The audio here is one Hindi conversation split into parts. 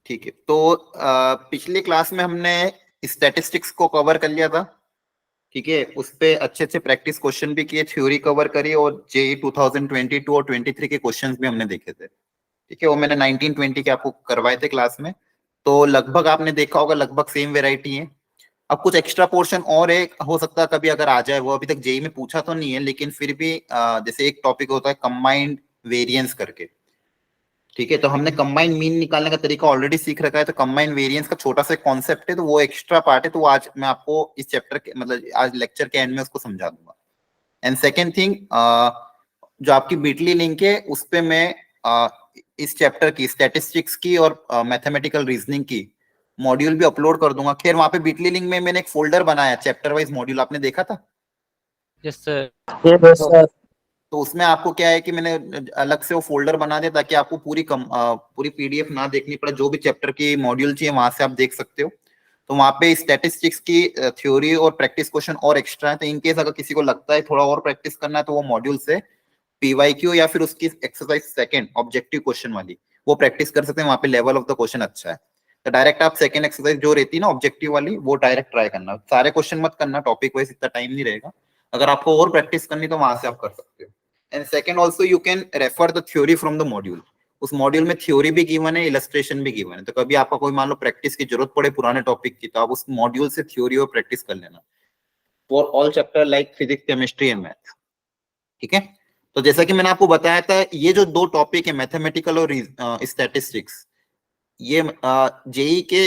ठीक है, तो पिछली क्लास में हमने स्टैटिस्टिक्स को कवर कर लिया था। ठीक है, उस पे अच्छे अच्छे प्रैक्टिस क्वेश्चन भी किए, थ्योरी कवर करी और जेई 2022 और 23 के क्वेश्चंस भी हमने देखे थे। ठीक है, वो मैंने 1920 के आपको करवाए थे क्लास में, तो लगभग आपने देखा होगा, लगभग सेम वेराइटी है। अब कुछ एक्स्ट्रा पोर्शन और एक हो सकता है कभी अगर आ जाए, वो अभी तक जेई में पूछा तो नहीं है, लेकिन फिर भी जैसे एक टॉपिक होता है कंबाइंड वेरिएंस करके। ठीक है, तो हमने कंबाइंड मीन निकालने का तरीका ऑलरेडी सीख रखा है, तो कंबाइंड वेरिएंस का छोटा सा कॉन्सेप्ट है, तो वो एक्स्ट्रा पार्ट है, तो आज मैं आपको इस चैप्टर के मतलब आज लेक्चर के एंड में उसको समझा दूंगा। एंड सेकेंड थिंग, जो आपकी बीटली लिंक है उस पे मैं इस चैप्टर की स्टैटिस्टिक्स की और मैथमेटिकल रीजनिंग की मॉड्यूल भी अपलोड कर दूंगा। खैर वहां पे बीटली लिंक में मैंने एक फोल्डर बनाया चैप्टर वाइज मॉड्यूल, आपने देखा था? Yes sir. Yes sir. तो उसमें आपको क्या है कि मैंने अलग से वो फोल्डर बना दिया ताकि आपको पूरी पीडीएफ ना देखनी पड़े, जो भी चैप्टर की मॉड्यूल चाहिए वहां से आप देख सकते हो। तो वहां पे स्टैटिस्टिक्स की थ्योरी और प्रैक्टिस क्वेश्चन और एक्स्ट्रा है, तो इन केस अगर किसी को लगता है थोड़ा और प्रैक्टिस करना है तो वो मॉड्यूल से पीवाईक्यू या फिर उसकी एक्सरसाइज सेकंड ऑब्जेक्टिव क्वेश्चन वाली वो प्रैक्टिस कर सकते हैं। वहां पे लेवल ऑफ द क्वेश्चन अच्छा है, तो डायरेक्ट आप सेकंड एक्सरसाइज जो रहती है ना ऑब्जेक्टिव वाली, वो डायरेक्ट ट्राई करना। सारे क्वेश्चन मत करना, टॉपिक वाइज इतना टाइम नहीं रहेगा। अगर आपको और प्रैक्टिस करनी तो वहां से आप कर सकते हो। And second also you can refer the theory from the module. उस मॉड्यूल में थ्योरी भी गिवन है, इलस्ट्रेशन भी गिवन है, तो कभी आपका कोई मान लो प्रैक्टिस की जरूरत पड़े पुराने टॉपिक की, तो आप उस मॉड्यूल से थ्योरी और प्रैक्टिस कर लेना for all chapter like physics, chemistry and math. ठीक है, तो जैसा कि मैंने आपको बताया था, ये जो दो टॉपिक है मैथमेटिकल और स्टैटिस्टिक्स, ये जेई के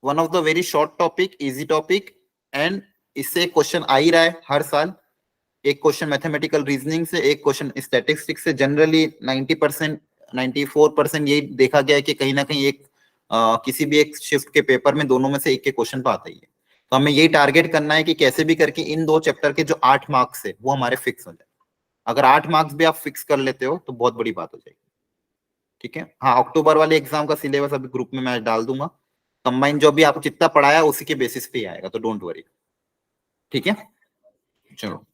one of the very short topic, easy topic, and इससे क्वेश्चन आ ही रहा है हर साल। एक क्वेश्चन मैथमेटिकल रीजनिंग से, एक क्वेश्चन स्टैटिस्टिक्स से। जनरली 90% 94% यही देखा गया है कि कहीं ना कहीं एक किसी भी एक शिफ्ट के पेपर में दोनों में से एक के क्वेश्चन तो आता ही है। तो हमें यही टारगेट करना है कि कैसे भी करके इन दो चैप्टर के जो 8 मार्क्स है वो हमारे फिक्स हो जाए। अगर 8 मार्क्स भी आप फिक्स कर लेते हो तो बहुत बड़ी बात हो जाएगी। ठीक है, हाँ, अक्टूबर वाले एग्जाम का सिलेबस अभी ग्रुप में मैं डाल दूंगा। कंबाइन जो भी आपको जितना पढ़ाया उसी के बेसिस पे आएगा, तो डोंट वरी। ठीक है, चलो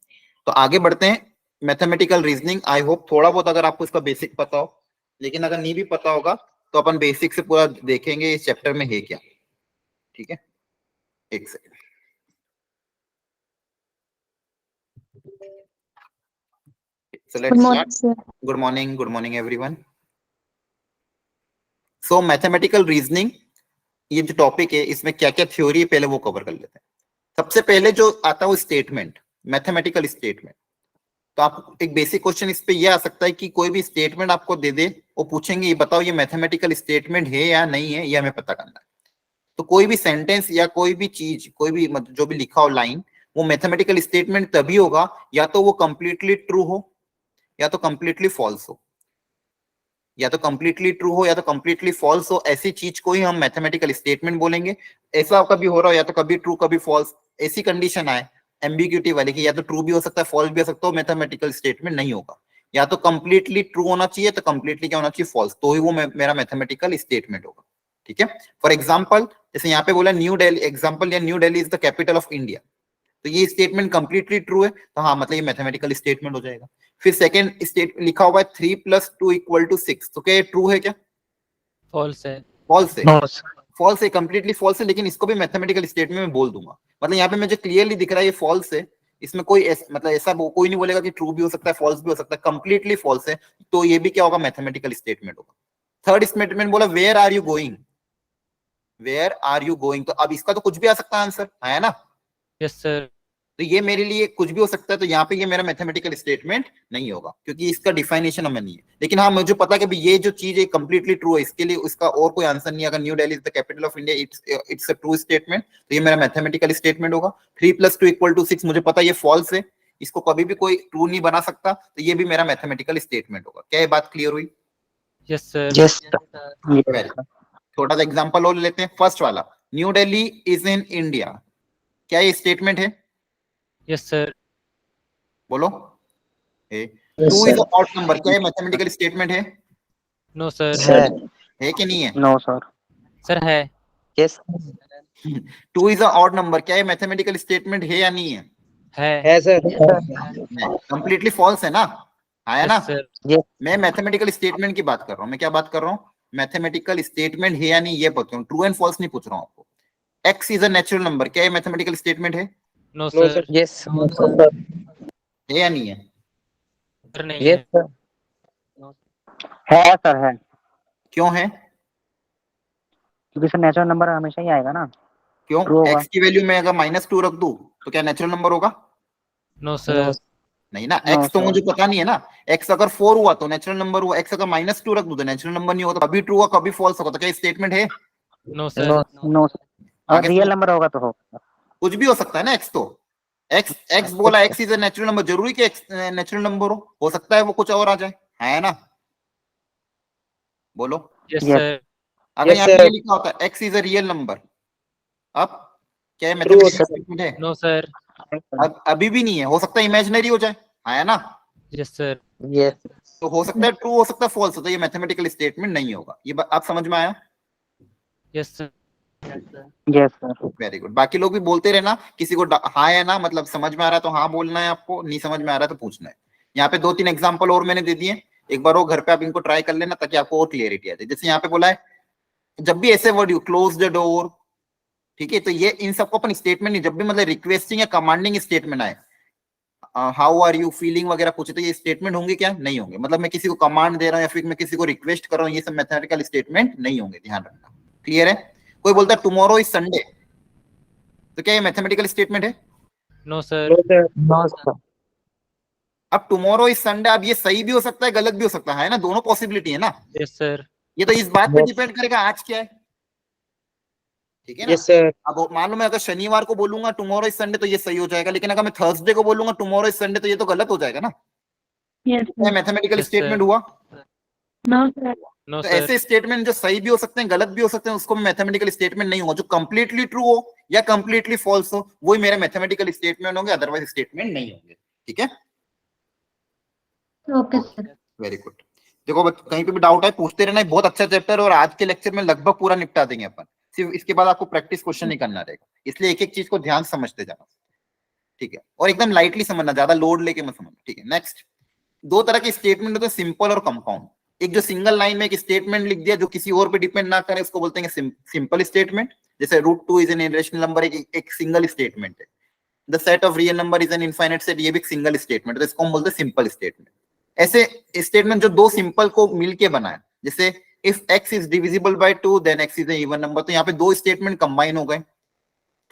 तो आगे बढ़ते हैं। मैथमेटिकल रीजनिंग, आई होप थोड़ा बहुत अगर आपको इसका बेसिक पता हो, लेकिन अगर नहीं भी पता होगा तो अपन बेसिक से पूरा देखेंगे इस चैप्टर में है क्या। ठीक है, एक second. So let's start. Good morning everyone. So mathematical reasoning ये जो टॉपिक है इसमें क्या क्या थ्योरी है पहले वो कवर कर लेते हैं। सबसे पहले जो आता है वो स्टेटमेंट, मैथमेटिकल स्टेटमेंट। तो आप एक बेसिक क्वेश्चन इस पे ये आ सकता है कि कोई भी स्टेटमेंट आपको दे दे, वो पूछेंगे ये बताओ ये मैथमेटिकल स्टेटमेंट है या नहीं है, ये हमें पता करना है। तो कोई भी सेंटेंस या कोई भी चीज, कोई भी जो भी लिखा हो लाइन, वो मैथमेटिकल स्टेटमेंट तभी होगा या तो वो कंप्लीटली ट्रू हो या तो कंप्लीटली फॉल्स हो, या तो कंप्लीटली ट्रू हो या तो कंप्लीटली फॉल्स हो। ऐसी चीज को ही हम मैथमेटिकल स्टेटमेंट बोलेंगे। ऐसा कभी हो रहा हो या तो कभी ट्रू कभी फॉल्स, ऐसी कंडीशन आए एम्बिग्यूटी वाली कि या तो ट्रू भी हो सकता है फॉल्स भी हो सकता है, मैथमेटिकल स्टेटमेंट नहीं होगा। या तो कंप्लीटली ट्रू होना चाहिए तो कंप्लीटली क्या होना चाहिए, फॉल्स, तो ही वो मेरा मैथमेटिकल स्टेटमेंट होगा। ठीक है, फॉर एग्जाम्पल जैसे यहाँ पे बोला न्यू दिल्ली, एग्जाम्पल या new Delhi is the capital of India, तो ये स्टेटमेंट कंप्लीटली ट्रू है, तो हाँ मतलब ये मैथमेटिकल स्टेटमेंट हो जाएगा। फिर सेकंड स्टेट लिखा हुआ है 3 + 2 = 6, तो क्या ये ट्रू है क्या? फॉल्स है। फॉल्स है, फॉल्स है, कंप्लीटली फॉल्स है, लेकिन इसको भी मैथमेटिकल स्टेटमेंट में बोल दूंगा। मतलब यहाँ पे मुझे क्लियरली दिख रहा है ये फॉल्स है, इसमें कोई मतलब ऐसा कोई नहीं बोलेगा कि ट्रू भी हो सकता है फॉल्स भी हो सकता है, कंप्लीटली फॉल्स है, तो ये भी क्या होगा, मैथमेटिकल स्टेटमेंट होगा। थर्ड स्टेटमेंट बोला where are you going, where are you going, तो अब इसका तो कुछ भी आ सकता है आंसर, है ना? Yes sir. तो ये मेरे लिए कुछ भी हो सकता है, तो यहाँ पे ये मेरा मैथमेटिकल स्टेटमेंट नहीं होगा क्योंकि इसका डिफाइनेशन हमें नहीं है। लेकिन हाँ मुझे पता है कि ये जो चीज है कंप्लीटली ट्रू है, इसके लिए उसका और कोई आंसर नहीं है। अगर new Delhi is the capital of India, it's a true statement, तो ये मेरा मैथमेटिकल स्टेटमेंट होगा। 3 + 2 = 6, मुझे पता है ये फॉल्स है, इसको कभी भी कोई ट्रू नहीं बना सकता, तो ये भी मेरा मैथमेटिकल स्टेटमेंट होगा। क्या ये बात क्लियर हुई? Yes sir. यस। छोटा सा एग्जाम्पल और लेते हैं। फर्स्ट वाला, New Delhi is in India, क्या ये स्टेटमेंट है? Yes sir. बोलो। 2 इज ऑड नंबर, क्या ये मैथमेटिकल स्टेटमेंट है? No sir. है कि नहीं है? No sir. सर है। यस 2 इज ऑड नंबर, क्या ये मैथमेटिकल स्टेटमेंट है या नहीं है? है सर। कंप्लीटली फॉल्स है ना, आया ना? Yes sir. यस मैं मैथमेटिकल स्टेटमेंट की बात कर रहा हूँ। मैं क्या बात कर रहा हूँ? मैथमेटिकल स्टेटमेंट है या नहीं ये पूछ रहा हूँ, ट्रू एंड फॉल्स नहीं पूछ रहा हूँ आपको। X is a natural number, क्या ये मैथमेटिकल स्टेटमेंट है? No no sir. Sir. Yes sir. है या नहीं है? सर नहीं यस है। सर। है सर, है। क्यों है? क्योंकि सर नेचुरल नंबर हमेशा ही आएगा ना। क्यों? ट्रू होगा। एक्स की वैल्यू में अगर -2 रख दूं तो क्या नेचुरल नंबर होगा? No sir. नहीं ना, नो एक्स तो सर। मुझे पता नहीं है ना। एक्स अगर 4 हुआ तो नेचुरल नंबर हुआ, एक्स अगर -2 रख दूं तो नेचुरल नंबर नहीं होगा, तो कभी ट्रू होगा कभी फॉल्स होगा, तो क्या स्टेटमेंट है? No sir. No no sir. और आगे रियल नंबर होगा तो होगा। कुछ भी हो सकता है ना, एक्स तो एक्स एक्स बोला, x is a natural number, जरूरी कि एक्स नेचुरल नंबर हो सकता है वो कुछ और आ जाए, है ना? बोलो। Yes yes. सर। अगर यस यहाँ पे सर। ये लिखा होता है x is a real number, अब क्या है ट्रू मैथमेटिकल सर। स्टेटमेंट है? No sir. अब अभी भी नहीं है, हो सकता है इमेजिनरी हो जाए, है ना? Yes sir. यस। तो हो सकता है ट्रू, हो सकता है फॉल्स, तो ये मैथमेटिकल स्टेटमेंट नहीं होगा। ये आप समझ में आया? Yes sir. Yes sir. Very good. बाकी लोग भी बोलते रहना, किसी को हाँ है ना, मतलब समझ में आ रहा है तो हाँ बोलना है आपको, नहीं समझ में आ रहा है तो पूछना है। यहाँ पे 2-3 एग्जांपल और मैंने दे दिए, एक बार वो घर पे आप इनको ट्राई कर लेना ताकि आपको और क्लियरिटी आ जाए। जैसे यहाँ पे बोला है, जब भी ऐसे word you close the door, ठीक है, तो ये इन सबको अपन स्टेटमेंट नहीं, जब भी मतलब रिक्वेस्टिंग या कमांडिंग स्टेटमेंट आए, हाउ आर यू फीलिंग वगैरह पूछे, तो ये स्टेटमेंट होंगे क्या? नहीं होंगे। मतलब मैं किसी को कमांड दे रहा हूँ या फिर मैं किसी को रिक्वेस्ट कर रहा हूँ, ये सब मैथमेटिकल स्टेटमेंट नहीं होंगे, ध्यान रखना। क्लियर है? कोई बोलता है टुमारो इज संडे, तो क्या ये मैथमेटिकल स्टेटमेंट है? No sir. No sir. No sir. अब टुमारो इज संडे, अब ये सही भी हो सकता है गलत भी हो सकता है ना, दोनों पॉसिबिलिटी है ना। Yes sir. ये तो इस बात पे डिपेंड करेगा आज क्या है, ठीक है ना। Yes sir. अब मालूम है, अगर शनिवार को बोलूंगा टुमारो इज संडे तो ये सही हो जाएगा, लेकिन अगर मैं थर्सडे को बोलूंगा टुमारो इज संडे तो ये तो गलत हो जाएगा ना। क्या मैथमेटिकल यस स्टेटमेंट सर। हुआ? नो तो सर। ऐसे स्टेटमेंट जो सही भी हो सकते हैं गलत भी हो सकते हैं, उसको मैथमेटिकल स्टेटमेंट नहीं होगा। जो कंप्लीटली ट्रू हो या कंप्लीटली फॉल्स हो वही मेरे मैथमेटिकल स्टेटमेंट होंगे, अदरवाइज स्टेटमेंट नहीं होंगे। ठीक है, ओके सर। Very good. देखो कहीं पे भी डाउट है पूछते रहना, बहुत अच्छा चैप्टर, और आज के लेक्चर में लगभग पूरा निपटा देंगे अपन। सिर्फ इसके बाद आपको प्रैक्टिस क्वेश्चन नहीं करना रहेगा, इसलिए एक एक चीज को ध्यान समझते जाना, ठीक है, और एकदम लाइटली समझना, ज्यादा लोड लेके मत समझना, ठीक है। नेक्स्ट, दो तरह के स्टेटमेंट होते हैं, सिंपल और कंपाउंड। एक जो सिंगल लाइन में एक स्टेटमेंट लिख दिया जो किसी और पे डिपेंड ना करे, उसको बोलते हैं सिंपल स्टेटमेंट। जैसे √2 इज एन इरेशनल नंबर, एक सिंगल स्टेटमेंट है। The set of real number is an infinite set, ये भी एक सिंगल स्टेटमेंट है, तो इसको हम बोलते हैं सिंपल स्टेटमेंट। ऐसे स्टेटमेंट जो दो सिंपल को मिलके बनाए, जैसे if x is divisible by 2 then x is an even number, तो यहाँ पे दो स्टेटमेंट कंबाइन हो गए।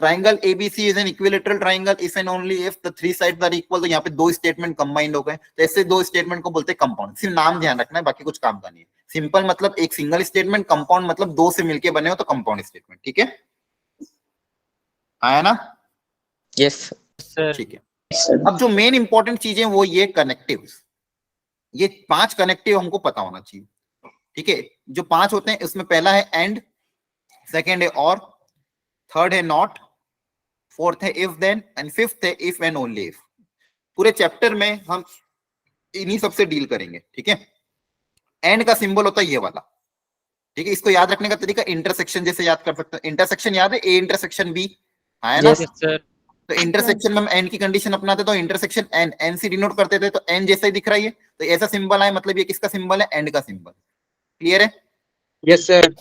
Triangle ABC is an equilateral triangle if and only if the three sides are equal, तो यहाँ पे दो स्टेटमेंट कंबाइंड हो गए। तो ऐसे दो स्टेटमेंट को बोलते हैं कंपाउंड। सिर्फ नाम ध्यान रखना है, बाकी कुछ काम का नहीं है। सिंपल मतलब एक सिंगल स्टेटमेंट, कंपाउंड मतलब दो से मिलके बने हो तो कंपाउंड स्टेटमेंट। ठीक है, आया ना? Yes sir. ठीक है। अब जो मेन इंपॉर्टेंट चीजें वो ये कनेक्टिव, ये 5 कनेक्टिव हमको पता होना चाहिए। ठीक है, जो 5 होते हैं उसमें पहला है एंड, सेकेंड है और, थर्ड है नॉट, फोर्थ है इफ देन, एंड फिफ्थ है इफ एंड ओनली इफ। पूरे चैप्टर में हम इन्हीं सबसे डील करेंगे। ठीक है, एंड का सिंबल होता है ये वाला, ठीक है। इसको याद रखने का तरीका इंटरसेक्शन जैसे याद कर सकते हैं। इंटरसेक्शन याद है, ए इंटरसेक्शन बी, है ना? Yes sir. तो इंटरसेक्शन में हम एन की कंडीशन अपनाते तो इंटरसेक्शन एन, एन से डिनोट करते थे, तो एन जैसा ही दिख रहा है, तो ऐसा सिंबल है, मतलब ये किसका सिंबल है? एंड का सिंबल। क्लियर है? Yes sir.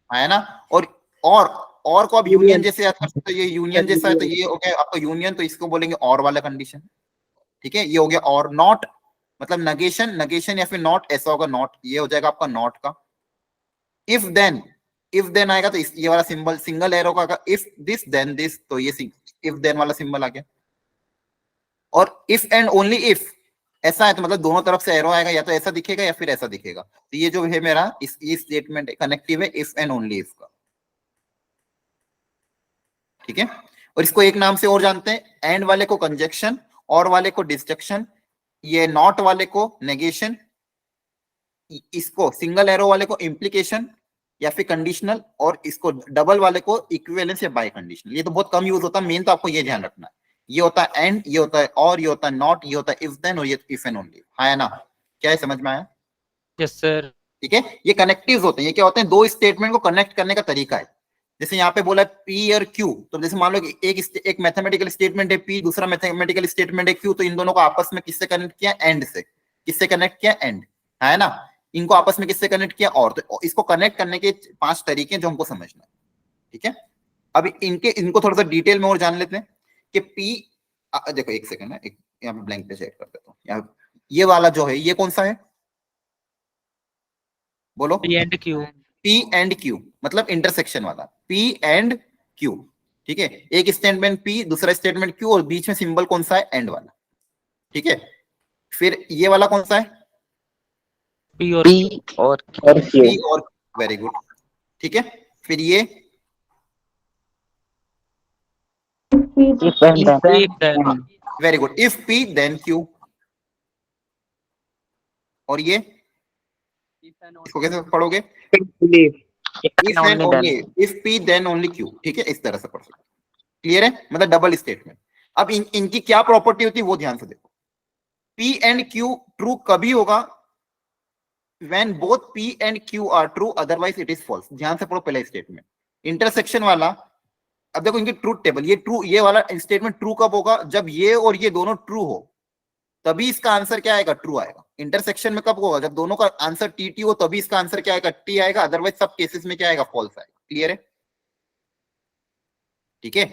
है ना? और को आप यूनियन जैसे याद कर सकते हो, ये यूनियन जैसा है, तो ये हो गया आपका यूनियन, तो इसको बोलेंगे और वाला कंडीशन। ठीक है, ये हो गया और। नॉट मतलब नगेशन, नगेशन या फिर नॉट, ऐसा होगा नॉट, ये हो जाएगा आपका नॉट का। इफ देन, इफ देन आएगा तो ये वाला सिंबल सिंगल एरो का आएगा। इफ दिस देन दिस, तो ये इफ देन वाला सिंबल आ गया। और इफ एंड ओनली इफ ऐसा है तो मतलब दोनों तरफ से एरो आएगा, या तो ऐसा दिखेगा या फिर ऐसा दिखेगा। तो ये जो है मेरा ये स्टेटमेंट कनेक्टिव है इफ एंड ओनली इफ का। ठीक है, और इसको एक नाम से और जानते हैं, एंड वाले को कंजक्शन, और वाले को डिस्जक्शन, ये नॉट वाले को नेगेशन, इसको सिंगल एरो वाले को इम्प्लीकेशन या फिर कंडीशनल, और इसको डबल वाले को इक्विवेलेंस या बाय कंडीशनल। ये तो बहुत कम यूज होता है, मेन तो आपको ये ध्यान रखना है। ये होता है एंड, ये होता है और, ये होता है नॉट, ये होता है इफ देन, और ये इफ एंड ओनली। है ना? क्या है, समझ में आया? Yes sir. ठीक है, ये कनेक्टिव्स होते हैं। ये क्या होते हैं? दो स्टेटमेंट को कनेक्ट करने का तरीका है। जैसे यहाँ पे बोला है पी और क्यू, तो जैसे मान लो एक मैथमेटिकल स्टेटमेंट है पी, दूसरा मैथमेटिकल स्टेटमेंट है क्यू, तो इन दोनों को आपस में किससे कनेक्ट किया? एंड से। किससे कनेक्ट किया? एंड, है ना? इनको आपस में किससे कनेक्ट किया, और। तो इसको कनेक्ट करने के 5 तरीके हैं जो हमको समझना है, ठीक है। अब इनको थोड़ा सा डिटेल में और जान लेते हैं कि पी, देखो एक सेकंड है, एक यहाँ पे ब्लैंक पे सेट कर देता हूँ। यहाँ ये वाला जो है ये कौन सा है, बोलो। P and Q. P and Q मतलब इंटरसेक्शन वाला, P एंड Q, ठीक है। एक स्टेटमेंट P, दूसरा स्टेटमेंट Q, और बीच में सिंबल कौन सा है, एंड वाला, ठीक है। फिर ये वाला कौन सा है, P और P और P और, वेरी गुड, ठीक है। फिर ये if and then if then. Very good, if P then Q। और ये इसको कैसे पढ़ोगे, if and only, if P then only Q, ठीक है, इस तरह से पढ़ सकते। क्लियर है, मतलब डबल स्टेटमेंट। अब इनकी क्या प्रॉपर्टी होती है वो ध्यान से देखो। P एंड Q ट्रू कभी होगा, when both P and Q are true, otherwise it is false। ध्यान से पढ़ो पहला स्टेटमेंट, इंटरसेक्शन वाला। अब देखो इनकी ट्रूथ टेबल, ये ट्रू, ये वाला स्टेटमेंट ट्रू कब होगा, जब ये और ये दोनों ट्रू हो, तभी इसका आंसर क्या आएगा, ट्रू आएगा। इंटरसेक्शन में कब होगा, जब दोनों का आंसर टी हो, तभी इसका आंसर क्या आएगा, टी आएगा, अदरवाइज सब केसेस में क्या आएगा, फॉल्स आएगा। क्लियर है, ठीक है।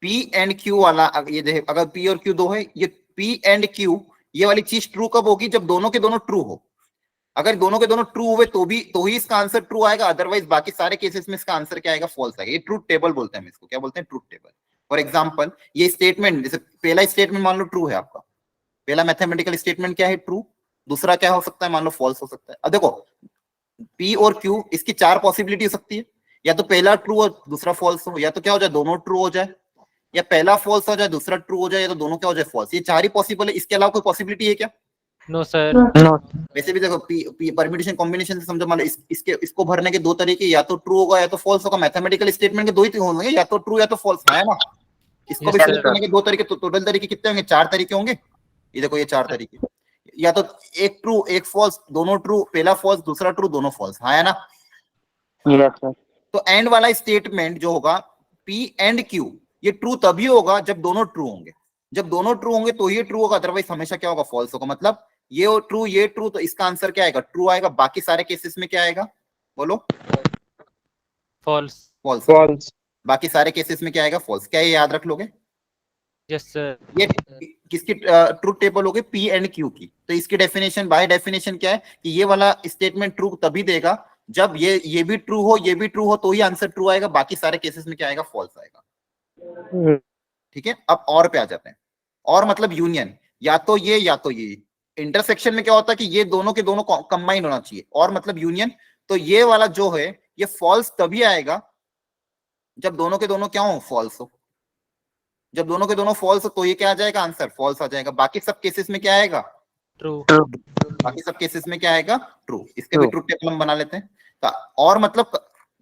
P एंड Q वाला, ये देखो अगर P और Q दो है, ये P एंड Q, ये वाली चीज ट्रू कब होगी, जब दोनों के दोनों ट्रू हो। अगर दोनों के दोनों ट्रू हुए तो ही इसका आंसर ट्रू आएगा, अदरवाइज बाकी सारे केसेस में इसका आंसर क्या आएगा, फॉल्स आएगा। ये ट्रूथ टेबल बोलते हैं, इसको क्या बोलते हैं, ट्रूथ टेबल। फॉर एग्जांपल ये स्टेटमेंट, जैसे पहला स्टेटमेंट मान लो ट्रू है आपका, पहला मैथमेटिकल स्टेटमेंट क्या है, ट्रू। दूसरा क्या हो सकता है, मान लो फॉल्स हो सकता है। अब देखो P और Q, इसकी 4 पॉसिबिलिटी हो सकती है, या तो पहला ट्रू और दूसरा फॉल्स हो, या तो क्या हो जाए, दोनों ट्रू हो जाए, या पहला फॉल्स हो जाए दूसरा ट्रू हो जाए, या तो दोनों क्या हो जाए, फॉल्स। ये 4 ही पॉसिबल है, इसके अलावा कोई पॉसिबिलिटी है क्या? No sir. no वैसे भी देखो परम्यूटेशन कॉम्बिनेशन से समझो, मान लो इसको भरने के 2 तरीके, या तो ट्रू होगा या तो फॉल्स होगा। मैथमेटिकल स्टेटमेंट के 2 ही होंगे, या तो ट्रू या तो फॉल्स, है ना। इसको भी Yes, फिल sir. करने के 2 तरीके, तो टोटल तरीके कितने होंगे, 4 तरीके होंगे। ये देखो ये 4 तरीके, या तो एक ट्रू एक फॉल्स, दोनों ट्रू, पहला फॉल्स दूसरा ट्रू, दोनों फॉल्स, है ना। yes sir तो एंड वाला स्टेटमेंट जो होगा P एंड Q, ये ट्रू तभी होगा जब दोनों ट्रू होंगे। जब दोनों ट्रू होंगे तो ये ट्रू होगा, अदरवाइज हमेशा क्या होगा, फॉल्स होगा। मतलब ये ट्रू ये ट्रू, तो इसका आंसर क्या आएगा, ट्रू आएगा। बाकी सारे केसेस में क्या आएगा, बोलो, False. फॉल्स। बाकी सारे केसेस में क्या आएगा, फॉल्स। क्या ये याद रख लोगे? Yes sir. ये किसकी ट्रूथ टेबल होगी, P एंड Q की। तो इसकी डेफिनेशन, बाय डेफिनेशन क्या है कि ये वाला स्टेटमेंट ट्रू तभी देगा जब ये भी ट्रू हो, ये भी ट्रू हो, तो ही आंसर ट्रू आएगा। बाकी सारे केसेस में क्या आएगा, फॉल्स आएगा। ठीक है, अब और पे आ जाते हैं। और मतलब यूनियन, या तो ये या तो ये। इंटरसेक्शन में क्या होता है कि ये दोनों के दोनों कंबाइन होना चाहिए, और मतलब यूनियन। तो ये वाला जो है ये फॉल्स तभी आएगा जब दोनों के दोनों क्या हो, फॉल्स हो। जब दोनों के दोनों फॉल्स हो तो ये क्या आ जाएगा, आंसर फॉल्स आ जाएगा। बाकी सब केसेस में क्या आएगा, True. बाकी सब केसेस में क्या आएगा, ट्रू। इसके भी ट्रूथ टेबल हम बना लेते हैं। तो और मतलब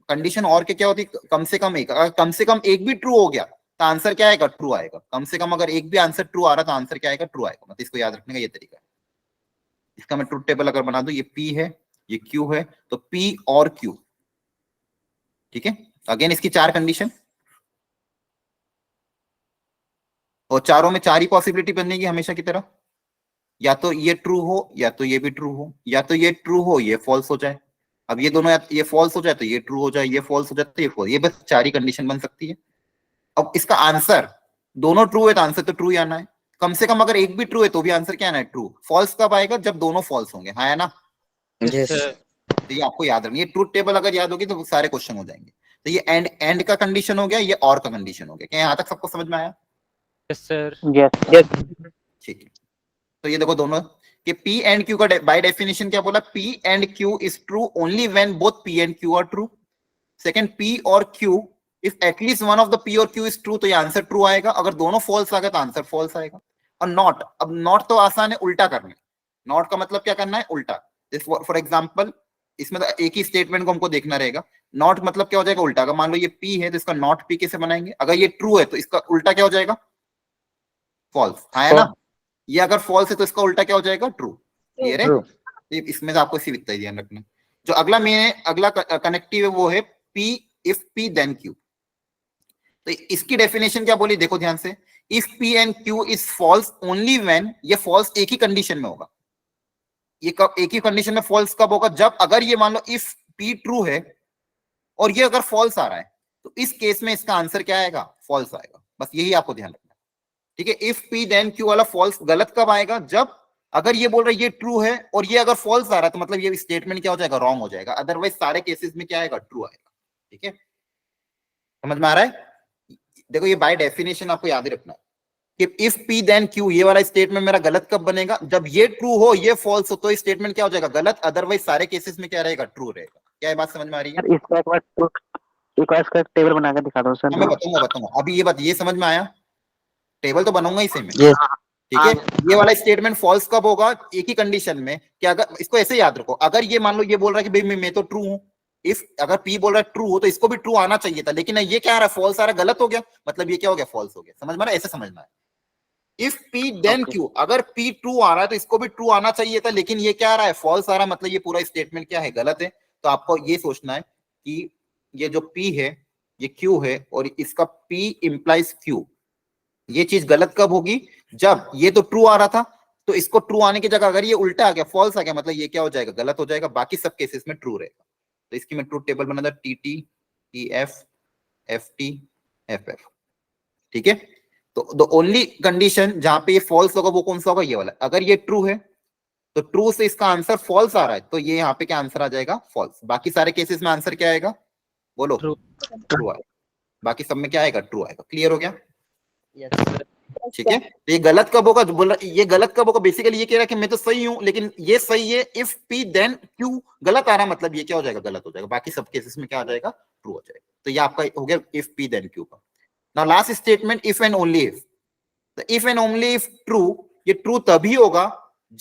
कंडीशन और क्या होती है, कम से कम एक, अगर कम से कम एक भी ट्रू हो गया तो आंसर क्या आएगा, ट्रू आएगा। कम से कम अगर एक भी आंसर ट्रू आ रहा तो आंसर क्या आएगा, ट्रू आएगा। मतलब इसको याद रखने का ये तरीका है। इसका मैं ट्रूथ टेबल अगर बना दूं, ये P है ये Q है, तो P और Q, ठीक है। अगेन इसकी 4 कंडीशन, और चारों में 4 ही पॉसिबिलिटी बनेगी हमेशा की तरह। या तो ये ट्रू हो, या तो ये भी ट्रू हो, या तो ये ट्रू हो ये फॉल्स हो जाए। अब ये दोनों, ये फॉल्स हो जाए तो ये ट्रू हो जाए, ये फॉल्स हो जाए तो ये फॉल्स। ये बस 4 ही कंडीशन बन सकती है। अब इसका आंसर, दोनों ट्रू है तो आंसर तो ट्रू ही आना है। कम से कम अगर एक भी ट्रू है तो भी आंसर क्या आना है, ट्रू। फॉल्स कब आएगा, जब दोनों फॉल्स होंगे, है ना। Yes sir. तो ये आपको याद रखना, ये ट्रूथ टेबल अगर याद होगी तो सारे क्वेश्चन हो जाएंगे। तो ये एंड का कंडीशन हो गया, ये और का कंडीशन हो गया। क्या यहाँ तक सबको समझ में आया? Yes sir. yes ठीक है, तो ये देखो दोनों कि P एंड Q का बाय डेफिनेशन क्या बोला, P and Q is true only when both P and Q are true. Second, P और Q if at least one of the P और Q इज ट्रू, तो ये आंसर ट्रू आएगा। अगर दोनों फॉल्स आ गए तो आंसर फॉल्स आएगा। और नॉट, अब नॉट तो आसान है, उल्टा करना। नॉट का मतलब क्या करना है, उल्टा। फॉर एग्जाम्पल इसमें तो एक ही स्टेटमेंट को हमको देखना रहेगा। नॉट मतलब क्या हो जाएगा, उल्टा। अगर मान लो ये P है तो इसका नॉट P कैसे बनाएंगे, अगर ये ट्रू है तो इसका उल्टा क्या हो जाएगा, फॉल्स, है ना। ये अगर फॉल्स है तो इसका उल्टा क्या हो जाएगा, ट्रू। क्लियर है, इसमें से आपको इसी वित्ता ही ध्यान रखना। जो अगला अगला कनेक्टिव है वो है P if P then Q। तो इसकी डेफिनेशन क्या बोली, देखो ध्यान से। If P and Q is false only when, ये फॉल्स एक ही कंडीशन में होगा। ये कब एक ही कंडीशन में फॉल्स कब होगा, जब अगर ये मान लो इफ पी ट्रू है और ये अगर फॉल्स आ रहा है, तो इस केस में इसका आंसर क्या आएगा, फॉल्स आएगा। बस यही आपको ध्यान रखना है, ठीक है। इफ पी देन क्यू वाला फॉल्स गलत कब आएगा, जब अगर ये बोल रहा है ये ट्रू है और ये अगर फॉल्स आ रहा है, तो मतलब ये स्टेटमेंट क्या हो जाएगा, रॉन्ग हो जाएगा। अदरवाइज सारे केसेस में क्या आएगा, ट्रू आएगा, ठीक है। समझ में आ रहा है? देखो ये बाय डेफिनेशन आपको याद रखना है कि इफ पी देन क्यू, ये वाला स्टेटमेंट मेरा गलत कब बनेगा, जब ये ट्रू हो ये फॉल्स हो, तो ये स्टेटमेंट क्या हो जाएगा, गलत। अदरवाइज सारे केसेस में क्या रहेगा, ट्रू रहेगा। क्या ये बात समझ में आ रही है? सर इसका एक बार इसका टेबल बना के दिखा दो सर। मैं बताऊंगा अभी। ये बात ये समझ में आया? टेबल तो बनाऊंगा इसे में, जी ठीक है। ये वाला स्टेटमेंट फॉल्स कब होगा, एक ही कंडीशन में कि अगर, इसको ऐसे याद रखो, अगर ये मान लो ये बोल रहा है कि भाई मैं तो ट्रू हूं, इफ अगर पी बोल रहा है ट्रू हो तो इसको भी ट्रू आना चाहिए था, लेकिन ये क्या आ रहा है, फॉल्स आ रहा है, गलत हो गया, मतलब ये क्या हो गया, फॉल्स हो गया। समझ में आ रहा है? ऐसे समझना है। इफ पी देन क्यू, अगर पी ट्रू आ रहा है तो इसको भी ट्रू आना चाहिए था, लेकिन ये क्या आ रहा है, फॉल्स आ रहा है, मतलब ये पूरा स्टेटमेंट क्या है, गलत है। तो आपको ये सोचना है कि ये जो पी है ये क्यू है और इसका पी इंप्लाइज क्यू, ये चीज गलत कब होगी, जब ये तो ट्रू आ रहा था, तो इसको ट्रू आने की जगह अगर ये उल्टा आ गया, फॉल्स आ गया, मतलब ये क्या हो जाएगा, गलत हो जाएगा। बाकी सब केसेस में ट्रू रहेगा। तो इसकी मैं ट्रूथ टेबल बना था, T T T F F T F F, ठीक है। तो द ओनली कंडीशन जहां पे ये फॉल्स होगा वो कौन सा होगा, ये वाला। अगर ये ट्रू है तो ट्रू से इसका आंसर फॉल्स आ रहा है, तो ये यहाँ पे क्या आंसर आ जाएगा, फॉल्स। बाकी सारे केसेस में आंसर क्या आएगा, बोलो, True. ट्रू आएगा। बाकी सब में क्या आएगा, ट्रू आएगा। क्लियर हो गया? Yes, sir. ठीक है। तो ये गलत कब होगा, बोल रहा ये गलत कब होगा, बेसिकली ये कह रहा है कि मैं तो सही हूं, लेकिन ये सही है। इफ पी देन क्यू गलत आ रहा, मतलब ये क्या हो जाएगा, गलत हो जाएगा। बाकी सब केसेस में क्या आ जाएगा, ट्रू हो जाएगा। तो ये आपका हो गया इफ पी देन क्यू का। Now last statement, if and only if. If and only if true, ये ट्रू तभी होगा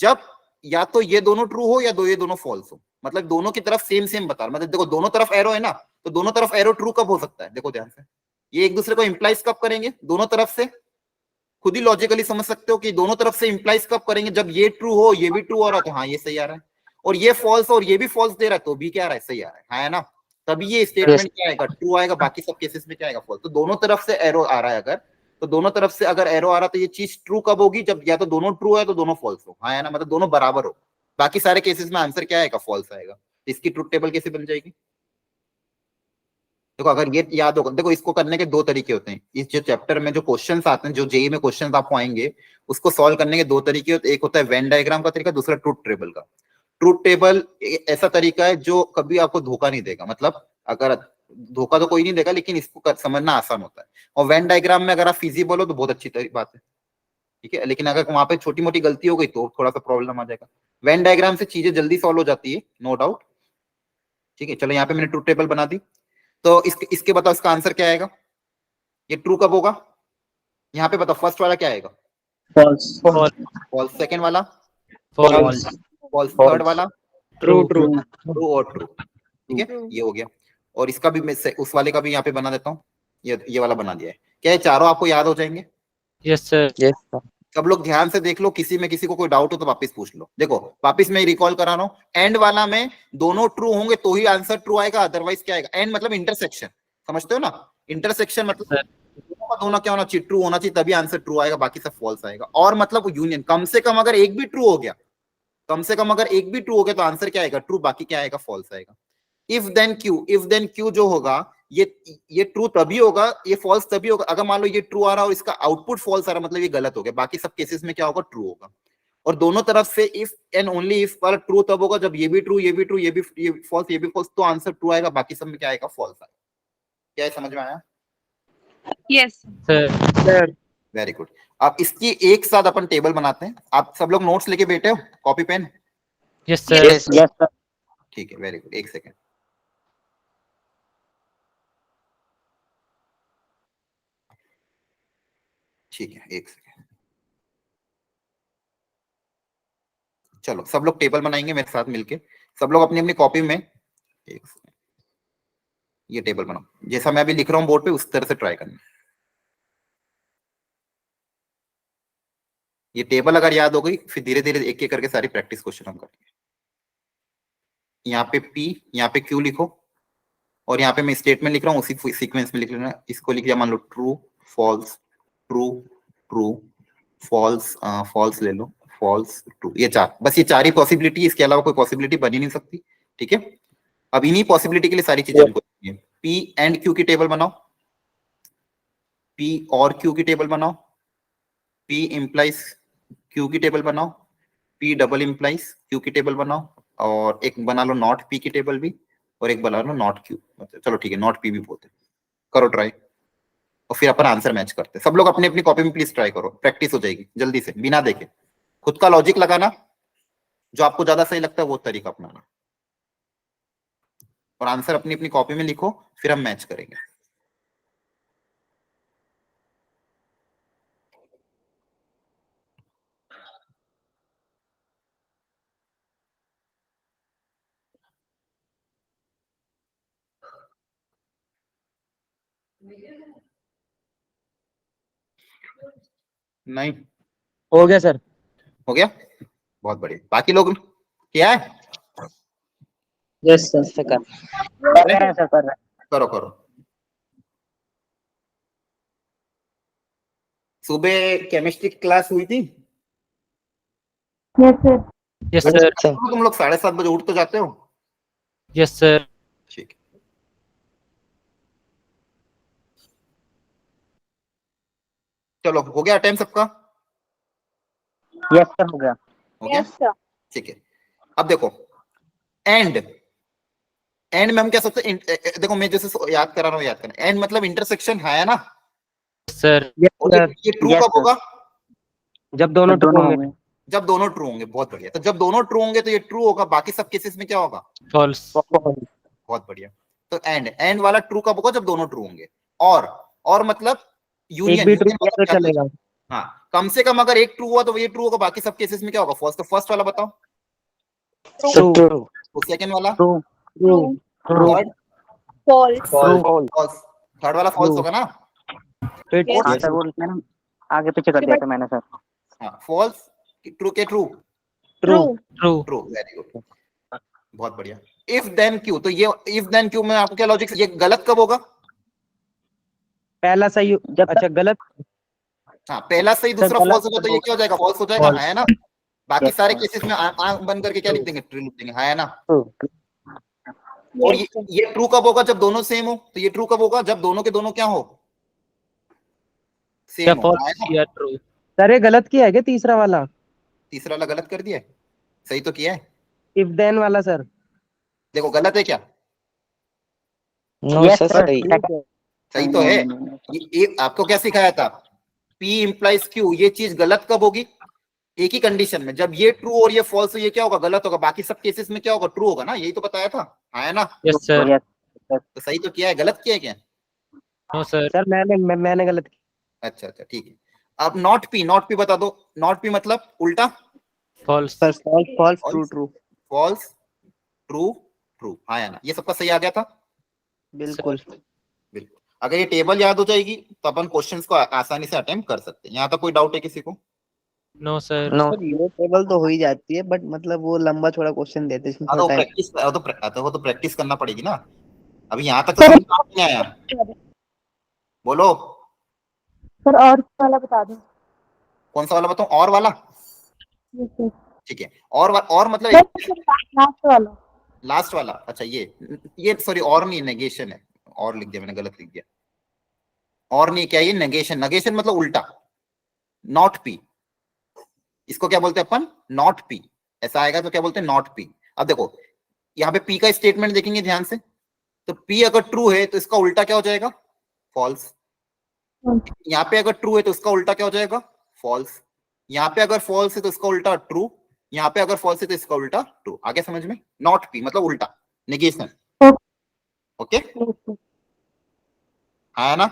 जब या तो ये दोनों ट्रू हो या ये दोनों फॉल्स हो। मतलब दोनों की तरफ सेम सेम बता, मतलब देखो दोनों तरफ एरो है ना, तो दोनों तरफ एरो ट्रू कब हो सकता है, देखो ध्यान से। ये एक दूसरे को इंप्लाइज कब करेंगे, दोनों तरफ से। खुद ही लॉजिकली समझ सकते हो कि दोनों तरफ से इंप्लाइज कब करेंगे, जब ये ट्रू हो ये भी ट्रू हो रहा है, तो हाँ ये सही आ रहा है, और ये फॉल्स और ये भी फॉल्स दे रहा है, तो भी क्या आ रहा है, सही आ रहा है, हाँ है ना। तभी ये स्टेटमेंट क्या आएगा, ट्रू आएगा। बाकी सब केसेस में क्या आएगा, फॉल्स। तो दोनों तरफ से एरो आ रहा है अगर, तो दोनों तरफ से अगर एरो आ रहा तो ये चीज ट्रू कब होगी, जब या तो दोनों ट्रू है तो दोनों फॉल्स हो, हाँ है ना, मतलब दोनों बराबर हो। बाकी सारे केसेस में आंसर क्या आएगा, फॉल्स आएगा। इसकी ट्रूथ टेबल कैसे बन जाएगी, देखो अगर ये याद होगा, देखो इसको करने के दो तरीके होते हैं। इस जो चैप्टर में जो क्वेश्चंस आते हैं, जो जेई में क्वेश्चंस आपको आएंगे, उसको सॉल्व करने के दो तरीके होते हैं। एक होता है वेन डायग्राम का तरीका, दूसरा ट्रूथ टेबल का। ट्रूथ टेबल ऐसा तरीका है जो कभी आपको धोखा नहीं देगा, मतलब अगर धोखा तो कोई नहीं देगा, लेकिन इसको समझना आसान होता है। और वेन डायग्राम में अगर आप फिजिबल हो तो बहुत अच्छी बात है, ठीक है। लेकिन अगर वहां पे छोटी मोटी गलती हो गई तो थोड़ा सा प्रॉब्लम आ जाएगा। वेन डायग्राम से चीजें जल्दी सॉल्व हो जाती है, नो डाउट, ठीक है। चलो यहाँ पे मैंने ट्रूथ टेबल बना दी, तो इसके बताओ इसका आंसर क्या आएगा, ये ट्रू कब होगा, यहाँ पे बताओ। फर्स्ट वाला क्या आएगा, फॉल्स। फॉल्स। सेकंड वाला False. फॉल्स। थर्ड वाला True. ट्रू और ट्रू, ठीक है। ये हो गया। और इसका भी मैं उस वाले का भी यहाँ पे बना देता हूँ, ये वाला बना दिया है। क्या ये चारों आपको याद हो जाएंगे? Yes, sir. सब लोग ध्यान से देख लो, किसी में किसी को कोई डाउट हो तो वापस पूछ लो। देखो वापस मैं रिकॉल करा रहा हूँ, एंड वाला में दोनों ट्रू होंगे तो ही आंसर ट्रू आएगा, अदरवाइज क्या आएगा। एंड मतलब इंटरसेक्शन, समझते हो ना, इंटरसेक्शन मतलब दोनों क्या होना चाहिए, ट्रू होना चाहिए, तभी आंसर ट्रू आएगा, बाकी सब फॉल्स आएगा। और मतलब यूनियन, कम से कम अगर एक भी ट्रू हो गया, कम से कम अगर एक भी ट्रू हो गया तो आंसर क्या आएगा, ट्रू, बाकी क्या आएगा, फॉल्स आएगा। इफ देन क्यू जो होगा, ये ट्रू तभी होगा, ये फॉल्स तभी होगा अगर मान लो ये ट्रू आ रहा है और इसका आउटपुट फॉल्स आ रहा है, मतलब ये गलत हो गया। बाकी सब केसेस में क्या होगा, ट्रू होगा। और दोनों तरफ से इफ एंड ओनली इफ वाला ट्रू तब होगा जब ये भी ट्रू, ये भी ट्रू, ये भी फॉल्स, ये भी फॉल्स, तो आंसर ट्रू आएगा। बाकी सब में क्या आएगा, फॉल्स आएगा। क्या समझ में आया? Yes. Sir. Very good. अब इसकी एक साथ अपन टेबल बनाते हैं। आप सब लोग नोट्स लेके बैठे हो, copy pen? Yes, sir. Yes sir. ठीक है, वेरी गुड। एक सेकेंड, ठीक है, एक सेकेंड। चलो सब लोग टेबल बनाएंगे मेरे साथ मिलके। सब लोग अपनी अपनी कॉपी में एक सेकेंड ये टेबल बनाओ, जैसा मैं अभी लिख रहा हूँ बोर्ड पे उस तरह से ट्राई करना। ये टेबल अगर याद हो गई, फिर धीरे धीरे एक एक करके सारी प्रैक्टिस क्वेश्चन हम करेंगे। यहाँ पे P, यहाँ पे Q लिखो, और यहाँ पे मैं स्टेटमेंट लिख रहा हूँ उसी सीक्वेंस में लिख लेना। इसको लिख लिया, मान लो true false, true true, false, false ले लो, फॉल्स ट्रू, ये चार, बस ये चार ही पॉसिबिलिटी, इसके अलावा कोई पॉसिबिलिटी बन ही नहीं सकती। ठीक है, अब इन्हीं पॉसिबिलिटी के लिए सारी चीजें हमको चाहिए। पी एंड क्यू की टेबल बनाओ, पी और क्यू की टेबल बनाओ, पी इंप्लाइज क्यू की टेबल बनाओ, पी डबल इंप्लाइज क्यू की टेबल बनाओ, और एक बना लो नॉट पी की टेबल भी, और एक बना लो नॉट क्यू, चलो ठीक है नॉट पी भी बोलते, करो ट्राई, और फिर अपन आंसर मैच करते हैं। सब लोग अपनी अपनी कॉपी में प्लीज ट्राई करो, प्रैक्टिस हो जाएगी जल्दी से, बिना देखे, खुद का लॉजिक लगाना, जो आपको ज्यादा सही लगता है वो तरीका अपनाना, और आंसर अपनी अपनी कॉपी में लिखो, फिर हम मैच करेंगे। नहीं हो गया सर। हो गया, बहुत बढ़िया। बाकी लोग क्या है, Yes, sir. कर रहे हैं सर, कर रहे हैं। करो करो। सुबह केमिस्ट्री क्लास हुई थी? Yes, sir. Yes, sir. तुम लोग 7:30 बजे उठ तो जाते हो? Yes, sir. ठीक है, चलो हो गया टाइम सबका? यस सर, हो गया। हो गया, Yes, sir. ठीक है। अब देखो एंड, एंड में हम क्या सोचते हैं, देखो मैं जैसे याद करा रहा हूँ, याद करना, एंड मतलब इंटरसेक्शन है ना, Yes, sir. यस और सर, ये ट्रू Yes, कब sir. होगा? जब दोनों ट्रू होंगे। जब दोनों ट्रू होंगे, बहुत बढ़िया। तो जब दोनों ट्रू होंगे तो ये ट्रू होगा, बाकी सब केसेस में क्या होगा? False. बहुत बढ़िया। तो एंड वाला ट्रू कब होगा? जब दोनों ट्रू होंगे। और मतलब एक यूनियन, भी ट्रू यूनियन किया मतलब तो क्या? चलेगा। हाँ, कम से कम अगर एक ट्रू हुआ तो ये ट्रू होगा, बाकी सब केसेस में क्या होगा? फर्स्ट, तो फर्स्ट वाला बताओ, ट्रू, तो सेकंड वाला, true, true, true, third False. False, third वाला फॉल्स True. होगा ना? Yes, हाँ सर, वो इसमें ना आगे पीछे कर दिया था मैंने सर। हाँ, फॉल्स, ट्रू के true, True. True. True, very good, बहुत बढ़िया। इफ देन क्यू, तो ये इफ देन क्यू में आपको क्या लॉजिक, ये गलत कब होगा? पहला सही, जब अच्छा गलत, हाँ, पहला सही दूसरा गलत फॉल्स होगा तो ये क्या हो जाएगा? फॉल्स हो जाएगा, False. हाँ है ना? बाकी Yes, सारे sir. केसेस में आंख बंद करके क्या लिख देंगे? ट्रू लिख देंगे, हाँ है ना? ट्रू, और Yes, sir. ये ट्रू कब होगा? जब दोनों सेम हो। तो ये ट्रू कब होगा? जब दोनों के दोनों क्या हो? क्या सेम हो, हाँ है false ना? या true? सर ये गलत किया है क्या तीसरा वाला? तीसरा वाला गलत कर दिया है, सही तो किया है। इफ देन वाला सर। देखो गलत है क्या? यस सर, सही तो है। ये आपको क्या सिखाया था? P इंप्लाइज Q, ये चीज गलत कब होगी? एक ही कंडीशन में, जब ये ट्रू और ये फॉल्स, तो ये क्या होगा? गलत होगा, बाकी सब केसेस में क्या होगा? ट्रू होगा ना, यही तो बताया था, हाँ है ना? Yes, sir. तो सही तो किया है, गलत किया है क्या? No, sir. सर मैंने गलत किया। अच्छा अच्छा, ठीक है। अब नॉट पी, नॉट पी बता दो, नॉट पी मतलब उल्टा, False. Sir false, false, true, False. True, false, true, true, हाँ या ना? ये सबका सही आ गया था? बिल्कुल। बिल्कुल। अगर ये टेबल याद हो जाएगी तो अपन क्वेश्चंस को आसानी से अटेम्प्ट कर सकते हैं। यहाँ तक कोई डाउट है किसी को? No, sir. नो, ये टेबल तो हो ही जाती है, बट मतलब वो लंबा थोड़ा क्वेश्चन देते हैं, इसमें हाँ, थोड़ा तो टाइम। प्रैक्टिस, वो तो प्रैक्टिस करना पड़ेगी ना। अभी यहाँ तक तो समझ में नहीं आया, बोलो सर और वाला बता दो। कौन सा वाला बताऊं? और वाला, Yes, sir. ठीक है। और मतलब Last वाला. लास्ट वाला, अच्छा ये सॉरी, और नहीं, नेगेशन है, और लिख दिया मैंने, गलत लिख दिया। और नहीं, क्या ये नेगेशन, नेगेशन मतलब उल्टा, नॉट पी, इसको क्या बोलते हैं अपन? Not P. ऐसा आएगा तो क्या बोलते हैं? Not P. अब देखो यहाँ पे पी का स्टेटमेंट देखेंगे ध्यान से, तो पी अगर ट्रू है तो इसका उल्टा क्या हो जाएगा? फॉल्स। यहाँ पे अगर ट्रू है तो इसका उल्टा क्या हो जाएगा? फॉल्स। यहाँ पे अगर फॉल्स है तो इसका उल्टा ट्रू, यहाँ पे अगर फॉल्स है तो इसका उल्टा ट्रू। आगे समझ में? नॉट पी मतलब उल्टा, नेगेशन। ओके, हाँ ना?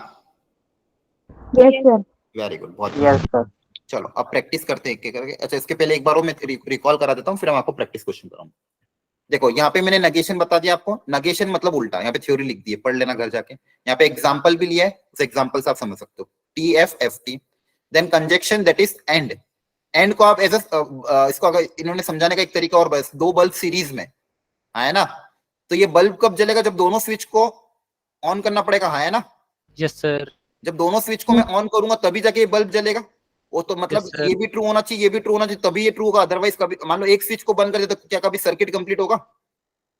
Yes, sir. वेरी गुड, बहुत यस सर। चलो अब प्रैक्टिस करते हैं एक एक करके। अच्छा, इसके पहले एक बार वो मैं रिकॉल करा देता हूँ, फिर हम आपको प्रैक्टिस क्वेश्चन कराऊंगा। देखो यहाँ पे मैंने नेगेशन बता दिया आपको, नेगेशन मतलब उल्टा, यहाँ पे थ्योरी लिख दी है, पढ़ लेना घर जाके। यहाँ पे एग्जांपल भी लिया है, उस एग्जांपल से आप समझ सकते हो। TFFT, then conjunction that is and. And को आप एज इसको अगर इन्होंने समझाने का एक तरीका और, बस दो बल्ब सीरीज में है ना, तो ये बल्ब कब जलेगा? जब दोनों स्विच को ऑन करना पड़ेगा, है ना? Yes, sir. जब दोनों स्विच को मैं ऑन करूंगा तभी जाके ये बल्ब जलेगा। वो तो मतलब Yes, sir. ये भी ट्रू होना चाहिए, ये भी ट्रू होना चाहिए, तभी ये ट्रू होगा। अदरवाइज कभी मान लो एक स्विच को बंद कर दे तो क्या कभी सर्किट कंप्लीट होगा?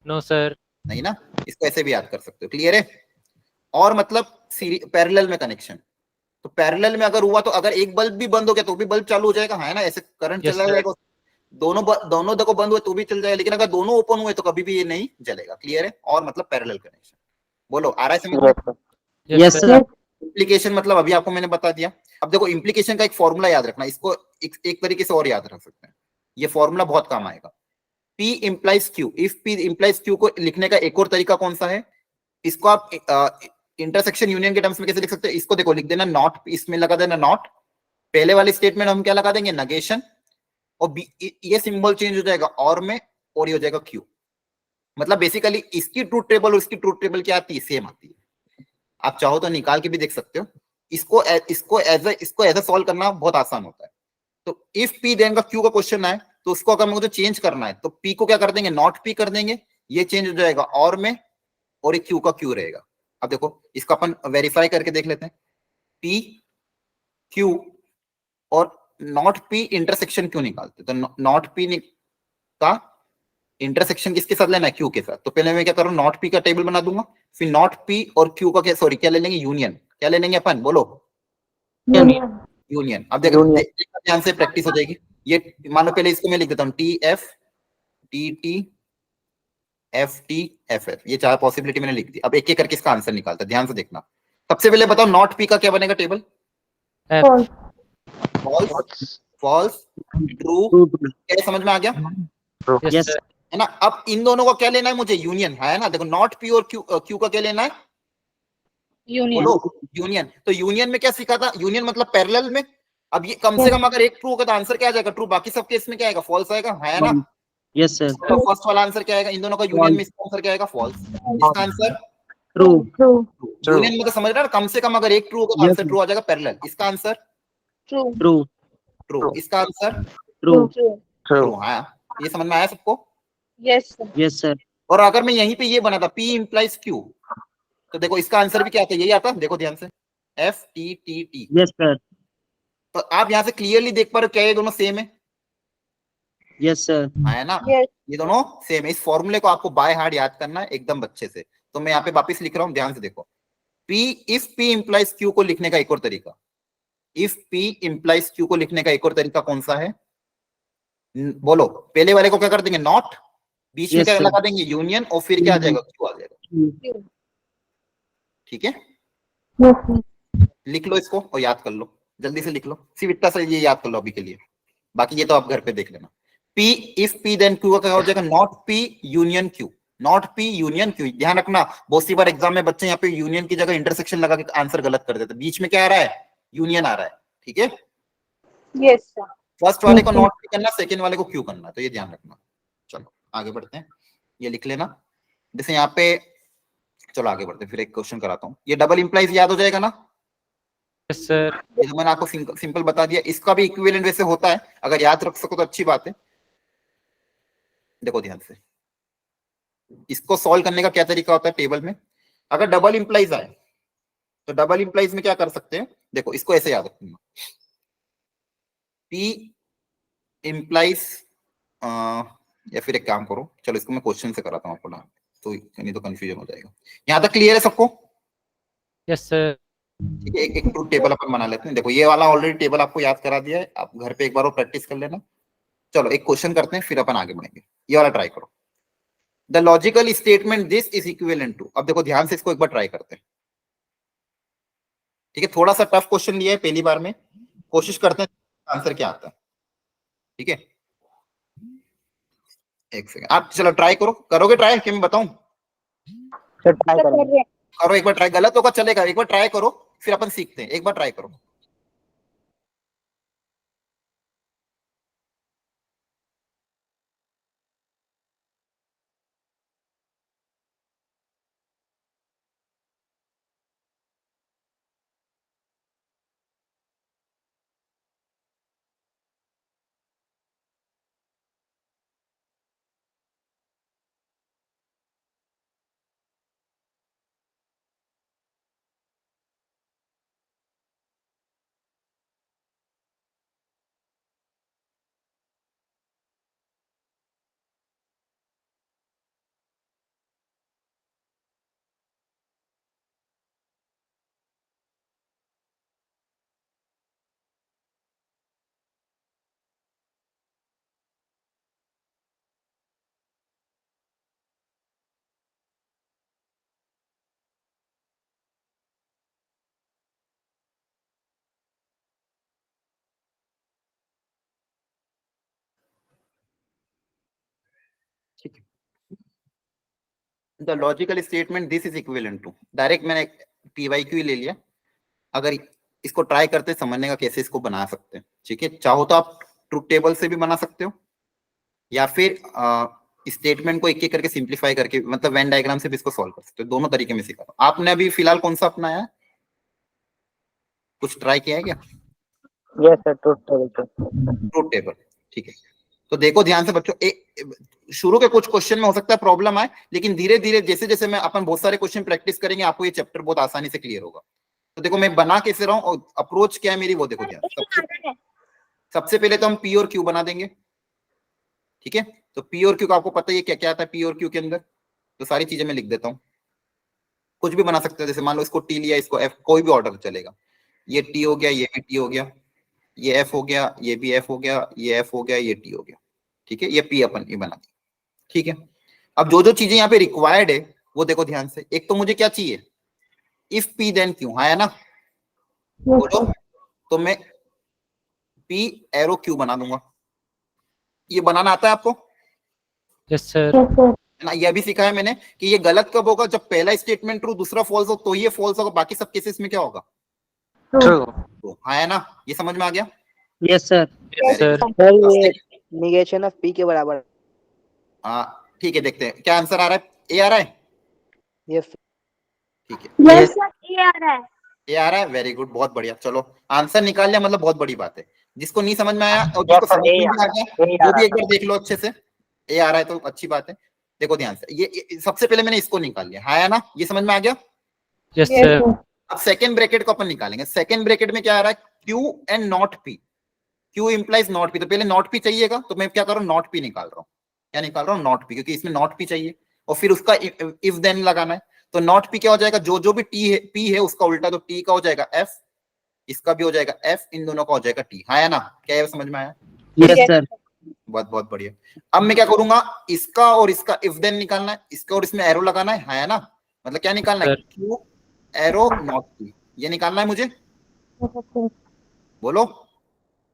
No, sir. नहीं ना। इसको ऐसे भी याद कर सकते हो। क्लियर है? और मतलब पैरेलल में कनेक्शन, तो पैरेलल में अगर हुआ तो अगर एक बल्ब भी बंद हो गया तो भी बल्ब चालू हो जाएगा, है ना? ऐसे करंट Yes, चला sir. जाएगा। दोनों देखो बंद हुए तो भी चल जाएगा, लेकिन अगर दोनों ओपन हुए तो कभी भी ये नहीं जलेगा। क्लियर है? और मतलब पैरेलल कनेक्शन। बोलो, आ रहा है समझ में? Yes, sir. इम्प्लीकेशन मतलब अभी आपको मैंने बता दिया। अब देखो इम्प्लीकेशन का एक फॉर्मूला याद रखना, इसको एक तरीके से और याद रख सकते हैं। ये फॉर्मूला बहुत काम आएगा। P implies Q, if P implies Q को लिखने का एक और तरीका कौन सा है? इसको आप इंटरसेक्शन यूनियन के टर्म्स में कैसे लिख सकते हैं? इसको देखो, लिख देना नॉट, इसमें लगा देना नॉट, पहले वाले स्टेटमेंट हम क्या लगा देंगे? नेगेशन, और ये सिंबल चेंज हो जाएगा और में, और ये हो जाएगा Q। मतलब बेसिकली इसकी ट्रूथ टेबल और इसकी ट्रूथ टेबल क्या आती है? सेम आती है। आप चाहो तो निकाल के भी देख सकते हो। इसको एज सॉल्व करना बहुत आसान होता है। तो इफ पी देन का क्यू का क्वेश्चन आए तो उसको अगर मुझे चेंज करना है तो पी को क्या कर देंगे? नॉट पी कर देंगे, ये चेंज हो जाएगा और में, और एक क्यू का क्यू रहेगा। अब देखो इसका अपन वेरीफाई करके देख लेते हैं। पी क्यू और नॉट पी इंटरसेक्शन क्यों निकालते? तो नॉट पी का इंटरसेक्शन किसके साथ लेना है? क्यू के साथ। तो पहले मैं क्या करूं? नॉट पी का टेबल बना दूंगा, फिर नॉट पी और क्यू का क्या, सॉरी क्या ले लेंगे? यूनियन। क्या ले लेंगे अपन? बोलो, यूनियन। यूनियन। अब देखो ध्यान से प्रैक्टिस हो जाएगी। ये मान लो पहले इसको मैं लिख देता हूँ, T F T T F T F F, ये चार पॉसिबिलिटी मैंने लिख दी। अब एक एक करके इसका आंसर निकालता है, ध्यान से देखना। सबसे पहले बताओ नॉट पी का क्या बनेगा table? F. False. False, false, true. क्या समझ में आ गया? Yes, sir. है ना? अब इन दोनों का क्या लेना है मुझे? यूनियन, है ना? देखो नॉट पी और क्यू का क्या लेना है? यूनियन। बोलो, यूनियन। तो यूनियन में क्या सीखा था? यूनियन मतलब पैरेलल में। अब ये कम से कम अगर एक ट्रू होगा तो आंसर क्या आ जाएगा? ट्रू। बाकी सब केस में क्या आएगा? फॉल्स आएगा, है ना? यस सर तो फर्स्ट वाला आंसर क्या आएगा? इन दोनों का यूनियन में इसका आंसर क्या आएगा? फॉल्स। इसका आंसर ट्रू ट्रू। यूनियन में तो समझ रहा है, कम से कम अगर एक ट्रू होगा तो Yes, आंसर ट्रू आ जाएगा पैरेलल। इसका आंसर ट्रू। True true. इसका आंसर ट्रू ट्रू। हाँ, ये समझ में आया सबको? Yes sir. यस सर और अगर मैं यहीं पे ये बना था P implies Q, तो देखो इसका आंसर भी क्या आता है? यही आता। देखो ध्यान से, F T T T. Yes sir तो आप यहाँ से क्लियरली देख पा रहे हो क्या ये दोनों सेम है? यस सर है ना? यस। ये दोनों सेम है। इस फॉर्मूले को आपको बाय हार्ट याद करना है एकदम अच्छे से। तो मैं यहाँ पे वापस लिख रहा हूँ, ध्यान से देखो। P if P implies Q को लिखने का एक और तरीका, इफ P implies Q को लिखने का एक और तरीका कौन सा है? बोलो। पहले वाले को क्या कर देंगे? नॉट, बीच में Yes, क्या sir. लगा देंगे? यूनियन, और फिर क्या आ जाएगा? Q आ जाएगा। ठीक है? Yes sir. लिख लो इसको और याद कर लो, जल्दी से लिख लो। सिर्फ इतना सा ये याद कर लो अभी के लिए, बाकी ये तो आप घर पे देख लेना। P if P then Q का क्या हो जाएगा? Not P union Q। Not P union Q। ध्यान रखना, बहुत सी बार एग्जाम में बच्चे यहाँ पे यूनियन की जगह इंटरसेक्शन लगा के आंसर गलत कर देते। बीच में क्या आ रहा है? यूनियन आ रहा है। ठीक है? Yes sir. फर्स्ट वाले को नॉट P करना, सेकेंड वाले को Q करना, तो ये ध्यान रखना। चलो आगे बढ़ते हैं, ये लिख लेना। जैसे यहाँ पे, चलो आगे बढ़ते हैं, फिर एक क्वेश्चन कराता हूँ। ये डबल इंप्लाइज याद हो जाएगा ना? Yes, sir. ये तो मैंने आपको सिंपल बता दिया। इसका भी इक्विवेलेंट वैसे होता है, अगर याद रख सको तो अच्छी बात है। देखो ध्यान से, इसको सॉल्व करने का क्या तरीका होता है टेबल में? अगर डबल इंप्लाइज आए तो डबल इंप्लाइज में क्या कर सकते हैं? देखो इसको ऐसे याद रखूंगा, पी इंप्लाइज, या फिर एक काम करो, चलो इसको मैं क्वेश्चन से कराता हूँ आपको ना, तो नहीं तो कंफ्यूजन हो जाएगा। यहाँ तक क्लियर है सबको? Yes, sir. ठीक है, एक ट्रूथ टेबल अपन बना लेते हैं। देखो ये वाला ऑलरेडी टेबल आपको याद करा दिया है, आप घर पे एक बार वो प्रैक्टिस कर लेना। चलो एक क्वेश्चन करते हैं, फिर अपन आगे बढ़ेंगे। ये वाला ट्राई करो। The logical statement this is equivalent to. अब देखो ध्यान से इसको एक बार ट्राई करते हैं। ठीक है, थोड़ा सा टफ क्वेश्चन लिया है पहली बार में, कोशिश करते हैं आंसर क्या आता है। ठीक है, एक सेकंड, आप चलो ट्राई करो। करोगे ट्राई कि मैं बताऊं? सर ट्राई कर करेंगे रहे हैं। करो एक बार ट्राई, गलत होगा चलेगा, एक बार ट्राई करो, फिर अपन सीखते हैं। एक बार ट्राई करो। ठीक है, the logical statement this is equivalent to, direct मैंने पी वाई क्यू ले लिया। अगर इसको ट्राई करते समझने का कैसे इसको बना सकते हैं, ठीक है, चाहो तो आप ट्रुथ टेबल से भी बना सकते हो या फिर स्टेटमेंट को एक एक करके सिंप्लीफाई करके मतलब वेन डायग्राम से भी इसको सॉल्व कर सकते हो। दोनों तरीके में सिखा। आपने अभी फिलहाल कौन सा अपनाया है, कुछ ट्राई किया है क्या? Yes sir, truth table sir. Truth table, ठीक है। तो देखो ध्यान से बच्चों, शुरू के कुछ क्वेश्चन में हो सकता है प्रॉब्लम आए, लेकिन धीरे धीरे जैसे जैसे मैं अपन बहुत सारे क्वेश्चन प्रैक्टिस करेंगे आपको ये चैप्टर बहुत आसानी से क्लियर होगा। तो देखो मैं बना कैसे रहा हूं और अप्रोच क्या है मेरी वो देखो ध्यान। सबसे पहले तो हम पी और क्यू बना देंगे, ठीक है। तो पी और क्यू का आपको पता ही है क्या क्या आता है पी और क्यू के अंदर, तो सारी चीजें मैं लिख देता हूँ। कुछ भी बना सकते हो, जैसे मान लो इसको टी लिया, इसको एफ, कोई भी ऑर्डर चलेगा। ये टी हो गया, ये भी टी हो गया, ये एफ हो गया, ये भी एफ हो गया, ये एफ हो गया, ये टी हो गया, ठीक है। ये पी अपन ये बना दिया, ठीक है। अब जो जो चीजें यहाँ पे रिक्वायर्ड है वो देखो ध्यान से। एक तो मुझे क्या चाहिए, इफ पी देन क्यू, हाँ है ना, बोलो। तो मैं पी एरो क्यू बना दूंगा। ये बनाना आता है आपको? Yes sir. ना, यह भी सीखा है मैंने कि ये गलत कब होगा, जब पहला स्टेटमेंट ट्रू दूसरा फॉल्स हो तो ये फॉल्स होगा, बाकी सब केसेस में क्या होगा, ट्रू। तो हाँ है ना, ये समझ में आ गया? Yes sir. Yes sir. Sir ये निगेशन ऑफ पी के बराबर। हाँ ठीक है, देखते हैं क्या आंसर आ रहा है। ए आ रहा है, यस ठीक है। यस सर, ये आ रहा है। ए आ रहा है, वेरी गुड, बहुत बढ़िया। चलो आंसर निकाल लिया, मतलब बहुत बड़ी बात है। जिसको नहीं समझ में आया और जिसको समझ में भी आ गया वो भी एक बार देख लो अच्छे से। ए आ रहा है तो अच्छी बात है। देखो ध्यान से, ये सबसे पहले मैंने इसको निकाल लिया, हाँ है ना, ये समझ में आ गया। Yes sir. अब सेकंड ब्रैकेट को अपन निकालेंगे। सेकंड ब्रैकेट में क्या आ रहा है, Q and not P. Q implies not P, तो पहले नॉट पी चाहिएगा, तो मैं क्या कर रहा हूँ, नॉट पी निकाल रहा हूँ। क्या निकाल रहा हूँ, नॉट पी, क्योंकि इसमें नॉट पी चाहिए और फिर उसका इफ देन लगाना है। तो नॉट पी क्या हो जाएगा, जो जो भी टी है पी है उसका उल्टा, तो टी का हो जाएगा एफ, इसका भी हो जाएगा एफ, इन दोनों का हो जाएगा टी, हाँ है ना। क्या है समझ में आया? Yes sir. बहुत बहुत बढ़िया। अब मैं क्या करूंगा, इसका और इसका इफ देन निकालना है, इसका और इसमें एरो लगाना है, हाँ है ना। मतलब क्या निकालना है, क्यू एरो नॉट पी, ये निकालना है मुझे, बोलो।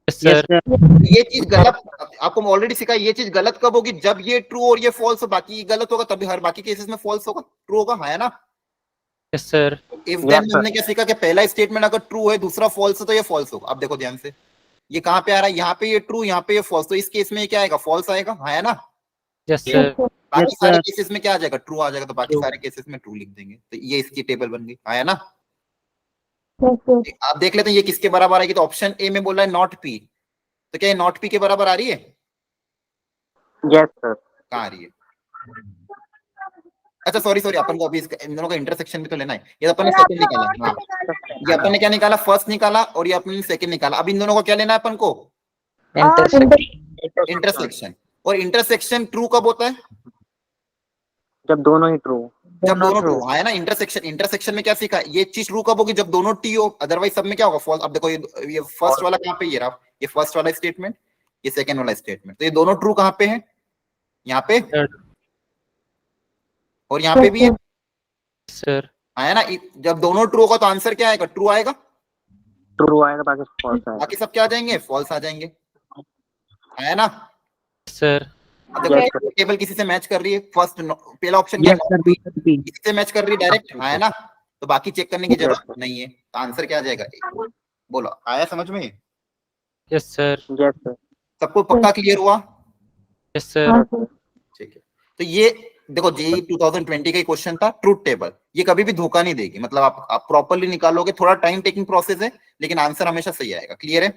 Yes sir. ये चीज गलत, आपको ऑलरेडी सिखा, ये चीज गलत कब होगी, जब ये ट्रू और ये फॉल्स हो, बाकी गलत होगा, तभी हर बाकी केसेस में फॉल्स होगा, ट्रू होगा, है ना। Yes sir. इफ देन हमने क्या सीखा कि पहला स्टेटमेंट अगर ट्रू है दूसरा फॉल्स है तो ये फॉल्स होगा। अब देखो ध्यान से, ये कहाँ पे आ रहा है, यहाँ पे ये ट्रू, यहाँ पे ये फॉल्स, तो इस केस में ये क्या आएगा, फॉल्स आएगा, है ना। Yes sir. बाकी सारे केसेस में क्या आ जाएगा, ट्रू आ जाएगा, तो बाकी सारे केसेस में ट्रू लिख देंगे, तो ये इसकी टेबल बन गई, है ना। आप देख लेते हैं ये किसके बराबर आएगी, तो ऑप्शन ए में बोला है नॉट पी, तो क्या ये नॉट पी के बराबर आ रही है? Yes sir. कहाँ आ रही है? अच्छा सॉरी सॉरी, अपन को अभी इन दोनों का इंटरसेक्शन भी तो लेना है। ये अपन ने सेकंड निकाला, हाँ ये अपन ने क्या निकाला, फर्स्ट निकाला और ये अपन ने सेकंड निकाला। अब इन दोनों को क्या लेना है अपन को, इंटरसेक्शन। और इंटरसेक्शन ट्रू कब होता है, जब दोनों ही ट्रू। जब दोनों ट्रू, है ना। इंटरसेक्शन में क्या सीखा, ये चीज ट्रू कब होगी, जब दोनों टी हो, अदरवाइज सब में क्या होगा, फॉल्स। अब देखो ये फर्स्ट वाला कहाँ पे, ये रहा, ये फर्स्ट वाला स्टेटमेंट, ये सेकंड वाला स्टेटमेंट, तो ये दोनों ट्रू कहाँ पे है, यहाँ पे और यहाँ पे भी है, सर। है ना। जब दोनों ट्रू होगा तो आंसर क्या आएगा, ट्रू आएगा, ट्रू आएगा, बाकी फॉल्स आएगा। बाकी सब क्या आ जाएंगे, फॉल्स आ जाएंगे, है ना। सर। अब देखो टेबल किसी से मैच कर रही है, फर्स्ट पहला ऑप्शन क्या है, किसी से मैच कर रही है डायरेक्ट, है ना, तो बाकी चेक करने की जरूरत नहीं है, तो आंसर क्या आ जाएगा, बोलो, आया समझ में? Yes sir. Yes sir. सबको पक्का क्लियर हुआ? Yes sir. ठीक है। तो ये देखो जेईई 2020 का ही क्वेश्चन था, ट्रूथ टेबल। ये कभी भी धोखा नहीं देगी, मतलब आप प्रॉपर्ली निकालोगे, थोड़ा टाइम टेकिंग प्रोसेस है, लेकिन आंसर हमेशा सही आएगा। क्लियर है?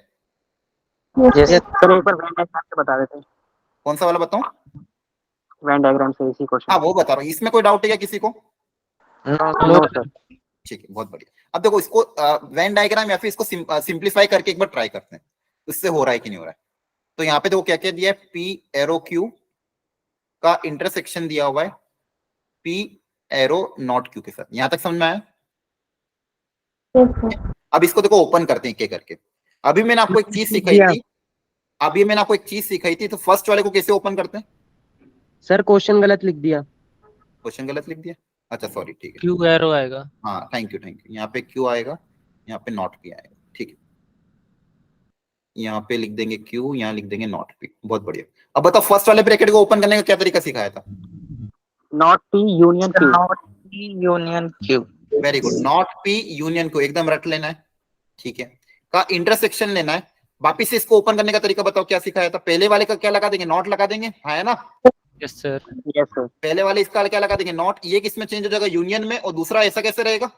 जैसे सर एक बार वेन डायग्राम से बता देते हैं। कौन सा वाला बताऊं? वेन डायग्राम से इसी क्वेश्चन। हाँ वो बता रहा हूँ, इसमें कोई डाउट है क्या किसी को? No sir. ठीक है, बहुत बढ़िया। अब देखो इसको वेन डायग्राम या फिर इसको सिंप्लीफाई करके एक बार ट्राई करते हैं, इससे हो रहा है कि नहीं हो रहा है। तो यहाँ पे देखो क्या क्या दिया है, पी एरो क्यू का इंटरसेक्शन दिया हुआ है पी एरो नॉट क्यू के साथ। यहां तक समझ में आया? अब इसको देखो ओपन करते हैं एक एक करके। अभी मैंने आपको एक चीज सिखाई थी, तो फर्स्ट वाले को कैसे ओपन करते हैं? सर क्वेश्चन गलत लिख दिया। क्वेश्चन गलत लिख दिया, अच्छा सॉरी, ठीक है। क्यू एरो आएगा। हाँ थैंक यू, यहाँ पे क्यू आएगा, यहाँ पे नॉट पी आएगा, ठीक है। यहाँ पे लिख देंगे Q, यहाँ लिख देंगे नॉट P। बहुत बढ़िया। अब बताओ फर्स्ट वाले ब्रैकेट को ओपन करने का क्या तरीका सिखाया था? Not P union Q. Union Q. Very good, not P union Q एकदम रट लेना है, ठीक है। का इंटरसेक्शन लेना है। वापिस से इसको ओपन करने का तरीका बताओ क्या सिखाया था? पहले वाले का क्या लगा देंगे? नॉट लगा देंगे, है ना? Yes sir. Yes sir. पहले वाले इसका क्या लगा देंगे? नॉट। ये किसमें चेंज हो जाएगा? यूनियन में। और दूसरा ऐसा कैसे रहेगा?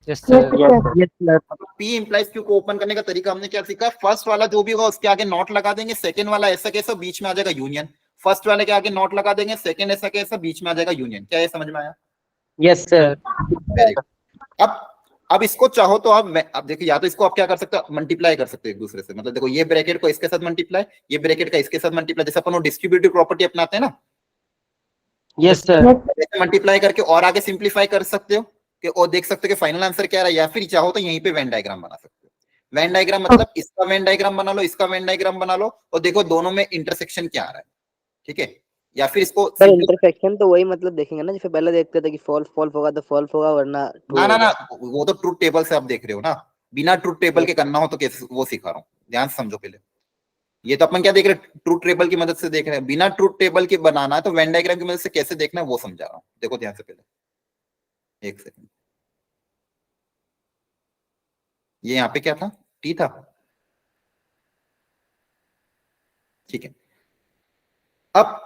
Yes sir. Yes sir. P implies Q को ओपन करने का तरीका हमने क्या सीखा? फर्स्ट वाला जो भी होगा उसके आगे नॉट लगा देंगे, सेकंड वाला ऐसा कैसा बीच में आ जाएगा यूनियन, फर्स्ट वाले के आगे नॉट लगा देंगे, सेकंड ऐसा कैसा बीच में आ जाएगा यूनियन। क्या ये समझ में आया? Yes sir. Very good. अब इसको चाहो तो आप देखिए, या तो इसको आप क्या कर सकते हो? मल्टीप्लाई कर सकते हो एक दूसरे से। मतलब देखो, ये ब्रैकेट को इसके साथ मल्टीप्लाई, ये ब्रैकेट का इसके साथ मल्टीप्लाई, जैसे अपन वो डिस्ट्रीब्यूटिव प्रॉपर्टी अपनाते हैं ना, यस सर। मल्टीप्लाई करके और आगे सिंप्लीफाई कर सकते हो कि और देख सकते हो कि फाइनल आंसर क्या रहा है। या फिर चाहो तो यहीं पे वेन डायग्राम बना सकते हो। वेन डायग्राम मतलब इसका वेन डायग्राम बना लो, इसका वेन डायग्राम बना लो और देखो दोनों में इंटरसेक्शन क्या आ रहा है, ठीक है। या फिर इसको सर इंटरसेक्शन तो वही मतलब देखेंगे ना, जैसे पहले देखते थे कि फॉल्स होगा तो फॉल्स होगा, वरना ना वो तो ट्रूथ टेबल से आप देख रहे हो ना। बिना ट्रूथ टेबल के करना हो तो कैसे, वो सिखा रहा हूँ, ध्यान से समझो पहले। ये तो अपन क्या देख रहे हैं? ट्रूथ टेबल की मदद से देख रहे हैं। बिना ट्रूथ टेबल के बनाना है तो वेन डायग्राम की मदद से कैसे देखना है वो समझा रहा हूँ। देखो ध्यान से पहले, एक सेकंड। ये यहाँ पे क्या था? T था, ठीक है। अब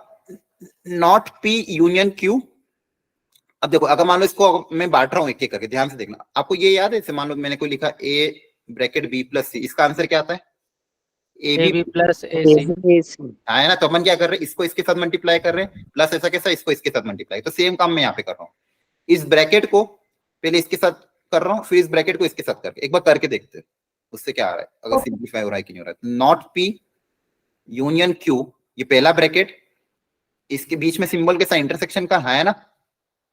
नॉट P यूनियन Q। अब देखो, अगर मान लो इसको मैं बांट रहा हूँ एक एक करके, ध्यान से देखना। आपको ये याद है, जैसे मान लो मैंने कोई लिखा A bracket B plus C, इसका आंसर क्या आता है? AB plus AC। है ना? तो अपन क्या कर रहे हैं? इसको इसके साथ मल्टीप्लाई कर रहे हैं, प्लस ऐसा कैसा, इसको इसके साथ मल्टीप्लाई। तो सेम काम मैं यहाँ पे कर रहा हूँ। इस ब्रैकेट को पहले इसके साथ कर रहा हूँ, फिर इस ब्रैकेट को इसके साथ करके एक बार करके देखते हैं उससे क्या आ रहा है, अगर सिंप्लीफाई हो रहा है कि नहीं हो रहा है। नॉट P यूनियन Q, ये पहला ब्रैकेट, इसके बीच में सिंबल के साथ इंटरसेक्शन का है ना,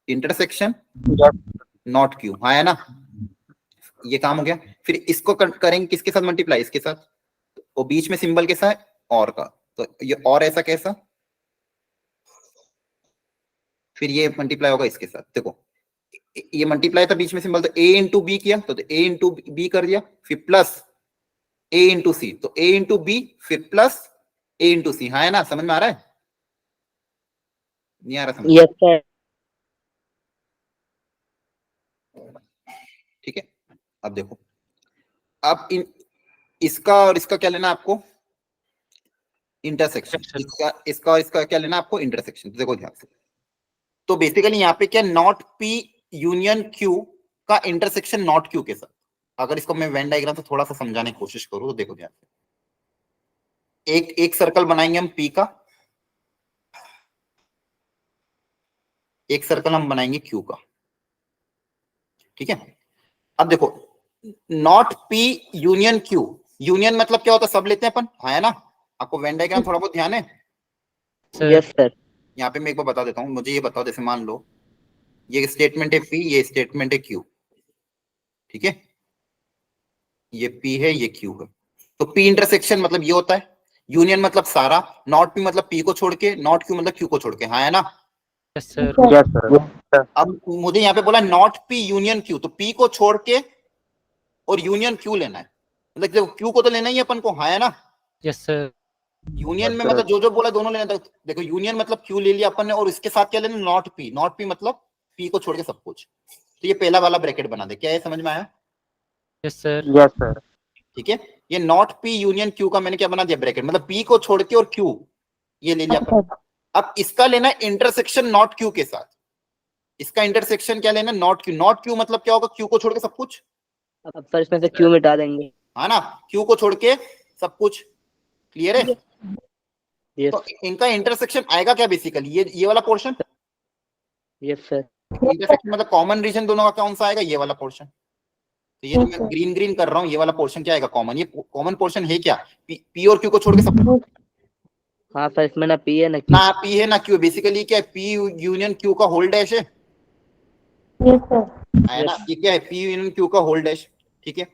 इंटरसेक्शन नॉट Q, है ना? ये काम हो गया। फिर इसको करेंगे किसके साथ मल्टीप्लाई? इसके साथ, और बीच में सिंबल के साथ और का, तो ये और ऐसा कैसा, फिर ये मल्टीप्लाई होगा इसके साथ। देखो ये मल्टीप्लाई था बीच में सिंबल, तो A इंटू बी किया तो A इंटू बी कर दिया, फिर प्लस A इंटू सी, तो A इंटू बी फिर प्लस A इंटू सी। हाँ है ना? समझ में आ रहा है? नहीं आ रहा समझ? Yes sir. ठीक है। अब देखो, अब इसका और इसका क्या लेना आपको? इंटरसेक्शन। इसका और इसका क्या लेना आपको? इंटरसेक्शन। देखो ध्यान से, तो बेसिकली यहाँ पे क्या, नॉट P यूनियन Q का इंटरसेक्शन नॉट Q के साथ। अगर इसको मैं वेन डायग्राम से थोड़ा सा समझाने की कोशिश करूँ तो देखो ध्यान से, एक सर्कल बनाएंगे हम P का, एक सर्कल हम बनाएंगे Q का, ठीक है। अब देखो, not P union Q, union मतलब क्या होता है? सब लेते हैं अपन, है ना? आपको वेन डायग्राम थोड़ा बहुत ध्यान है? Yes sir. यहाँ पे मैं एक बार बता देता हूँ। मुझे ये बताओ, जैसे मान लो ये स्टेटमेंट है P, ये स्टेटमेंट है Q, ठीक है। ये P है, ये Q है। तो P इंटरसेक्शन मतलब ये होता है, यूनियन मतलब सारा, नॉट P मतलब P को छोड़ के, नॉट Q मतलब Q को छोड़ के, हाँ है ना? Yes sir. Yes sir. अब मुझे यहाँ पे बोला नॉट P यूनियन Q, तो P को छोड़ के और यूनियन Q लेना है। मतलब देखो Q को तो लेना ही है अपन को, हाँ है ना? Yes sir. यूनियन में मतलब जो जो बोला दोनों लेना था। देखो यूनियन मतलब Q ले लिया अपन ने, और इसके साथ क्या लेना? Not P। नॉट P मतलब P को छोड़ के सब कुछ। तो ये पहला वाला ब्रैकेट बना दे। क्या ये समझ में आया? Yes sir. Yes sir. ठीक है। ये नॉट P यूनियन Q का मैंने क्या बना दिया? ब्रैकेट। मतलब P को छोड़ के और Q ये ले लिया अपन। अब इसका लेना इंटरसेक्शन नॉट Q के साथ। इसका इंटरसेक्शन क्या लेना? Not Q। नॉट Q मतलब क्या होगा? Q को छोड़ के सब कुछ, अब सर इसमें से क्यू मिटा देंगे, है ना? Q को छोड़ के सब कुछ, क्लियर है? यस। तो इनका इंटरसेक्शन आएगा क्या बेसिकली? ये वाला पोर्शन। Yes sir. इंटरसेक्शन मतलब कॉमन रीजन दोनों का कौन सा आएगा? ये वाला पोर्शन। तो ये जो मैं ग्रीन ग्रीन कर रहा हूँ, ये वाला पोर्शन क्या आएगा? कॉमन। ये कॉमन पोर्शन है क्या? P और Q को छोड़ के सब कुछ। हाँ सर, इसमें ना पी है ना ना P है ना Q। बेसिकली क्या है? P यूनियन Q का होल डैश है, है ना? ये क्या है? P यूनियन Q का होल डैश, ठीक है।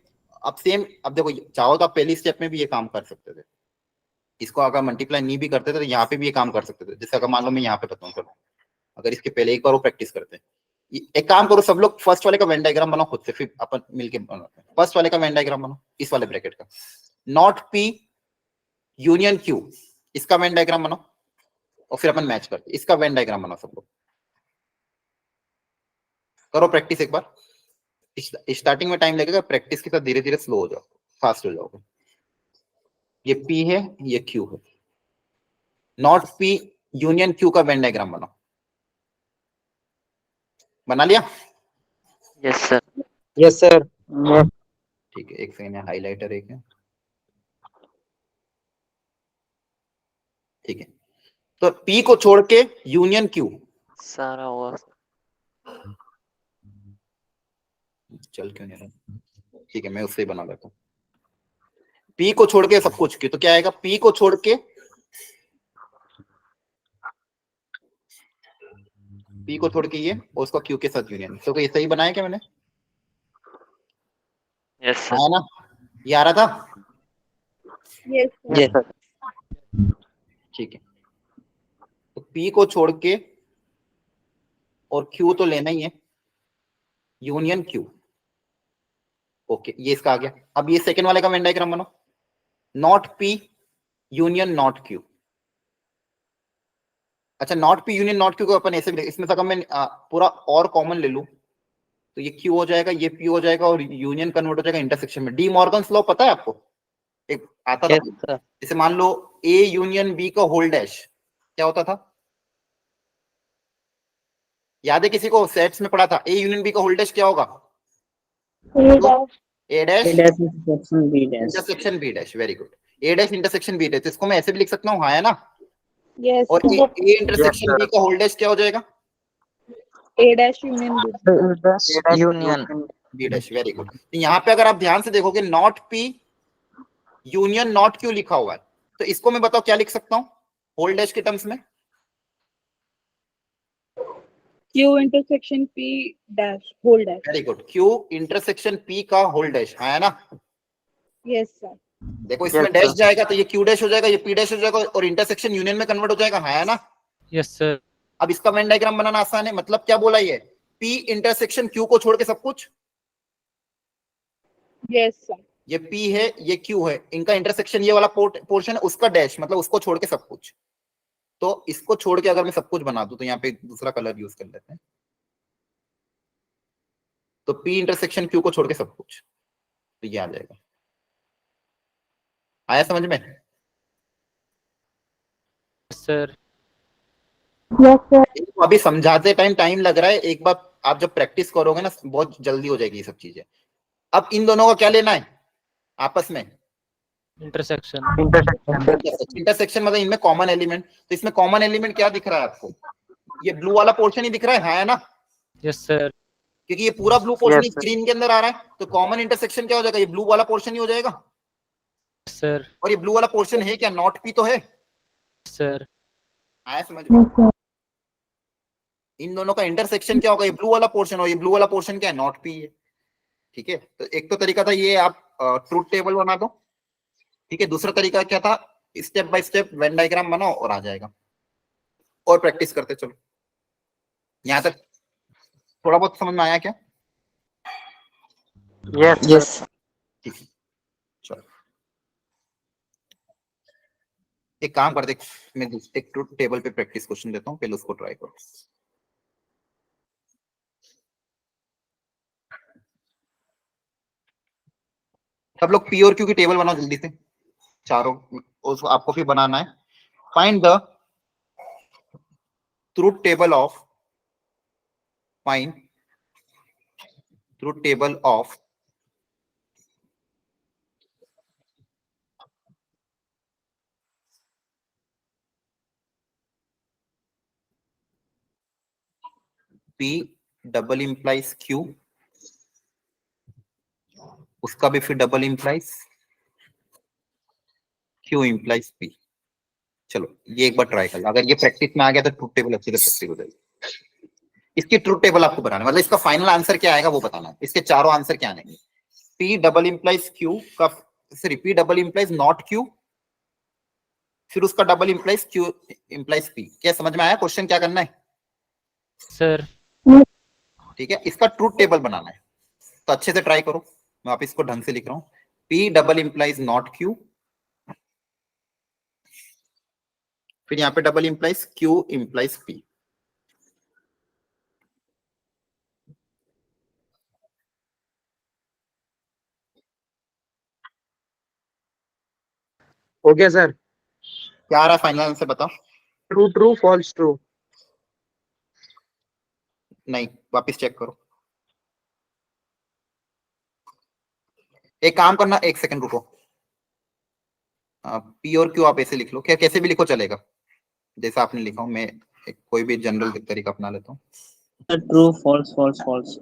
अब सेम, अब देखो चाहो तो आप पहली स्टेप में भी ये काम कर सकते थे। इसको अगर मल्टीप्लाई नहीं भी करते थे तो यहाँ पे भी ये काम कर सकते थे। जैसे अगर मान लो मैं यहाँ पे बताऊँ, चलो अगर इसके पहले एक बार वो प्रैक्टिस करते हैं। एक काम करो सब लोग, फर्स्ट वाले का वेन डायग्राम बनाओ खुद से, फिर अपन मिलके बनाते हैं। फर्स्ट वाले का वेन डायग्राम बनाओ, इस वाले ब्रैकेट का। नॉट पी यूनियन क्यू, इसका वेन डायग्राम बनाओ और फिर अपन मैच करते। इसका वेन डायग्राम बनाओ सब लोग, करो प्रैक्टिस एक बार। स्टार्टिंग में टाइम लगेगा, प्रैक्टिस के साथ धीरे धीरे स्लो हो जाओ, फास्ट हो जाओगे। ये पी है, ये क्यू है। नॉट पी यूनियन क्यू का वेन डायग्राम बनाओ। बना लिया? Yes sir. Yes sir. ठीक है, एक सेकंड, हाइलाइटर एक है। ठीक है, तो पी को छोड़ के यूनियन क्यू, सारा हुआ। चल क्यों नहीं रहा? ठीक है, मैं उससे ही बना लेता हूँ। पी को छोड़ के सब कुछ क्यू, तो क्या आएगा? पी को छोड़ के, पी को छोड़ के ये और उसका क्यू के साथ यूनियन। तो ये सही बनाया क्या मैंने? Yes sir. आया ना? ये आ रहा था? Yes, sir. Yes sir. ठीक है, तो पी को छोड़ के और क्यू तो लेना ही है, यूनियन क्यू। ओके, ये इसका आ गया। अब ये सेकंड वाले का वेन डायग्राम बनाओ। Not P union not Q. अच्छा, not P union not Q को अपन ऐसे भी इसमें से अगर मैं पूरा और कॉमन ले लूं तो ये क्यू हो जाएगा, ये पी हो जाएगा और यूनियन कन्वर्ट हो जाएगा इंटरसेक्शन में। डी मॉर्गन्स लॉ पता है आपको? एक आता था, यस सर। जैसे मान लो ए यूनियन बी का होल डैश क्या होता था? याद है किसी को? सेट्स में पढ़ा था, ए यूनियन बी का होल डैश क्या होगा? A dash. A dash intersection B dash. Intersection B dash. Very good, A dash intersection B dash. तो इसको मैं ऐसे भी लिख सकता हूँ, हाँ है ना? Yes, और sir. ए इंटरसेक्शन बी का होल डैश क्या हो जाएगा? A dash union B. Union B dash. Very good. तो यहाँ पे अगर आप ध्यान से देखोगे, not P union not Q लिखा हुआ है, तो इसको मैं बताओ क्या लिख सकता हूँ होल डैश के टर्म्स में? Q intersection P dash whole dash. Very good, Q intersection P का होल डैश, हाँ है ना? Yes, sir. देखो इसमें डैश जाएगा तो ये क्यू डैश हो जाएगा, ये पी डैश हो जाएगा और इंटरसेक्शन यूनियन में कन्वर्ट हो जाएगा, हाँ है ना? Yes sir. अब इसका वेन डायग्राम बनाना आसान है। मतलब क्या बोला ये? पी इंटरसेक्शन क्यू को छोड़ के सब कुछ। Yes, sir. ये पी है, ये क्यू है, इनका इंटरसेक्शन ये वाला पोर्शन है, उसका डैश मतलब उसको छोड़ के सब कुछ। तो इसको छोड़ के अगर मैं सब कुछ बना दूं तो यहाँ पे दूसरा कलर यूज कर लेते हैं। तो पी इंटरसेक्शन क्यू को छोड़ के सब कुछ, तो ये आ जाएगा। आया समझ में? सर। Yes, sir. तो अभी समझाते टाइम लग रहा है, एक बार आप जब प्रैक्टिस करोगे ना बहुत जल्दी हो जाएगी ये सब चीजें। अब इन दोनों का क्या लेना है आपस में? इंटरसेक्शन। इंटरसेक्शन मतलब इनमें कॉमन एलिमेंट। तो इसमें कॉमन एलिमेंट क्या दिख रहा है आपको? ये ब्लू वाला पोर्शन ही दिख रहा है, हाँ है ना? Yes sir. क्योंकि ये पूरा ब्लू पोर्शन स्क्रीन के अंदर आ रहा है, तो कॉमन इंटरसेक्शन क्या हो जाएगा? ये ब्लू वाला पोर्शन ही हो जाएगा। सर। और ये ब्लू वाला पोर्शन है क्या? नॉट पी तो है। सर। आया समझ में? इन दोनों का इंटरसेक्शन क्या होगा? ये ब्लू वाला पोर्शन और ये ब्लू वाला पोर्शन क्या है? नॉट पी है। ठीक है, तो एक तो तरीका था ये, आप ट्रूथ टेबल बना दो। ठीक है, दूसरा तरीका क्या था? Step by step when diagram बनाओ और आ जाएगा। और प्रैक्टिस करते चलो। यहां तक थोड़ा बहुत समझ में आया क्या? यस। ठीक है, चलो एक काम कर दे, मैं एक ट्रूथ टेबल पे प्रैक्टिस क्वेश्चन देता हूँ, पहले उसको ट्राई करो। सब लोग पी और क्यू की टेबल बनाओ जल्दी से, चारों। उसको आपको फिर बनाना है। Find the truth table of, find truth table of P double implies Q, उसका भी फिर double implies Q implies P। चलो ये एक बार ट्राई कर लो, अगर ये प्रैक्टिस में आ गया तो ट्रूथ टेबल अच्छी से प्रैक्टिस हो जाएगी। इसकी ट्रूथ टेबल आपको बनाना है, मतलब इसका फाइनल आंसर क्या आएगा वो बताना है। इसके चारों आंसर क्या आएंगे? P डबल इंप्लाइज Q का, sorry P double implies not Q, फिर उसका double implies Q implies P। क्या समझ में आया क्वेश्चन क्या करना है? सर। ठीक है, इसका ट्रूथ टेबल बनाना है, तो अच्छे से ट्राई करो। मैं आप इसको ढंग से लिख रहा हूँ। P double implies not Q, फिर यहाँ पे double implies Q implies P। हो गया सर। क्या आ रहा है फाइनल आंसर बताओ। True true false true. नहीं, वापस चेक करो। एक काम करना, एक सेकंड रुको। P और Q आप ऐसे लिख लो, क्या कैसे भी लिखो चलेगा, जैसा आपने लिखा हो। मैं कोई भी जनरल तरीका अपना लेता हूँ। True false false false.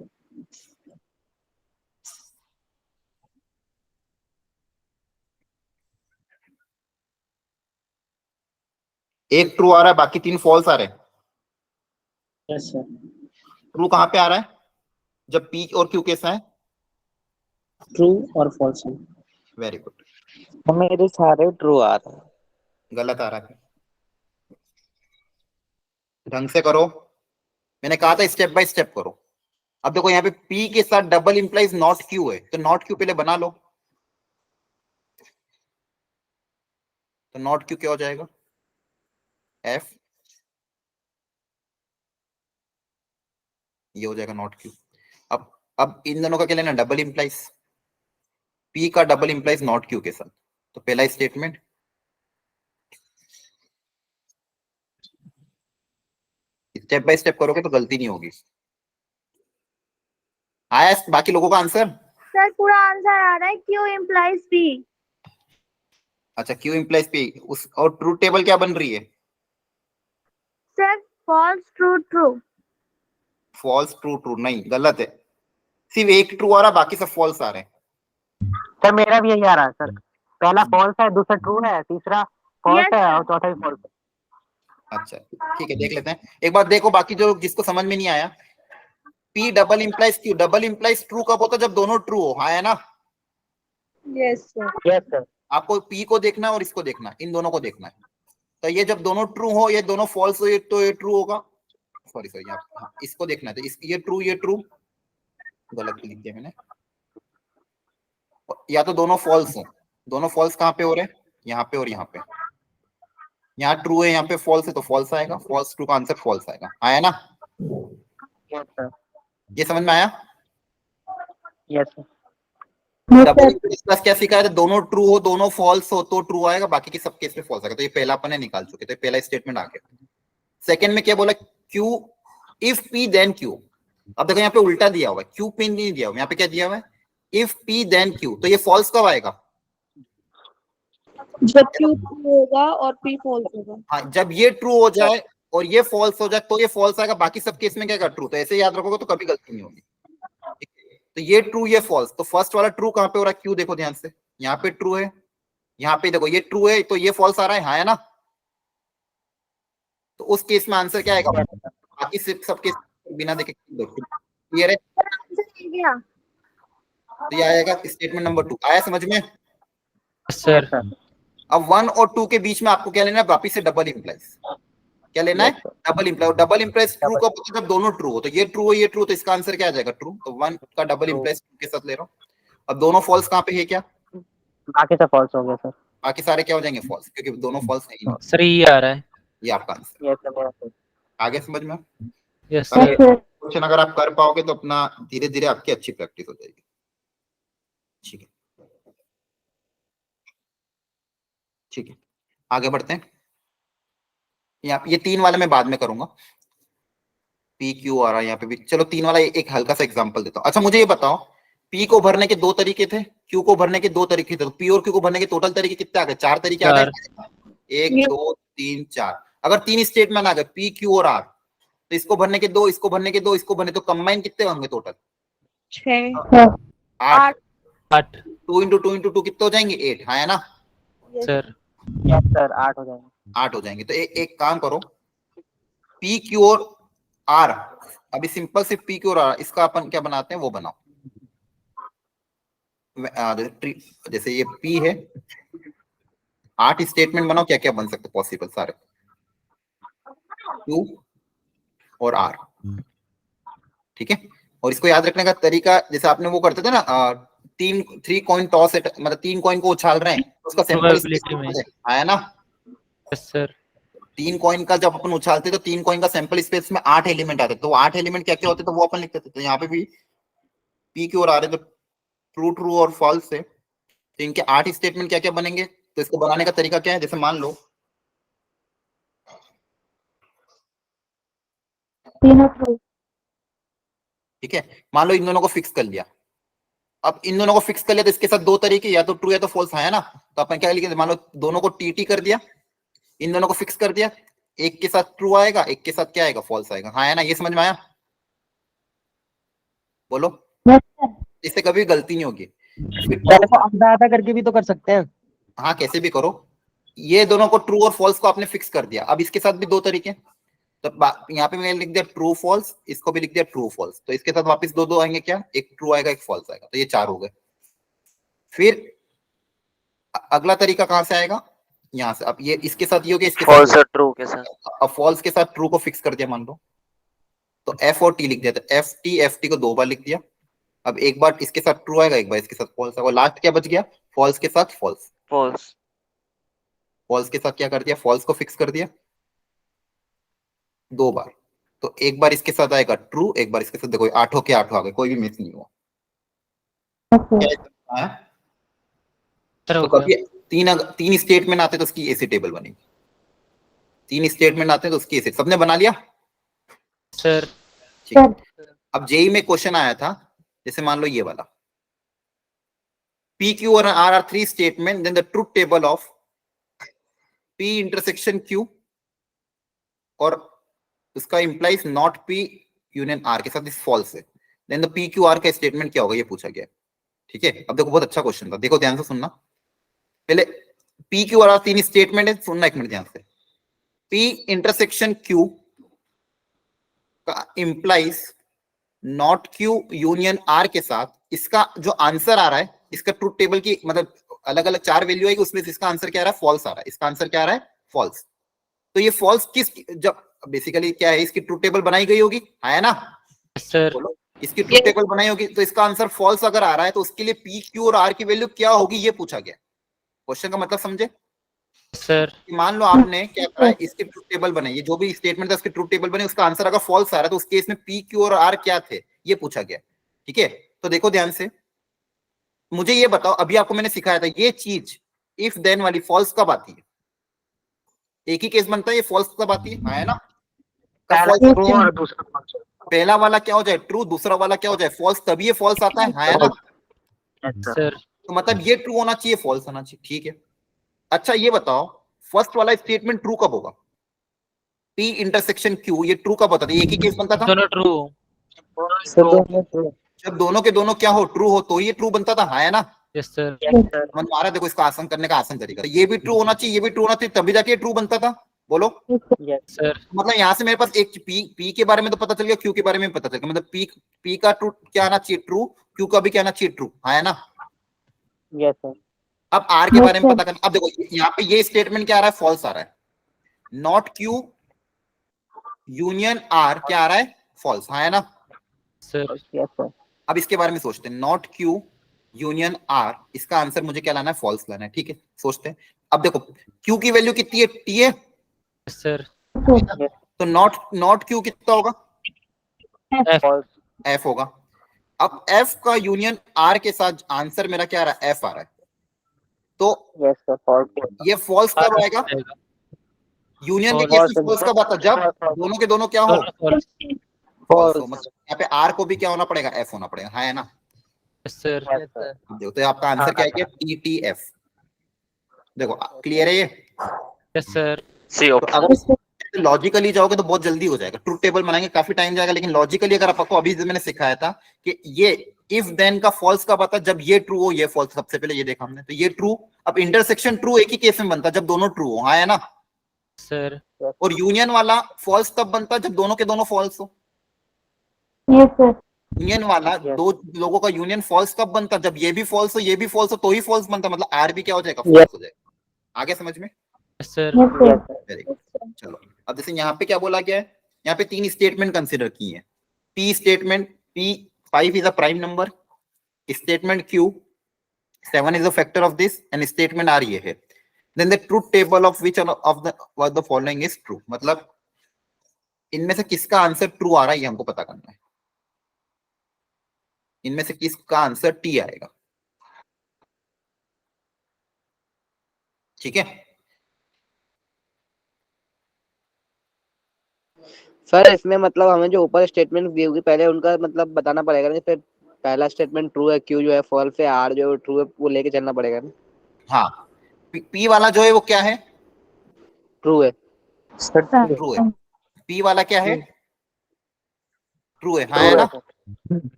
एक ट्रू आ रहा है, बाकी 3 फॉल्स आ रहे हैं। Yes sir. ट्रू कहाँ पे आ रहा है जब P और Q कैसा है? ट्रू और फॉल्स। Very good. मेरे सारे ट्रू आ रहे हैं। गलत आ रहा है, ढंग से करो। मैंने कहा था स्टेप बाय स्टेप करो। अब देखो यहाँ पे P के साथ डबल इंप्लाइज नॉट Q है, तो नॉट Q पहले बना लो। तो नॉट Q क्या हो जाएगा? F, ये हो जाएगा नॉट Q। अब इन दोनों का क्या लेना? डबल इंप्लाइज P का डबल इंप्लाइज नॉट Q के साथ। तो पहला स्टेटमेंट, स्टेप बाय स्टेप करोगे तो गलती नहीं होगी। आया बाकी लोगों का आंसर? सर पूरा आंसर आ रहा है Q implies P। अच्छा, Q इंप्लाइज P। उस और ट्रूथ टेबल क्या बन रही है? Sir false true true। False true true नहीं, गलत है। सिर्फ एक ट्रू आ रहा, बाकी सब फॉल्स आ रहे हैं। सर मेरा भी यही आ रहा है सर। पहला फॉल्स है, दूसरा ट्रू है, तीसरा फॉल्स Yes, है sir। और चौथा भी फॉल्स है। अच्छा ठीक है, देख लेते हैं एक बार। देखो बाकी जो जिसको समझ में नहीं आया, P double implies Q, double implies true कब होता है? जब दोनों ट्रू हो। हाँ है ना? Yes, sir। Yes sir. आपको P को देखना है और इसको देखना है, इन दोनों को देखना है। तो ये जब दोनों ट्रू हो, ये दोनों फॉल्स हो, तो ये ट्रू होगा। सॉरी सॉरी, हाँ, इसको देखना है। तो ये ट्रू, ये ट्रू, गलत लिख दिया मैंने। या तो दोनों फॉल्स हो। दोनों फॉल्स कहाँ पे हो रहे हैं? यहाँ पे और यहाँ पे। यहाँ ट्रू है, यहाँ पे फॉल्स है, तो फॉल्स आएगा। फॉल्स ट्रू का आंसर फॉल्स आएगा। आया ना? Yes sir. ये समझ में आया? Yes sir. Double implies plus क्या सीखा है? दोनों ट्रू हो, दोनों फॉल्स हो तो ट्रू आएगा, बाकी के सब केस में फॉल्स आएगा। तो ये पहला अपन ने निकाल चुके, तो ये पहला स्टेटमेंट आ गया। सेकंड में क्या बोला? Q if P then Q। अब देखो यहाँ पे उल्टा दिया हुआ है, Q P नहीं दिया हुआ, यहाँ पे क्या दिया हुआ है? If P then Q। तो ये फॉल्स कब आएगा? जब Q true होगा और P false होगा। हाँ, जब ये ट्रू हो जाए और ये फॉल्स हो जाए तो ये फॉल्स आएगा, बाकी सब केस में क्या आएगा? ट्रू। तो ऐसे याद रखोगे तो कभी गलती नहीं होगी। तो ये ट्रू, ये फॉल्स। तो फर्स्ट वाला ट्रू कहाँ पे हो रहा है? Q देखो ध्यान से, यहाँ पे ट्रू है, यहाँ पे देखो ये ट्रू है, तो ये फॉल्स आ रहा है। हाँ है ना? तो उस केस में आंसर क्या आएगा? बाकी सब केस बिना देखे क्लियर है? आंसर आ गया। तो ये आएगा स्टेटमेंट नंबर 2। आया समझ में? सर अब 1 और 2 के बीच में आपको क्या लेना है? वापिस से डबल इंप्लाइज। क्या लेना है? Double implies. Double implies true कब होता है? जब दोनों ट्रू हो। तो ये ट्रू है, ये ट्रू, तो इसका आंसर क्या आ जाएगा? ट्रू। तो 1 का डबल इंप्लाइज 2 के साथ ले रहा हूँ। अब दोनों फॉल्स कहाँ पे है? क्या बाकी सब फॉल्स हो गया सर। बाकी सारे क्या हो जाएंगे? फॉल्स, क्योंकि दोनों फॉल्स है ही नहीं। सर ये आ रहा है। ये आपका आंसर। यस सर मेरा सर। आगे समझ में? यस अगर सर। क्वेश्चन अगर आप कर पाओगे तो अपना धीरे धीरे आपकी अच्छी प्रैक्टिस हो जाएगी। ठीक है, ठीक है, आगे बढ़ते हैं। ये 3 वाला मैं बाद में करूंगा। P Q आ रहा है यहाँ पे भी। चलो 3 वाला एक हल्का सा एग्जांपल देता हूँ। अच्छा मुझे ये बताओ, P को भरने के 2 तरीके थे, Q को भरने के 2 तरीके थे। तो P और Q को भरने के टोटल तरीके कितने आ गए? 4 तरीके आ गए। 1 2 3 4। अगर 3 स्टेटमेंट आ गए P Q और R, तो इसको भरने के 2, इसको भरने के 2, इसको भरने, तो कंबाइन कितने होंगे टोटल? 6। 8। 8 2 इंटू 2 इंटू 2 कितने हो जाएंगे? 8। हाँ है ना? सर। यस सर 8 हो जाएंगे। 8 हो जाएंगे। तो एक काम करो, P Q और R, अभी सिंपल से P Q और R, इसका अपन क्या बनाते हैं वो बनाओ। जैसे ये P है, 8 स्टेटमेंट बनाओ। क्या क्या बन सकते पॉसिबल सारे? Q और R। ठीक है, और इसको याद रखने का तरीका, जैसे आपने वो करते थे ना, थ्री कॉइन टॉस, मतलब 3 कॉइन को उछाल रहे हैं तो उसका सैंपल Probability में। आया ना। Yes sir. 3 कॉइन का जब अपन उछालते तो 3 कॉइन का सैंपल स्पेस में 8 एलिमेंट आते, तो 8 एलिमेंट क्या क्या होते तो वो अपन लिखते थे। तो यहाँ पे भी पी की ओर आ रहे तो ट्रू ट्रू और फॉल्स से, तो इनके 8 स्टेटमेंट क्या क्या बनेंगे। तो इसको बनाने का तरीका क्या है, जैसे मान लो तीनों ट्रू। ठीक है, मान लो इन दोनों को फिक्स कर लिया। अब इन दोनों को फिक्स कर लिया तो इसके साथ दो तरीके, या तो ट्रू या तो फॉल्स है ना। तो अपन क्या लिखेंगे, मान लो दोनों को टी कर दिया, इन दोनों को फिक्स कर दिया, एक के साथ ट्रू आएगा, एक के साथ क्या आएगा, फॉल्स आएगा। हाँ है ना, ये समझ में आया? बोलो, इससे कभी गलती नहीं होगी। आधा आधा करके भी तो कर सकते हैं। हाँ कैसे भी करो। ये दोनों को ट्रू और फॉल्स को आपने फिक्स कर दिया। अब इसके साथ भी दो तरीके, तो यहाँ पे मैंने लिख दिया ट्रू फॉल्स, इसको भी लिख दिया ट्रू फॉल्स। तो इसके साथ वापस दो दो आएंगे, क्या, एक ट्रू आएगा एक फॉल्स आएगा, तो ये 4 हो गए। फिर अगला तरीका कहां से आएगा, यहाँ से। अब ये इसके साथ ये हो गया, इसके फॉल्स और ट्रू के साथ। अब फॉल्स के साथ ट्रू को फिक्स कर दिया मान लो, तो एफ और टी लिख दिया, तो एफ टी को 2 बार लिख दिया। अब एक बार इसके साथ ट्रू आएगा, एक बार इसके साथ फॉल्स आएगा, लास्ट क्या बच गया, फॉल्स के साथ फॉल्स। फॉल्स। फॉल्स के साथ क्या कर दिया, फॉल्स को फिक्स कर दिया 2 बार, तो एक बार इसके साथ आएगा ट्रू, एक बार इसके साथ। देखो 8 के 8 आ गए, कोई भी मिस नहीं हुआ। हाँ? तो कभी तीन स्टेटमेंट आते तो उसकी ऐसी टेबल बनेगी। 3 स्टेटमेंट आते हैं तो उसकी ऐसे। सबने बना लिया सर। ठीक है। अब जेई में क्वेश्चन आया था, जैसे मान लो ये वाला, P Q और R are 3 statement, then the truth table of P intersection Q और उसका implies not P union R के साथ इस false है, then the P Q R का स्टेटमेंट क्या होगा, ये पूछा गया। ठीक है, अब देखो बहुत अच्छा क्वेश्चन था, देखो ध्यान से सुनना। पहले P Q R 3 स्टेटमेंट है, सुनना 1 मिनट ध्यान से। P इंटरसेक्शन Q का implies not Q union R के साथ, इसका जो आंसर आ रहा है, इसका ट्रूथ टेबल की मतलब अलग अलग 4 वैल्यू आएगी, उसमें इसका आंसर क्या आ रहा है, फॉल्स आ रहा है। इसका आंसर क्या आ रहा है, फॉल्स। तो ये फॉल्स किस, जब बेसिकली क्या है, इसकी ट्रूथ टेबल बनाई गई होगी, है ना सर। बोलो, इसकी ट्रूथ टेबल बनाई होगी, तो इसका आंसर फॉल्स अगर आ रहा है तो उसके लिए P Q और R की वैल्यू क्या होगी, ये पूछा गया। क्वेश्चन का मतलब समझे सर। मान लो आपने क्या करा है, इसकी ट्रूथ टेबल बनाई, जो भी स्टेटमेंट था उसकी ट्रूथ टेबल बनी, उसका आंसर अगर फॉल्स आ रहा है तो उस केस में P Q और R क्या थे, ये पूछा गया। ठीक है, तो देखो ध्यान से, मुझे ये बताओ, अभी आपको मैंने सिखाया था ये चीज इफ देन वाली फॉल्स कब आती है, एक ही केस बनता है, ये फॉल्स कब आती है ना। पहला वाला क्या हो जाए ट्रू, दूसरा वाला क्या हो जाए फॉल्स, तभी ये फॉल्स आता है ना। सर। तो मतलब ये ट्रू होना चाहिए, फॉल्स होना चाहिए। ठीक है, अच्छा ये बताओ फर्स्ट वाला स्टेटमेंट ट्रू कब होगा, P इंटरसेक्शन Q, ये ट्रू कब होता था, एक ही केस बनता था, दोनों ट्रू। जब दोनों के दोनों क्या हो, ट्रू हो, तो ये ट्रू बनता था, है ना। Yes sir. समझ में आ रहा है, देखो इसका आसान करने का आसान तरीका, ये भी ट्रू होना चाहिए, ये भी ट्रू होना चाहिए, तभी जाके ट्रू बनता था। बोलो सर। मतलब यहाँ से मेरे पास एक P के बारे में तो पता चल गया, Q के बारे में पता चल गया, मतलब P का ट्रू क्या आना चाहिए, ट्रू, Q का भी क्या आना चाहिए, ट्रू, है ना। Yes sir. अब R के बारे में पता करना। अब देखो यहाँ पे ये स्टेटमेंट क्या आ रहा है, फॉल्स आ रहा है, नॉट Q यूनियन R क्या आ रहा है, फॉल्स, है ना सर। Yes sir. अब इसके बारे में सोचते हैं, नॉट Q यूनियन R, इसका आंसर मुझे क्या लाना है, फॉल्स लाना है। ठीक है, सोचते हैं। अब देखो Q की वैल्यू कितनी है, T है सर। तो नॉट Q कितना होगा, F होगा। अब F का यूनियन R के साथ आंसर मेरा क्या आ रहा है, F आ रहा है, तो यस सर। फॉल्स। ये फॉल्स कब आएगा, यूनियन के केस में फॉल्स कब आता है, जब दोनों के दोनों क्या हो, फॉल्स हो। मतलब यहाँ पे R को भी क्या होना पड़ेगा, F होना पड़ेगा, है ना। सर। देखो तो आपका आंसर क्या है, TTF। देखो क्लियर है ये। Yes sir. सी तो अगर लॉजिकली जाओगे तो बहुत जल्दी हो जाएगा, ट्रूथ टेबल बनाएंगे काफी टाइम जाएगा, लेकिन लॉजिकली अगर आपको अभी मैंने सिखाया था कि ये इफ देन का फॉल्स कब आता, जब ये ट्रू हो ये फॉल्स, सबसे पहले ये देखा हमने, तो ये ट्रू। अब इंटरसेक्शन ट्रू एक ही केस में बनता जब दोनों ट्रू हो, है ना सर। और यूनियन वाला फॉल्स तब बनता जब दोनों के दोनों फॉल्स हो। Yes sir. यूनियन वाला दो लोगों का यूनियन फॉल्स कब बनता, जब ये भी फॉल्स हो ये भी फॉल्स हो, तो ही फॉल्स बनता, मतलब आर भी क्या हो जाएगा, फॉल्स हो जाएगा। आगे समझ में, सर। Very good. चलो अब जैसे यहाँ पे क्या बोला गया है, यहाँ पे 3 स्टेटमेंट कंसिडर की है। P statement, P5 is a prime number, statement Q 7 is a factor of this and statement R ये है. Then the truth table of which of the following is true. मतलब इनमें से किसका आंसर ट्रू आ रहा है ये हमको पता करना है. इनमें से किसका आंसर टी आएगा. ठीक है. सर इसमें मतलब हमें जो ऊपर स्टेटमेंट दी होगी पहले उनका मतलब बताना पड़ेगा ना. फिर पहला स्टेटमेंट ट्रू है, क्यू जो है फॉल्स है, आर जो है ट्रू है, वो लेके चलना पड़ेगा ना. हाँ, पी वाला जो है वो क्या है? ट्रू है. ट्रू है. पी वाला क्या है? ट्रू है. हाँ है ना.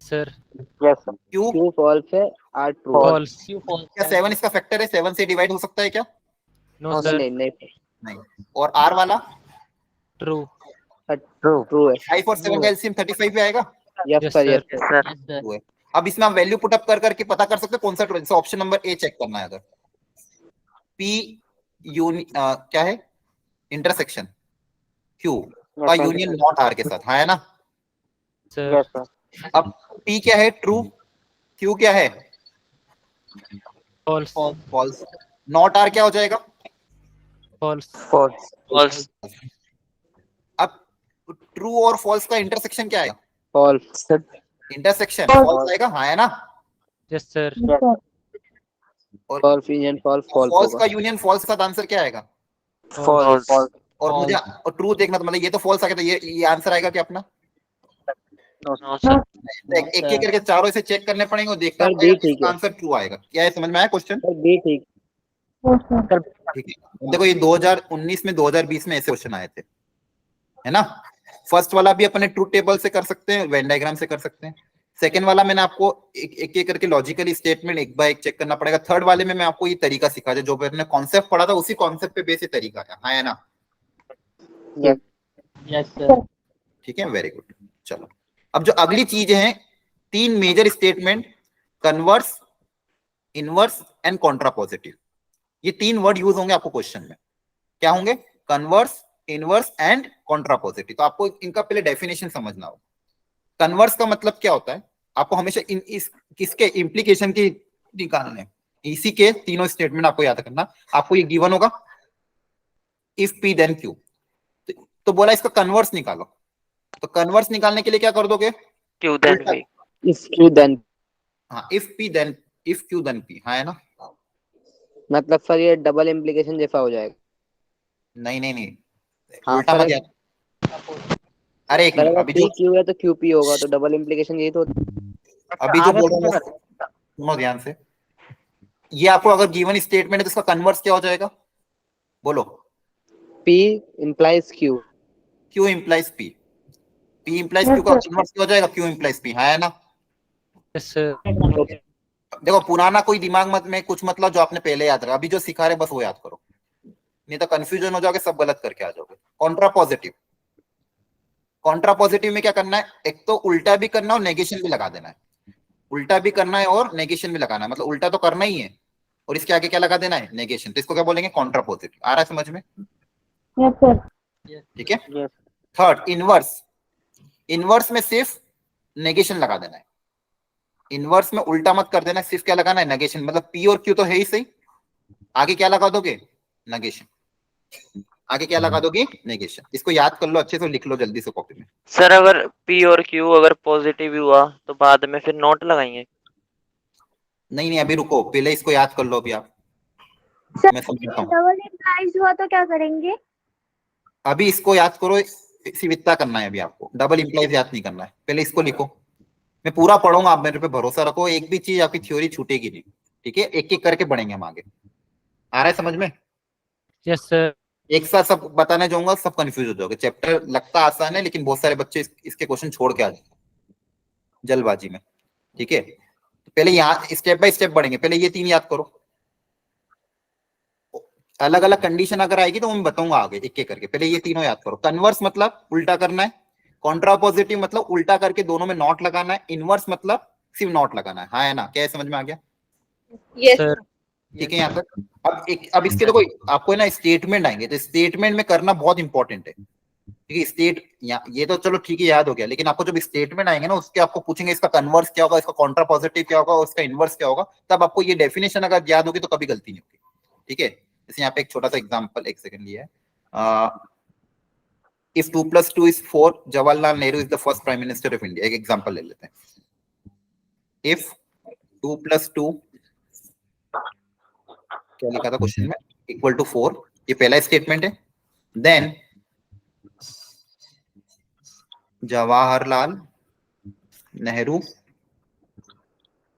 Sir yes sir. Q Q false है, आर ट्रू है. फॉल्स. क्या 7 इसका फैक्टर है? 7 से डिवाइड हो सकता है क्या? No sir. नहीं नहीं नहीं. और आर वाला ट्रू. ट्रू. ट्रू है. 5 और 7 का एलसीएम 35 पे आएगा. Yes Yes, sir. sir. Yes sir. True है. अब इसमें हम वैल्यू पुट अप कर करके पता कर सकते हैं कौन सा ट्रू है. जैसे ऑप्शन नंबर ए चेक करना है. अगर पी क्या है? इंटरसेक्शन क्यू का यूनियन नॉट आर के साथ. हाँ है ना. Sir yes sir. अब पी क्या है? ट्रू. क्यू क्या है? फॉल्स. फॉल्स. नॉट आर क्या हो जाएगा? फॉल्स. फॉल्स. अब ट्रू और फॉल्स का इंटरसेक्शन क्या है? फॉल्स. इंटरसेक्शन फॉल्स आएगा. हाँ है ना. Yes sir. और false union false false false होगा. का यूनियन फॉल्स का आंसर क्या आएगा? फॉल्स. और मुझे और ट्रू देखना, तो मतलब ये तो फॉल्स आ गया, तो ये आंसर आएगा क्या अपना? एक एक करके चारों से चेक करने पड़ेंगे और देखना सर, पड़ेगा ठीक है. किसका आंसर ट्रू आएगा. क्या है, समझ में आया क्वेश्चन? सर बी ठीक. ठीक है. देखो ये 2019 में 2020 में ऐसे क्वेश्चन आए थे, है ना. फर्स्ट वाला भी अपने ट्रूथ टेबल से कर सकते हैं, वेन डायग्राम से कर सकते हैं. सेकंड वाला मैंने आपको एक एक करके लॉजिकली स्टेटमेंट एक बाय एक चेक करना पड़ेगा. थर्ड वाले में मैं आपको ये तरीका सिखा जो मैंने कॉन्सेप्ट पढ़ा था उसी कॉन्सेप्ट पे बेस ये तरीका है. हाँ है ना. Yes sir. ठीक है, वेरी गुड. चलो अब जो अगली चीज है, 3 major statement, converse, inverse and contrapositive. ये 3 वर्ड यूज होंगे आपको क्वेश्चन में. क्या होंगे? Converse, inverse and contrapositive. तो आपको इनका पहले डेफिनेशन समझना होगा. कन्वर्स का मतलब क्या होता है? आपको हमेशा किसके इंप्लीकेशन की निकालने हैं. इसी के तीनों स्टेटमेंट आपको याद करना. आपको ये गिवन होगा, इफ पी देन क्यू. तो बोला इसका कन्वर्स निकालो. तो कन्वर्स निकालने के लिए क्या कर दोगे? Q then P. If Q then. हाँ, इफ क्यू देन पी. हाँ है ना. मतलब सर ये डबल इम्प्लीकेशन जैसा हो जाएगा. नहीं हाँ, उल्टा सर, मत याद. अरे एक मिनट, अभी जो क्यू है तो क्यू पी होगा, तो डबल इम्प्लीकेशन यही तो. अभी जो बोल रहा हूँ सुनो ध्यान से. ये आपको अगर गिवन स्टेटमेंट है तो इसका कन्वर्स क्या हो जाएगा? बोलो. P implies Q. Q implies P. P implies Q का कन्वर्स क्या हो जाएगा? Q implies P. हाँ है ना. Yes sir. देखो पुराना कोई दिमाग मत में कुछ मतलब जो आपने पहले याद रखा. अभी जो सिखा रहे बस वो याद करो, नहीं तो कंफ्यूजन हो जाओगे, सब गलत करके आ जाओगे. कॉन्ट्रापोजिटिव. कॉन्ट्रापोजिटिव में क्या करना है? एक तो उल्टा भी करना और नेगेशन भी लगा देना है. उल्टा भी करना है और नेगेशन भी लगाना है. मतलब उल्टा तो करना ही है और इसके आगे क्या लगा देना है? नेगेशन. तो इसको क्या बोलेंगे? कॉन्ट्रापोजिटिव. आ रहा है समझ में? Yes sir. ठीक है. Yes. Third, inverse. इनवर्स में सिर्फ नेगेशन लगा देना है. इनवर्स में उल्टा मत कर देना, सिर्फ क्या लगाना है? नेगेशन. मतलब पी और क्यू तो है ही सही, आगे क्या लगा दोगे? नेगेशन. आगे क्या लगा दोगे? नेगेशन. इसको याद कर लो, अच्छे से लिख लो जल्दी से कॉपी में. सर अगर पी और क्यू अगर पॉजिटिव हुआ तो बाद में फिर नोट लगाएंगे. नहीं अभी रुको, पहले इसको याद कर लो. अभी आप मैं समझाता हूँ. डबल इम्प्लाइज हुआ तो क्या करेंगे? अभी इसको याद करो, सिविकता करना है. अभी आपको डबल इंप्लाइज याद नहीं करना है. पहले इसको लिखो. मैं पूरा पढ़ूंगा, आप मेरे पे भरोसा रखो. एक भी चीज आपकी थ्योरी छूटेगी नहीं. ठीक है, एक एक करके बढ़ेंगे हम आगे. आ रहा है समझ में? Yes sir. एक साथ सब बताने जाऊंगा, सब कंफ्यूज हो जाओगे. चैप्टर लगता आसान है लेकिन बहुत सारे बच्चे इसके क्वेश्चन छोड़ के आ जाते जल्दबाजी में. ठीक है, तो पहले यहाँ स्टेप बाय स्टेप बढ़ेंगे. पहले ये 3 याद करो. अलग अलग कंडीशन अगर आएगी तो मैं बताऊंगा आगे एक एक करके. पहले ये तीनों याद करो. कन्वर्स मतलब उल्टा करना है. कॉन्ट्रापोजिटिव मतलब उल्टा करके दोनों में नॉट लगाना है. इनवर्स मतलब सिर्फ नॉट लगाना है. हाँ है ना. क्या समझ में आ गया? Yes. सर. ठीक है. यहाँ तक अब इसके देखो आपको है ना स्टेटमेंट आएंगे, तो स्टेटमेंट में करना बहुत इंपॉर्टेंट है. क्योंकि स्टेट ये तो चलो ठीक है याद हो गया, लेकिन आपको जब स्टेटमेंट आएंगे ना उसके आपको पूछेंगे इसका कन्वर्स क्या होगा, इसका कॉन्ट्रा पॉजिटिव क्या होगा और इसका इनवर्स क्या होगा, तब आपको ये डेफिनेशन अगर याद होगी तो कभी गलती नहीं होगी। ठीक है, जैसे यहाँ पे एक छोटा सा एग्जांपल, एक सेकंड लिया है, if 2 + 2 = 4 Jawaharlal Nehru is the first prime minister of India. एक एग्जांपल ले लेते हैं, इफ 2 + 2 क्या लिखा था क्वेश्चन में, = 4, ये पहला स्टेटमेंट है। Then Jawaharlal Nehru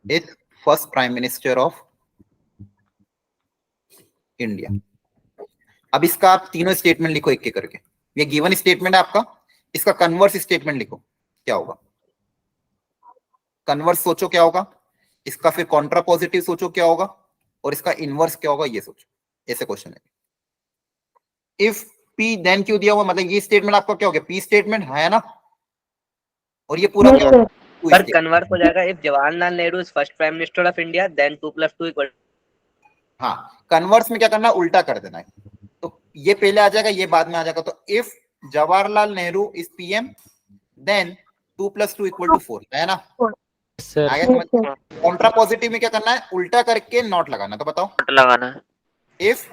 is first prime minister of India. अब इसका आप तीनों स्टेटमेंट लिखो एक एक करके। ये गिवन स्टेटमेंट है आपका, इसका कन्वर्स स्टेटमेंट लिखो क्या होगा, कन्वर्स सोचो क्या होगा, इसका फिर कॉन्ट्रा पॉजिटिव सोचो क्या होगा, और इसका इनवर्स क्या होगा ये सोचो। ऐसे क्वेश्चन है। इफ पी देन क्यू दिया हुआ, मतलब ये स्टेटमेंट आपका क्या हो गया, पी स्टेटमेंट है ना, और ये पूरा क्या होगा, पर कन्वर्ट हो जाएगा if Jawaharlal Nehru is first prime minister of India then 2 + 2 = हाँ, कन्वर्स में क्या करना है, उल्टा कर देना है। तो ये पहले आ जाएगा, ये बाद में आ जाएगा। तो if Jawaharlal Nehru is PM then 2 + 2 = 4, है ना। सर आगे समझ। कॉन्ट्रा पॉजिटिव में क्या करना है, उल्टा करके नॉट लगाना। तो बताओ लगाना है। इफ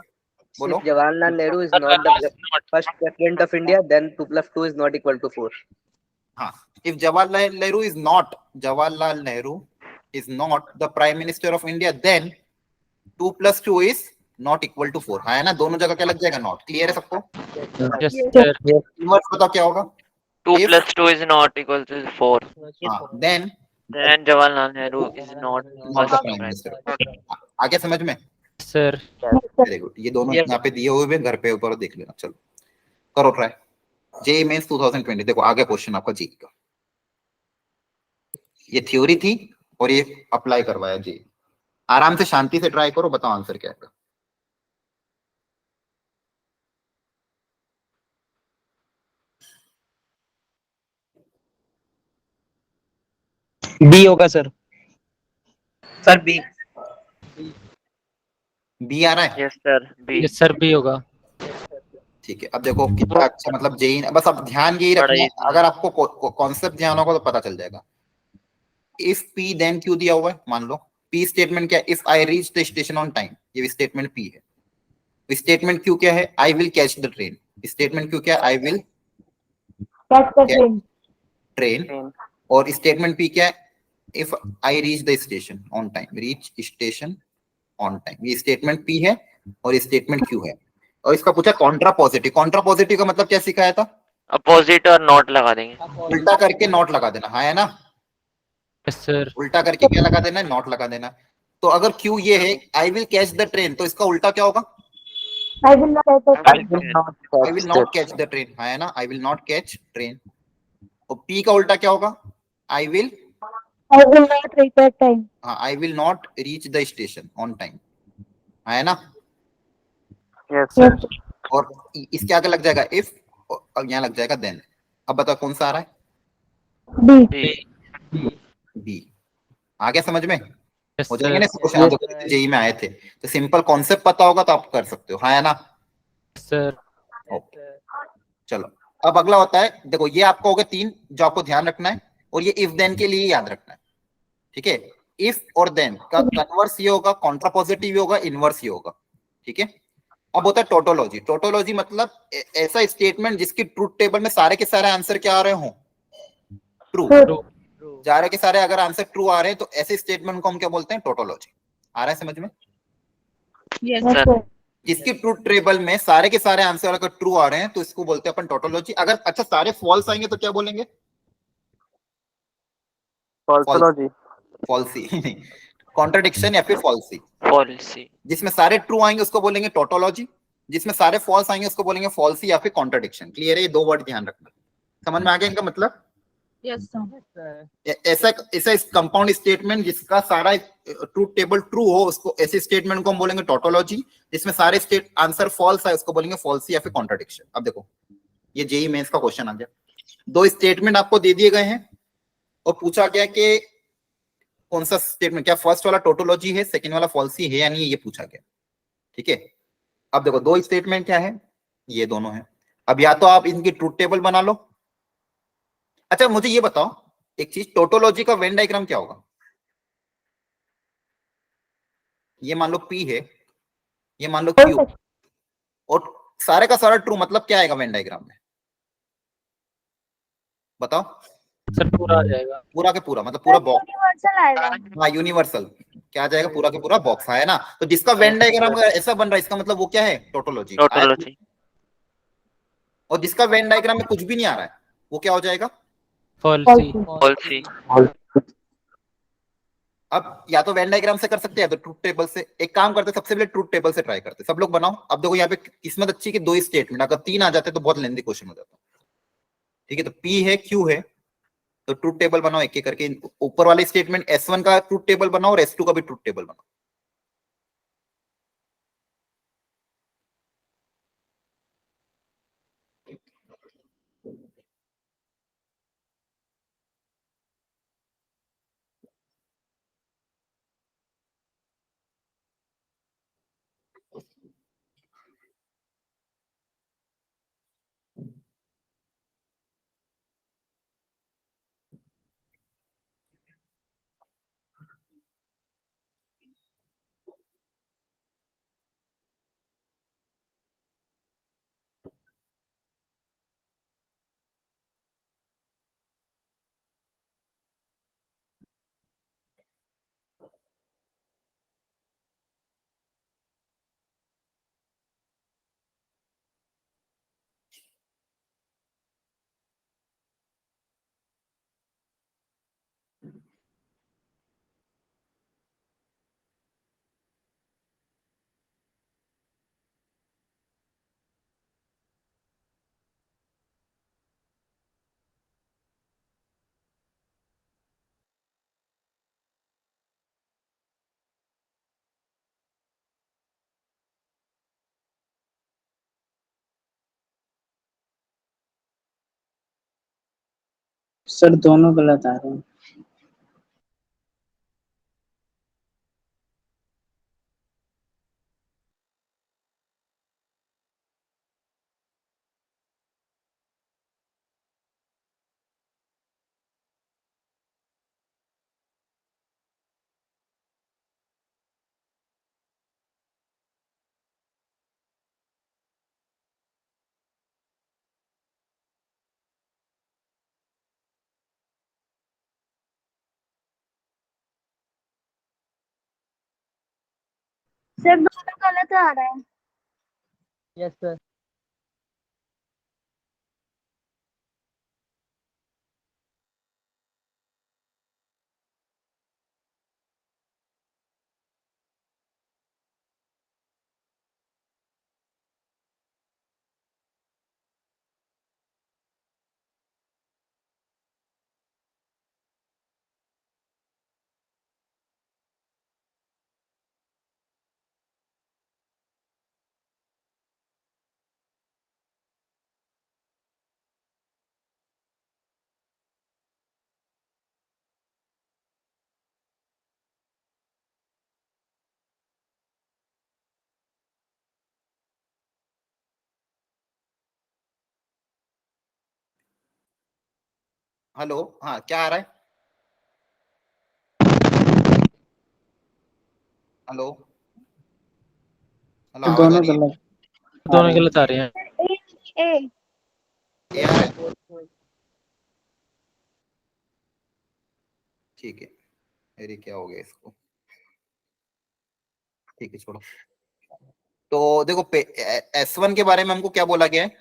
बोलो, if Jawaharlal Nehru is not the first president of India then 2 + 2 is not equal to 4. हाँ, if Jawaharlal Nehru is not the prime minister of India then 2 + 2 is not equal to 4, है ना। दोनों जगह क्या लग जाएगा, नॉट। क्लियर है सबको। यस सर इनवर्स बताओ क्या होगा, 2 If- + 2 is not equal to 4. हाँ, then Then Jawaharlal Nehru is not not the first prime prime minister. आगे समझ में। सर वेरी गुड, ये दोनों यहाँ पे दिए हुए घर पे ऊपर देख लेना। चलो करो ट्राई। जेईई मेंस 2020, देखो आगे क्वेश्चन आपका जेईई का। ये थ्योरी थी और ये अप्लाई करवाया जेईई। आराम से शांति से ट्राई करो, बताओ आंसर क्या है। बी होगा सर। Sir B. बी आ रहा है। Yes sir. B. Yes sir भी होगा। ठीक है, अब देखो कितना अच्छा, मतलब जेईई, बस अब ध्यान यही रखना है, अगर आपको कॉन्सेप्ट ध्यान होगा तो पता चल जाएगा। इफ पी देन क्यू दिया हुआ है, मान लो पी स्टेटमेंट क्या है, if I reach the station on time, ये स्टेटमेंट पी है। स्टेटमेंट क्यू क्या है, I will catch the train. Statement Q क्या है, आई विल ट्रेन। और स्टेटमेंट पी क्या है, if I reach the station on time, reach station on time. ये स्टेटमेंट पी है और ये स्टेटमेंट क्यू है। और इसका पूछा कॉन्ट्रा पॉजिटिव। कॉन्ट्रा पॉजिटिव का मतलब क्या सिखाया था, अपोजिट और नॉट लगा देंगे। उल्टा करके नॉट लगा देना, हाँ है ना। यस सर उल्टा करके क्या लगा देना है, नॉट लगा देना। तो अगर क्यू ये है I will catch the train, तो इसका उल्टा क्या होगा, I will not catch the train, है ना। I will not catch train. और पी का उल्टा क्या होगा, आई विल हाँ, I will not reach the station on time, है ना। Yes sir. और इसके आगे लग जाएगा इफ, और यहाँ लग जाएगा देन। अब बताओ कौन सा आ रहा है, B. बी। आ गया समझ में। यस हो जाएंगे ना सर क्वेश्चन, जेईई में आए थे। तो सिंपल कॉन्सेप्ट पता होगा तो आप कर सकते हो, हाँ है ना। सर ओके चलो, अब अगला होता है, देखो ये आपको हो गए 3 जो आपको ध्यान रखना है, और ये इफ देन के लिए याद रखना है। ठीक है, इफ और देन का कन्वर्स ये होगा, कॉन्ट्रा पॉजिटिव ये होगा, इनवर्स ये होगा। ठीक है, अब होता है टोटोलॉजी। टोटोलॉजी मतलब ऐसा स्टेटमेंट जिसकी ट्रूथ टेबल में सारे के सारे आंसर क्या आ रहे हो, ट्रू। सारे के सारे अगर आंसर ट्रू आ रहे हैं तो ऐसे स्टेटमेंट को हम क्या बोलते हैं, टोटोलॉजी। आ रहा है समझ में। Yes, Sir. जिसकी ट्रूथ टेबल में सारे के सारे आंसर अगर ट्रू आ रहे हैं तो इसको बोलते हैं अपन टोटोलॉजी। अगर अच्छा सारे फॉल्स आएंगे तो क्या बोलेंगे, Falsology. फॉल्सी कॉन्ट्रडिक्शन या फिर फॉल्सी। Falsy. जिसमें सारे ट्रू आएंगे उसको बोलेंगे टोटोलॉजी, जिसमें सारे फॉल्स आएंगे उसको बोलेंगे फॉल्सी या फिर कॉन्ट्रडिक्शन। क्लियर है, ये 2 वर्ड ध्यान रखना। समझ में आ गया इनका मतलब। yes, sir. ऐसा ऐसा कंपाउंड स्टेटमेंट जिसका सारा ट्रूथ टेबल ट्रू हो, उसको ऐसे स्टेटमेंट को हम बोलेंगे टोटोलॉजी। जिसमें सारे स्टेट आंसर फॉल्स है उसको बोलेंगे फॉल्सी या फिर कॉन्ट्रडिक्शन। अब देखो ये जेईई मेंस का क्वेश्चन आ गया। 2 स्टेटमेंट आपको दे दिए गए हैं और पूछा गया कि कौन सा स्टेटमेंट, क्या फर्स्ट वाला टोटोलॉजी है, सेकंड वाला फॉल्सी है या नहीं, ये पूछा गया। ठीक है, अब देखो 2 स्टेटमेंट क्या है, ये दोनों है। अब या तो आप इनकी ट्रूथ टेबल बना लो। अच्छा मुझे ये बताओ एक चीज, टोटोलॉजी का वेन डायग्राम क्या होगा? ये मान लो P है, ये मान लो Q, और सारे का सारा ट्रू, मतलब क्या आएगा वेन डायग्राम में? बताओ। सर पूरा आ जाएगा। पूरा के पूरा मतलब पूरा बॉक्स। यूनिवर्सल आएगा। हाँ यूनिवर्सल क्या आ जाएगा? पूरा के पूरा बॉक्स है ना। तो जिसका वेन डायग्राम अगर ऐसा बन रहा है इसका मतलब वो क्या है? टोटोलॉजी। टोटोलॉजी। और जिसका वेन डायग्राम में कुछ भी नहीं आ रहा है वो क्या हो जाएगा? फॉल्सी। फॉल्सी। अब या तो वेन डायग्राम से कर सकते हैं या तो ट्रूथ टेबल से। एक काम करते हैं, सबसे पहले ट्रूथ टेबल से ट्राई करते हैं। सब लोग बनाओ। अब देखो यहाँ पे किस्मत अच्छी कि 2 ही स्टेटमेंट, अगर 3 आ जाते तो बहुत लेंदी क्वेश्चन हो जाता। ठीक है, तो P है, Q है, तो ट्रूथ टेबल बनाओ एक एक करके। ऊपर वाले स्टेटमेंट S1 का ट्रूथ टेबल बनाओ और S2 का भी ट्रूथ टेबल बनाओ। सर दोनों गलत आ रहे हैं। सर दोनों गलत आ रहा है। Yes sir. हेलो, हाँ क्या आ रहा है? हेलो हेलो, आवाज आ दोनों रही है? गलत आ दोनों रहे हैं। गलत आ रहे हैं। ए ए ये आ रहा है? ठीक है, मेरी क्या हो गया इसको। ठीक है छोड़ो। तो देखो S1 के बारे में हमको क्या बोला गया है?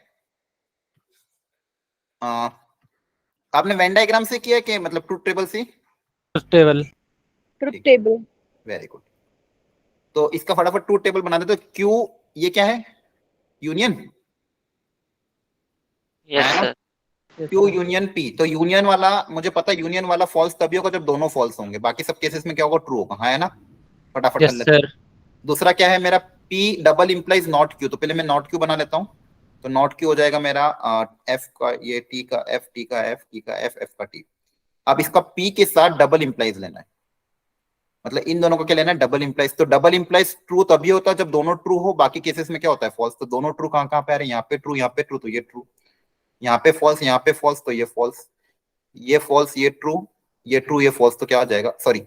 आ, आपने वेन डायग्राम से किया है कि मतलब ट्रूथ टेबल से? Truth table. Truth table. Very good. तो इसका फटाफट ट्रूथ टेबल बना दे। तो Q ये क्या है? यूनियन यस है ना? सर। Q union P। तो यूनियन वाला मुझे पता है, यूनियन वाला फॉल्स तभी होगा जब दोनों फॉल्स होंगे। बाकी सब केसेस में क्या होगा? ट्रू होगा, हाँ है ना? फटाफट कर यस लेते हैं। सर। दूसरा क्या है मेरा? P double implies not Q। तो पहले मैं नॉट Q बना लेता हूँ। तो नॉट Q हो जाएगा मेरा F का ये T का F, T का F, T का F, F का T। अब इसका P के साथ डबल इंप्लाइज लेना है। मतलब इन दोनों को क्या लेना है, डबल इंप्लाइज। तो डबल इंप्लाइज ट्रू तभी होता है जब दोनों ट्रू हो, बाकी केसेस में क्या होता है, फॉल्स। तो दोनों ट्रू कहाँ कहाँ पे आ रहे हैं, यहाँ पे ट्रू, यहाँ पे ट्रू, तो ये ट्रू, यहाँ पे फॉल्स, यहाँ पे फॉल्स, तो ये फॉल्स, ये फॉल्स, ये ट्रू, ये ट्रू, ये फॉल्स, तो क्या आ जाएगा, सॉरी,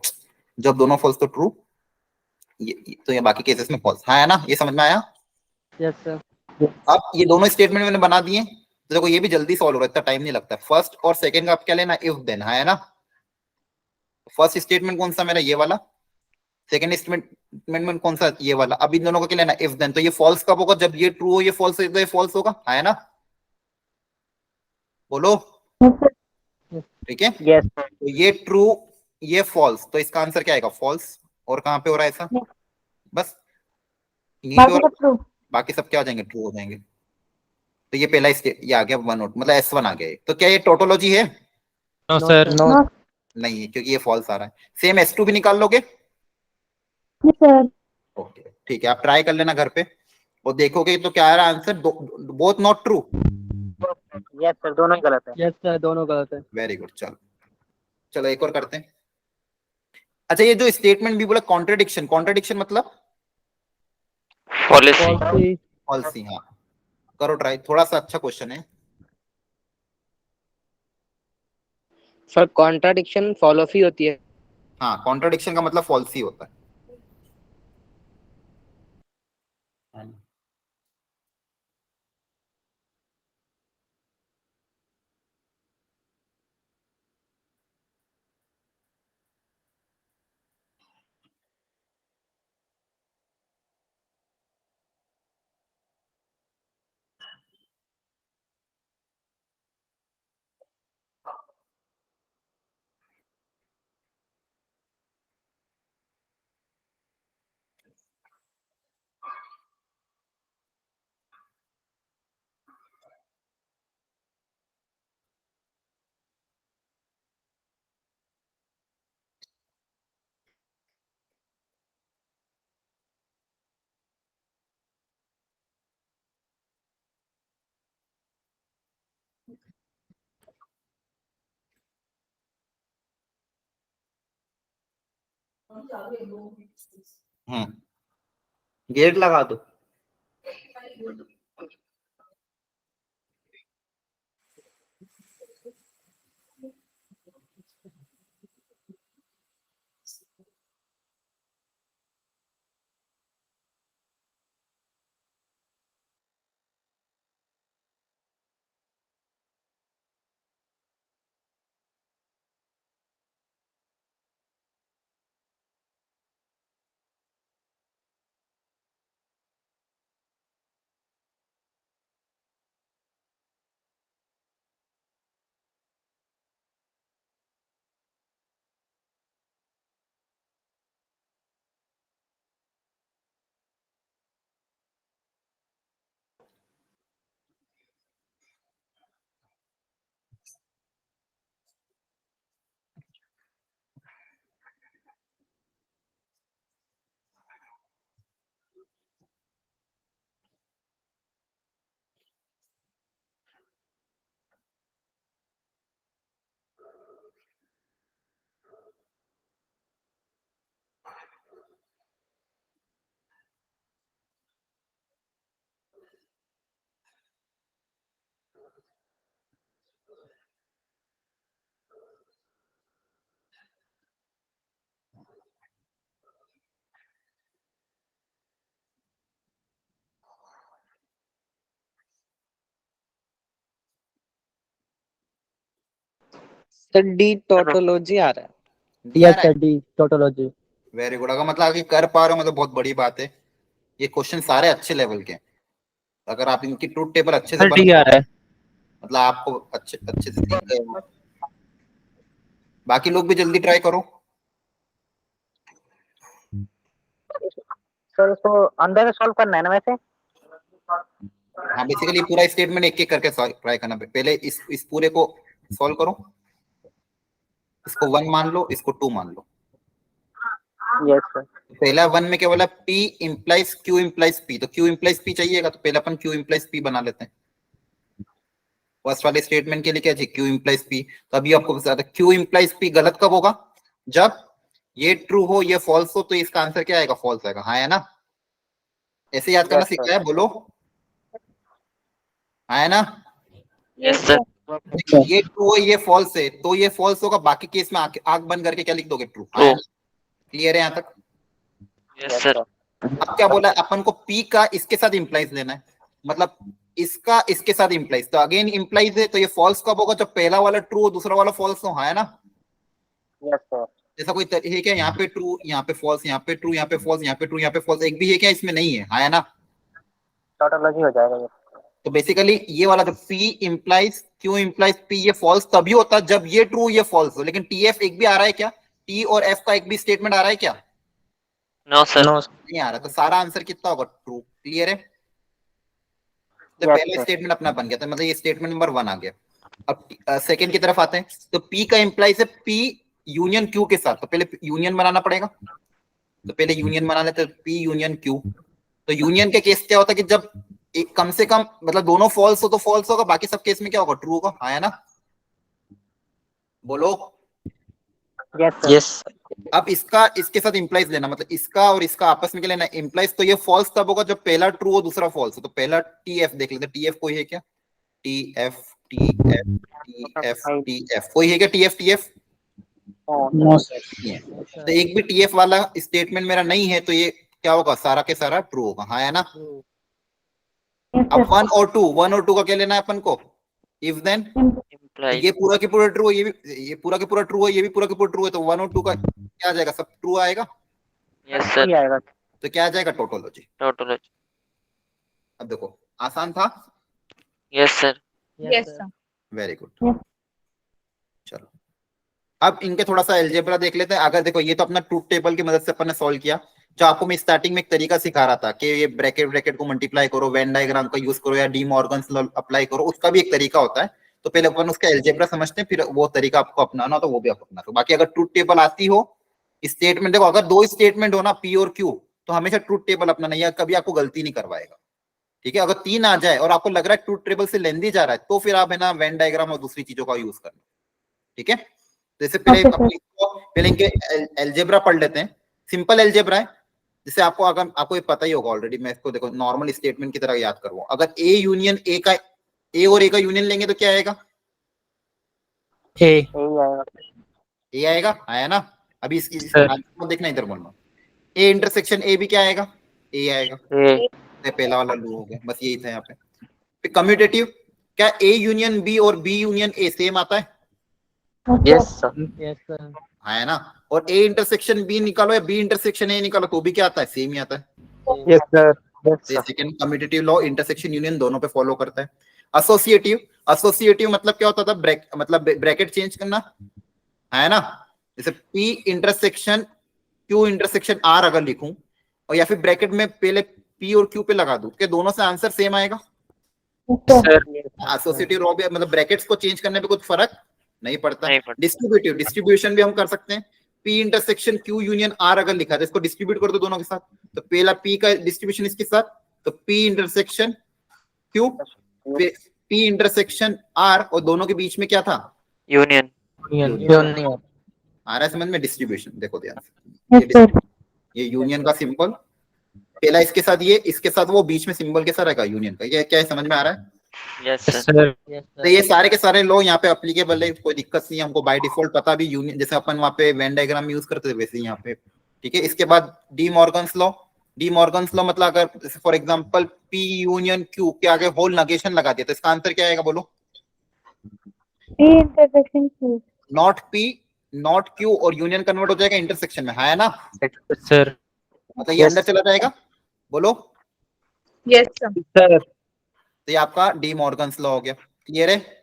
जब दोनों फॉल्स तो ट्रू, तो ये बाकी केसेस में फॉल्स। हाँ है ना, ये समझ में आया। Yes sir. अब ये दोनों स्टेटमेंट मैंने बना दिए, तो देखो ये भी जल्दी सॉल्व हो रहा है, इतना टाइम नहीं लगता। फर्स्ट और सेकंड का आप क्या लेना, इफ देन, है ना। फर्स्ट स्टेटमेंट कौन सा मेरा, ये वाला। सेकंड स्टेटमेंट कौन सा, ये वाला। अब इन दोनों को क्या लेना, इफ देन। तो ये फॉल्स कब होगा, जब ये ट्रू हो, ये फॉल्स हो, तो ये फॉल्स होगा, है ना। बोलो, ठीक है। Yes sir. तो ये ट्रू, ये फॉल्स, तो इसका आंसर क्या आएगा, फॉल्स। और कहाँ पे हो रहा है ऐसा, बस यहीं पे हो रहा है। बाकी सब क्या आ जाएंगे, ट्रू हो जाएंगे। तो ये पहला स्टेट, ये आ गया वन नोट, मतलब S1 आ गया। तो क्या ये टोटोलॉजी है, नो सर। नहीं है, क्योंकि ये फॉल्स आ रहा है। सेम S2 भी निकाल लोगे, ओके ठीक है। आप ट्राई कर लेना घर पे और देखोगे तो क्या आ रहा है answer, both not true. Yes sir, दोनों ही गलत है। यस सर, दोनों गलत है। वेरी गुड, चलो चलो एक और करते हैं। अच्छा, ये जो स्टेटमेंट भी बोला कॉन्ट्रडिक्शन, कॉन्ट्रडिक्शन मतलब Fallacy. फॉल्सी। फॉल्सी। हाँ करो ट्राई, थोड़ा सा अच्छा क्वेश्चन है। सर कॉन्ट्राडिक्शन फॉलोफी होती है। हाँ, कॉन्ट्रडिक्शन का मतलब फॉल्सी होता है। गेट लगा दो। सर डी टोटोलॉजी आ रहा है। Yes sir, D tautology. Very good. अगर मतलब आगे कर पा रहे हो मतलब बहुत बड़ी बात है। ये क्वेश्चन सारे अच्छे लेवल के हैं। अगर आप इनकी ट्रूथ टेबल अच्छे से सर डी आ बना, रहा है। मतलब आपको अच्छे अच्छे से सीख गए हो। बाकी लोग भी जल्दी ट्राई करो। सर इसको अंदर से सॉल्व करना है ना वैसे। हाँ, बेसिकली पूरा स्टेटमेंट एक एक करके ट्राई करना। पहले इस पूरे को सॉल्व करो। इसको 1 मान लो, इसको 2 मान लो। Yes sir. पहला 1 में क्या बोला, P implies Q implies P। तो Q इंप्लाइज P चाहिएगा, तो पहले अपन Q इंप्लाइज P बना लेते हैं। फर्स्ट वाले स्टेटमेंट के लिए क्या चाहिए, Q इंप्लाइज P। तो अभी आपको बता Q इंप्लाइज P गलत कब होगा, जब ये ट्रू हो ये फॉल्स हो तो इसका आंसर क्या आएगा? फॉल्स आएगा। हाँ है ना? ऐसे याद करना Yes, sir. सीखा है, बोलो। हाँ है ना? Yes, sir. ये ट्रू है ये फॉल्स है तो ये फॉल्स होगा, बाकी केस में आंख बंद करके क्या लिख दोगे? ट्रू। True. क्लियर है यहाँ तक? Yes, sir. अब क्या बोला अपन को? P का इसके साथ इंप्लाइज लेना है, मतलब इसका इसके साथ इंप्लाइज, तो अगेन इंप्लाइज है तो ये फॉल्स कब होगा? जब पहला वाला ट्रू हो दूसरा वाला फॉल्स हो। हाँ है ना? Yes, sir. जैसा कोई है क्या? यहाँ पे ट्रू, यहाँ पे फॉल्स, यहाँ पे ट्रू, यहाँ पे फॉल्स, यहाँ पे ट्रू, यहाँ पे फॉल्स, एक भी है क्या इसमें? नहीं है। हाँ है ना? Tautology हो जाएगा ये। तो बेसिकली ये वाला जो P implies Q implies P, ये फॉल्स तभी होता है जब ये ट्रू ये फॉल्स हो। लेकिन TF एक भी आ रहा है क्या? T और F का एक भी स्टेटमेंट आ रहा है क्या? No, sir. नहीं आ रहा। तो सारा आंसर कितना होगा? ट्रू। क्लियर है? तो Yes, पहला sir. स्टेटमेंट अपना बन गया था, मतलब ये स्टेटमेंट नंबर 1 आ गया। अब सेकंड की तरफ आते हैं। तो P का इंप्लाइज है P यूनियन Q के साथ, तो पहले यूनियन बनाना पड़ेगा। तो पहले यूनियन बना लेते हैं, P यूनियन Q। तो यूनियन के केस क्या होता है कि जब एक कम से कम मतलब दोनों फॉल्स हो तो फॉल्स होगा, बाकी सब केस में क्या होगा? ट्रू होगा। हाँ है ना? बोलो। Yes, sir. Yes. अब इसका इसके साथ इंप्लाइज लेना, मतलब इसका और इसका आपस में क्या लेना? इंप्लाइज। तो ये फॉल्स तब होगा जब पहला ट्रू हो दूसरा फॉल्स हो। तो पहला TF देख लेते हैं। TF कोई है क्या? TF TF TF TF कोई है क्या? TF no sir. नहीं है। तो एक भी TF वाला स्टेटमेंट मेरा नहीं है, तो ये क्या होगा? सारा के सारा ट्रू होगा। हाँ है ना? अब 1 और 2 का क्या लेना है अपन को? If then Implied. ये पूरा के पूरा ट्रू है, ये पूरा के पूरा ट्रू है, ये भी पूरा के पूरा ट्रू है, तो 1 और 2 का क्या आ जाएगा? सब ट्रू आएगा। Yes, sir. ही आएगा। तो क्या आ जाएगा? टोटोलॉजी। Tautology. अब देखो आसान था। Yes, sir. Yes, sir. Very good. चलो अब इनके थोड़ा सा एल्जेब्रा देख लेते हैं। अगर देखो ये तो अपना ट्रूथ टेबल की मदद से अपन ने सॉल्व किया। जो आपको मैं स्टार्टिंग में एक तरीका सिखा रहा था कि ये ब्रैकेट ब्रैकेट को मल्टीप्लाई करो, वेन डायग्राम का यूज करो या डी मॉर्गन्स लॉ अप्लाई करो, उसका भी एक तरीका होता है। तो पहले अपन उसका एल्जेब्रा समझते हैं, फिर वो तरीका आपको अपनाना तो वो भी आप अपना दो। बाकी अगर ट्रूथ टेबल आती हो, स्टेटमेंट देखो अगर 2 स्टेटमेंट हो ना P और Q, तो हमेशा ट्रूथ टेबल अपनाना, या कभी आपको गलती नहीं करवाएगा। ठीक है? अगर 3 आ जाए और आपको लग रहा है ट्रूथ टेबल से लेंदी जा रहा है, तो फिर आप है ना वेन डायग्राम और दूसरी चीजों का यूज करना। ठीक है? जैसे पहले इनके एल्जेब्रा पढ़ लेते हैं। सिंपल एल्जेब्रा है, जिसे आपको अगर आपको ये पता ही होगा ऑलरेडी। मैं इसको देखो नॉर्मल स्टेटमेंट की तरह याद करवाऊं। अगर A यूनियन A का A और A का यूनियन लेंगे तो क्या आएगा? A. यही आएगा। A आएगा। आया ना? अभी इसकी Sir. देखना, इधर बोलना। A इंटरसेक्शन A भी क्या आएगा? A आएगा। A. ये पहला वाला लू हो गया, बस यही था यहाँ पे। फिर कम्यूटेटिव, क्या A यूनियन B और B यूनियन A सेम आता है? Yes, sir. Yes, sir. है ना? और A इंटरसेक्शन B निकालो या B इंटरसेक्शन A निकालो तो भी क्या आता है? सेम ही आता है। Yes, sir. Yes, sir. Second commutative law intersection union दोनों पे फॉलो करता है। एसोसिएटिव मतलब क्या होता था? मतलब ब्रैकेट चेंज करना। है ना? जैसे P intersection Q intersection R अगर लिखूं और या फिर ब्रैकेट में पहले P और Q पे लगा दूं, क्या दोनों से आंसर सेम आएगा? Sir. एसोसिएटिव लॉ भी मतलब ब्रैकेट्स को चेंज करने पे कुछ फर्क नहीं पड़ता। नहीं पड़ता। डिस्ट्रीब्यूटिव डिस्ट्रीब्यूशन भी हम कर सकते हैं। P intersection Q union R अगर लिखा है तो इसको डिस्ट्रीब्यूट कर दो दोनों के साथ, तो पहला P का डिस्ट्रीब्यूशन इसके साथ, तो P intersection Q, P intersection R, और दोनों के बीच में क्या था? Union. Union. आ रहा है समझ में? डिस्ट्रीब्यूशन देखो ध्यान से, ये यूनियन का सिंबल पहला इसके साथ, ये इसके साथ, वो बीच में सिंबल के साथ रहेगा यूनियन का। ये क्या है? समझ में आ रहा है? Yes, Yes, sir. sir. Yes, sir. तो ये सारे के सारे लॉ यहाँ पे अप्लीकेबल है, कोई दिक्कत नहीं है। हमको बाय डिफॉल्ट पता भी यूनियन, जैसे अपन वहाँ पे वेन डायग्राम में यूज करते थे वैसे यहाँ पे। ठीक है? इसके बाद डी मॉर्गन्स लॉ मतलब अगर for example P union Q के आगे होल नेगेशन लगा दिया तो इसका आंसर क्या आएगा? बोलो। P intersection Q. Not P not Q और यूनियन कन्वर्ट हो जाएगा इंटरसेक्शन में। है ना? Yes, sir. मतलब ये अंदर चला जाएगा। बोलो। Yes, sir. Sir. तो ये आपका डी मॉर्गन्स लॉ हो गया। क्लियर है?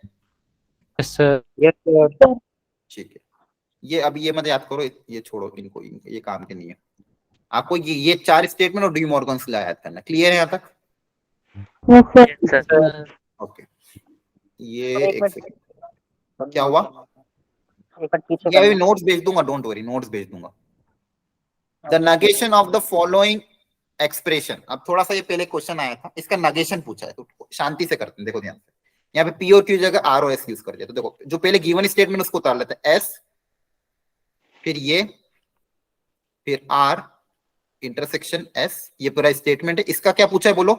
Yes, sir. Yes, sir. ठीक है। ये अब ये मत याद करो, ये छोड़ो, इनको ये काम के नहीं है। आपको ये 4 स्टेटमेंट और डी मॉर्गन्स लॉ याद करना। क्लियर है यहाँ तक? Yes, sir. Sir. ओके। ये एक सेकंड, क्या हुआ? एक बार पीछे ये अभी करना। नोट्स भेज दूंगा, डोंट वरी, नोट्स भेज दूंगा। The negation of the following expression. अब थोड़ा सा ये पहले क्वेश्चन आया था, इसका नेगेशन पूछा है, तो शांति से करते हैं। देखो ध्यान से, यहाँ पे P और Q जगह R और S यूज कर दिया। तो देखो जो पहले गिवन स्टेटमेंट उसको उतार लेते हैं, S, फिर ये, फिर आर इंटरसेक्शन एस, ये पूरा स्टेटमेंट है। इसका क्या पूछा है बोलो?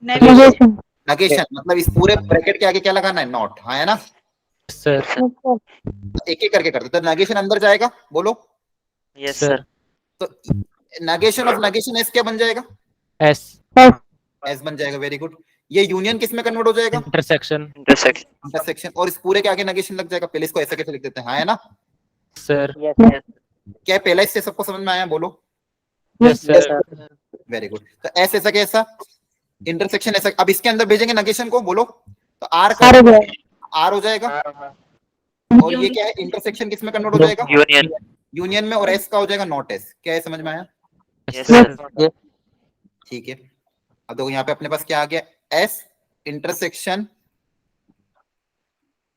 Negation. नेगेशन, मतलब इस पूरे ब्रैकेट के आगे क्या लगाना है? नॉट, हाँ है ना? Sir Yes, sir. एक एक करके करते, तो नेगेशन अंदर जाएगा, बोलो। Yes, sir sir. तो नेगेशन ऑफ नेगेशन एस क्या बन जाएगा? S Yes. एस बन जाएगा, वेरी गुड। ये यूनियन किस में कन्वर्ट हो जाएगा? Intersection Intersection. इंटरसेक्शन। और इस पूरे के आगे नेगेशन लग जाएगा। पहले इसको ऐसे कैसे लिख देते हैं, हाँ है ना? Sir Yes, Yes. क्या है पहला, इससे सबको समझ में आया? बोलो। Yes yes, sir sir. Very good. तो एस ऐसा कैसा, इंटरसेक्शन ऐसा। अब इसके अंदर भेजेंगे नेगेशन को, बोलो। तो आर का Are there? आर हो जाएगा। और ये क्या है, इंटरसेक्शन किस में कन्वर्ट हो जाएगा? Union. यूनियन में। और एस का हो जाएगा नॉट एस। क्या है, समझ में आया? Yes, sir sir. ठीक है। अब देखो यहाँ पे अपने पास क्या आ गया, S intersection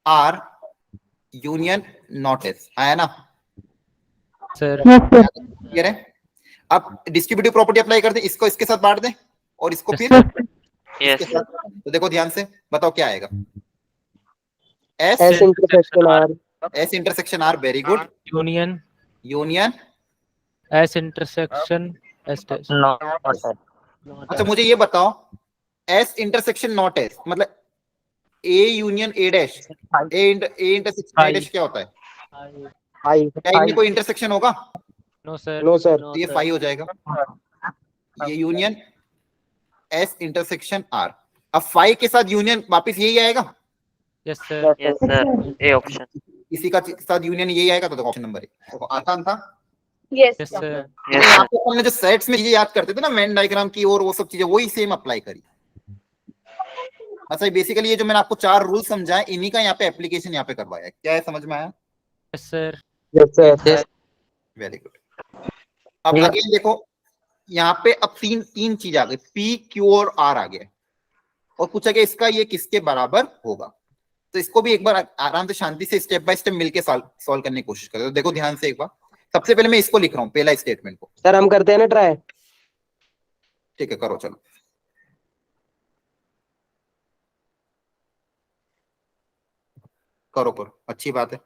R union not S, है ना? Sir Yes, sir. क्लियर है? अब डिस्ट्रीब्यूटिव प्रॉपर्टी अप्लाई कर दें, इसको इसके साथ बांट दें और इसको Yes, फिर Yes, sir. Yes. इसके साथ। तो देखो ध्यान से बताओ क्या आएगा। S S intersection R S intersection R, very good. Union union, S intersection S dash No, sir. अच्छा मुझे ये बताओ, एस इंटरसेक्शन नॉट एस मतलब A union A dash, A intersection A dash क्या होता है? आई क्या इनमें कोई इंटरसेक्शन होगा? नो सर नो सर तो ये फाई हो जाएगा। ये यूनियन एस इंटरसेक्शन आर। अब फाई के साथ यूनियन वापस यही आएगा। Yes sir Yes, sir. A option. इसी का साथ यूनियन यही आएगा। तो देखो ऑप्शन नंबर 1 देखो आसान था। Yes, yes sir. Sir Yes, यहाँ sir. पे हमने जो सेट्स में चीजें याद करते थे ना, वेन डायग्राम की और वो सब चीजें, वही सेम अप्लाई करी। अच्छा बेसिकली ये जो मैंने आपको 4 रूल समझाए, इन्हीं का यहाँ पे एप्लीकेशन यहाँ पे करवाया है। क्या है, समझ में आया? Yes sir yes sir very good. अब अगेन देखो यहाँ पे अब तीन तीन चीज आ गई, पी क्यू और आर आ गया। और पूछा गया इसका ये किसके बराबर होगा। तो इसको भी एक बार आराम से शांति से स्टेप बाय स्टेप मिलके सॉल्व करने की कोशिश करें। तो देखो ध्यान से एक बार, सबसे पहले मैं इसको लिख रहा हूँ, पहला स्टेटमेंट को। सर हम करते हैं ना ट्राई ठीक है, करो चलो। करो करो, अच्छी बात है।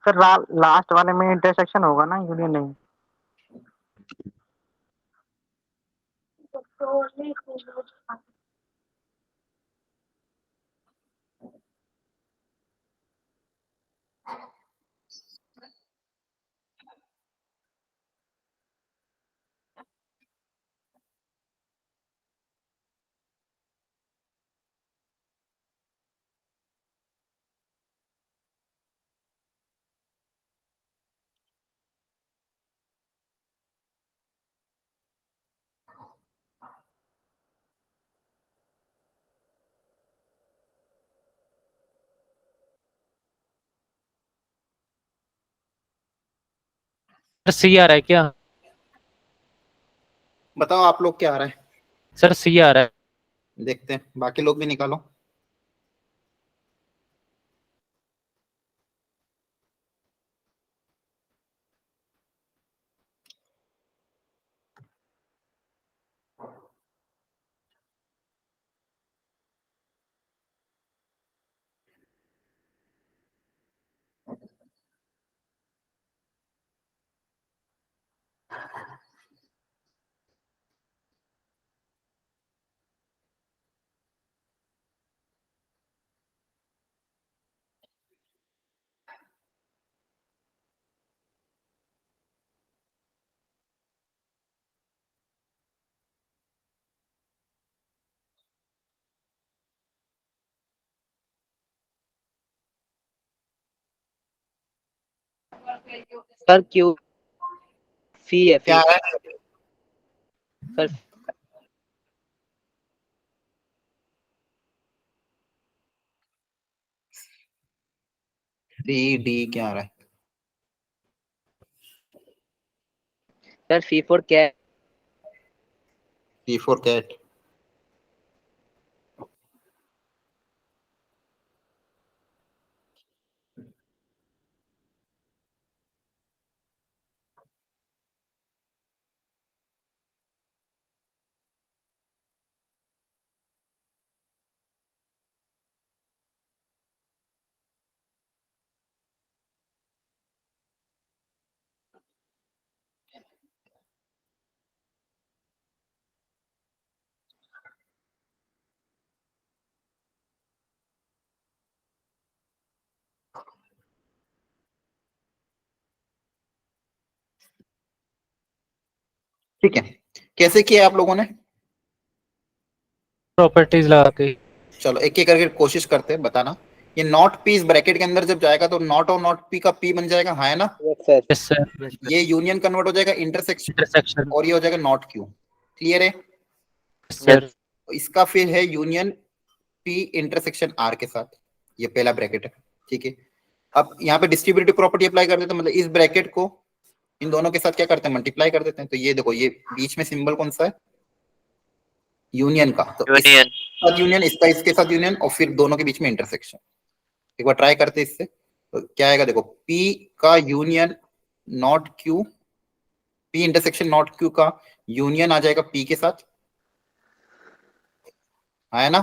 सर लास्ट वाले में इंटरसेक्शन होगा ना, यूनियन नहीं? सर सी आ रहा है क्या? बताओ आप लोग क्या आ रहा है, सर सी आ रहा है। देखते हैं, बाकी लोग भी निकालो। सर क्यू फी है, क्या फी। है? सर डी डी क्या आ रहा है? Sir phi for cat. D for cat. ठीक है, कैसे किया आप लोगों ने? प्रॉपर्टीज लगा के। चलो एक एक करके कोशिश करते हैं, बताना। ये नॉट पी इस ब्रैकेट के अंदर जब जाएगा तो नॉट और नॉट पी का पी बन जाएगा, हाँ है ना? Yes sir. Yes sir. ये यूनियन कन्वर्ट हो जाएगा इंटरसेक्शन, इंटरसेक्शन। और ये हो जाएगा नॉट क्यू। क्लियर है? सर तो इसका फिर है यूनियन पी इंटरसेक्शन आर के साथ, ये पहला ब्रैकेट है। ठीक है, अब यहाँ पे डिस्ट्रीब्यूटिव प्रॉपर्टी अप्लाई कर देते हैं, मतलब इस ब्रैकेट को इन दोनों के साथ क्या करते हैं, मल्टीप्लाई कर देते हैं। तो ये देखो, ये बीच में सिंबल कौन सा है? यूनियन का। तो यूनियन। इसके साथ यूनियन, इसका इसके साथ यूनियन, और फिर दोनों के बीच में इंटरसेक्शन। एक बार ट्राई करते हैं इससे, तो क्या आएगा देखो, P का union not Q, P intersection not Q का यूनियन आ जाएगा P के साथ, है ना?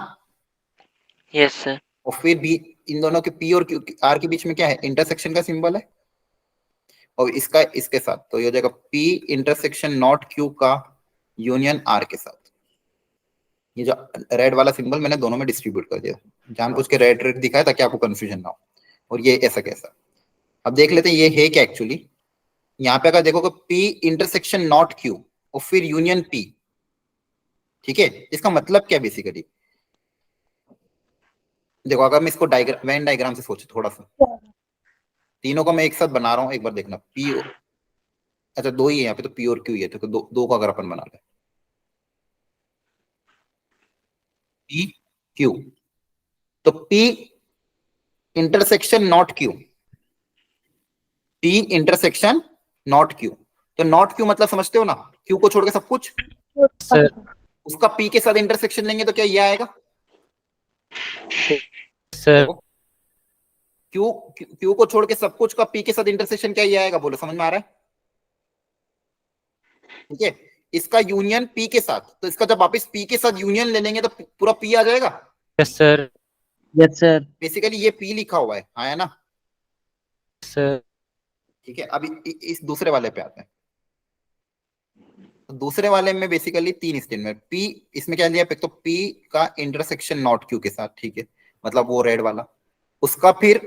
Yes sir. और फिर भी इन दोनों के P और Q R के बीच में क्या है, इंटरसेक्शन का सिंबल है, और इसका इसके साथ, तो ये हो जाएगा P इंटरसेक्शन नॉट Q का यूनियन R के साथ। ये जो रेड वाला सिंबल मैंने दोनों में डिस्ट्रीब्यूट कर दिया, जानबूझ के रेड रेड दिखाया ताकि आपको कंफ्यूजन ना हो। और ये ऐसा कैसा, अब देख लेते हैं ये है क्या एक्चुअली। यहाँ पे अगर देखोगे P इंटरसेक्शन नॉट Q और फिर यूनियन P, ठीक है, इसका मतलब क्या बेसिकली देखो, अगर मैं इसको डायग्राम, वेन डायग्राम से सोचो थोड़ा सा, तीनों को मैं एक साथ बना रहा हूँ, एक बार देखना। P, अच्छा दो ही है यहाँ पे, तो P और Q ही है, तो दो को अगर अपन बना ले, P Q, तो P intersection not Q, P intersection not Q, तो नॉट Q मतलब समझते हो ना, Q को छोड़ के सब कुछ, सर। उसका P के साथ इंटरसेक्शन लेंगे तो क्या ये आएगा? सर Q को छोड़ के सब कुछ का P के साथ इंटरसेक्शन क्या ये आएगा? बोलो, समझ में आ रहा है? ठीक है, इसका यूनियन P के साथ, तो इसका जब वापस P के साथ यूनियन ले लेंगे तो पूरा P आ जाएगा। Yes sir. Yes sir. Basically ये P लिखा हुआ है, हाँ है ना? सर ठीक है, अभी इस दूसरे वाले पे आते हैं। तो दूसरे वाले में बेसिकली 3 स्टेटमेंट, पी इसमें क्या लिया, एक तो पी का इंटरसेक्शन नॉट क्यू के साथ, ठीक है, मतलब वो रेड वाला, उसका फिर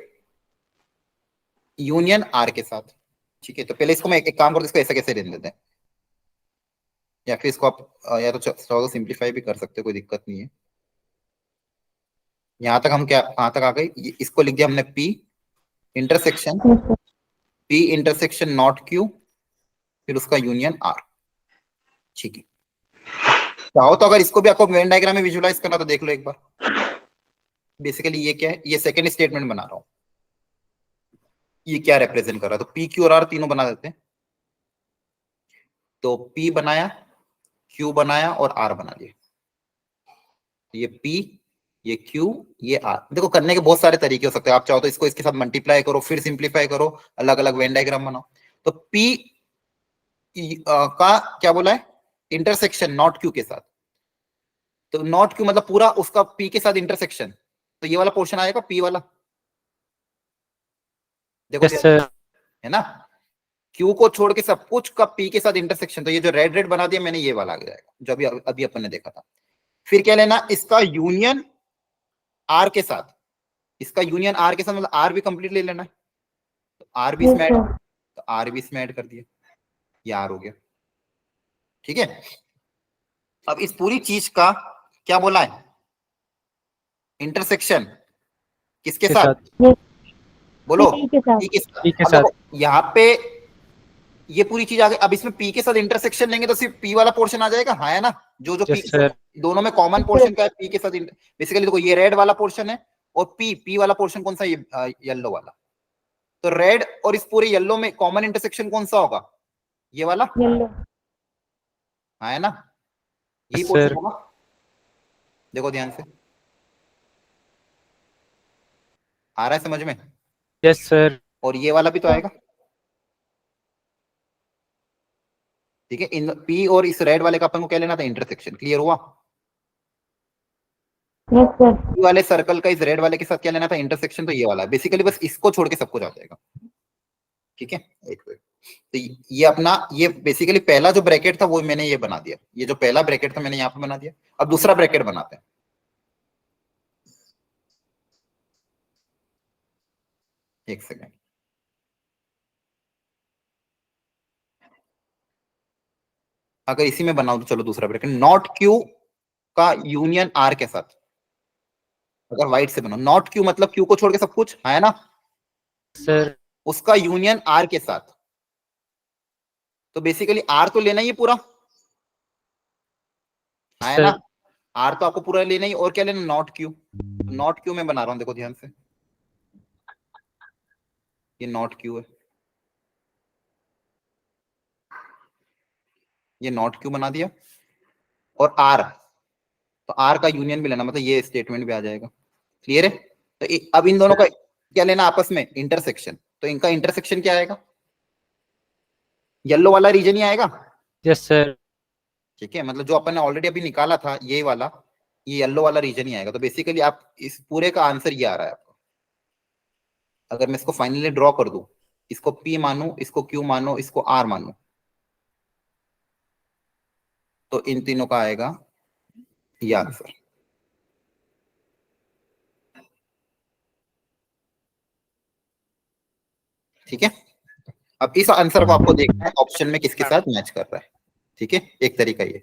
यूनियन आर के साथ, ठीक है। तो पहले इसको मैं एक काम करता हूँ, इसको ऐसा कैसे रहने देते हैं, या फिर इसको आप या तो चाहो तो सिंप्लीफाई भी कर सकते हो, कोई दिक्कत नहीं है। यहाँ तक हम क्या, कहाँ तक आ गए, इसको लिख दिया हमने P intersection, P intersection not Q, फिर उसका यूनियन आर, ठीक है। चाहो तो अगर इसको भी आपको वेन डायग्राम में विजुलाइज करना तो देख लो एक बार। बेसिकली ये क्या है, ये सेकेंड स्टेटमेंट बना रहा हूं, ये क्या रिप्रेजेंट कर रहा है, तो पी क्यू और आर तीनों बना देते हैं। तो पी बनाया, क्यू बनाया और आर बना दिया। ये पी, ये क्यू, ये आर। देखो करने के बहुत सारे तरीके हो सकते हैं, आप चाहो तो इसको इसके साथ मल्टीप्लाई करो, फिर सिंप्लीफाई करो, अलग अलग वेन डायग्राम बनाओ। तो पी का क्या बोला है, इंटरसेक्शन नॉट क्यू के साथ, तो नॉट क्यू मतलब पूरा उसका पी के साथ इंटरसेक्शन, तो ये वाला पोर्शन आएगा पी वाला, देखो यस सर, है ना, क्यू को छोड़ के सब कुछ का पी के साथ इंटरसेक्शन, तो ये जो रेड रेड बना दिया मैंने, ये वाला आ जाएगा जो अभी अभी अपन ने देखा था। फिर क्या लेना, इसका यूनियन आर के साथ, इसका यूनियन आर के साथ मतलब आर भी कंप्लीट ले लेना है, तो आर भी इसमें ऐड, तो आर भी इसमें ऐड कर दिया, ये आर हो गया, ठीक है। अब इस पूरी चीज का क्या बोला है, इंटरसेक्शन किसके के साथ, साथ, बोलो, पी के साथ। पी के साथ। पी के अब साथ, देखो, यहाँ पे ये पूरी चीज आ गई, अब इसमें पी के साथ इंटरसेक्शन लेंगे तो सिर्फ पी वाला पोर्शन आ जाएगा, हाँ है ना, जो जो यस पी सर, दोनों में कॉमन पोर्शन का है, पी के साथ बेसिकली देखो ये रेड वाला पोर्शन है, और पी वाला पोर्शन कौन सा, ये येलो वाला, तो रेड और इस पूरे येलो में कॉमन इंटरसेक्शन कौन सा होगा, ये वाला, येलो। हाँ है ना, यही Yes, पोर्शन sir. होगा, देखो ध्यान से, आ रहा है समझ में, यस सर, और ये वाला भी तो आएगा, ठीक है। इन पी और इस रेड वाले का अपन को क्या लेना था, इंटरसेक्शन, क्लियर हुआ। Yes sir. पी वाले सर्कल का इस रेड वाले के साथ क्या लेना था, इंटरसेक्शन, तो ये वाला बेसिकली बस इसको छोड़ के सब कुछ आ जाएगा, ठीक है। एक तो ये अपना, ये बेसिकली पहला जो ब्रैकेट था वो मैंने ये बना दिया, ये जो पहला ब्रैकेट था मैंने यहाँ पे बना दिया। अब दूसरा ब्रैकेट बनाते हैं, एक सेकेंड, अगर इसी में बनाओ तो चलो दूसरा ब्रैकेट, नॉट क्यू का यूनियन आर के साथ, अगर व्हाइट से बनाओ, नॉट क्यू मतलब क्यू को छोड़ के सब कुछ, है ना, सर, उसका यूनियन आर के साथ, तो बेसिकली आर तो लेना ही है पूरा, है सर, ना, आर तो आपको पूरा लेना ही, और क्या लेना, नॉट क्यू, नॉट क्यू में बना रहा हूं, देखो ध्यान से, ये नॉट क्यू है, ये नॉट क्यू बना दिया, और आर, तो आर का यूनियन भी लेना, मतलब ये स्टेटमेंट भी आ जाएगा, क्लियर है। तो अब इन दोनों का क्या लेना आपस में, इंटरसेक्शन, तो इनका इंटरसेक्शन क्या आएगा, येलो वाला रीजन ही आएगा, यस सर, ठीक है, मतलब जो अपन ने ऑलरेडी अभी निकाला था ये वाला, ये येलो वाला रीजन ही आएगा। तो बेसिकली आप इस पूरे का आंसर ये आ रहा है आपको, अगर मैं इसको फाइनली ड्रॉ कर दूं, इसको P मानो, इसको Q मानो, इसको R मानो, तो इन तीनों का आएगा ये आंसर, ठीक है। अब इस आंसर को आपको देखना है ऑप्शन में किसके साथ मैच कर रहा है, ठीक है। एक तरीका ये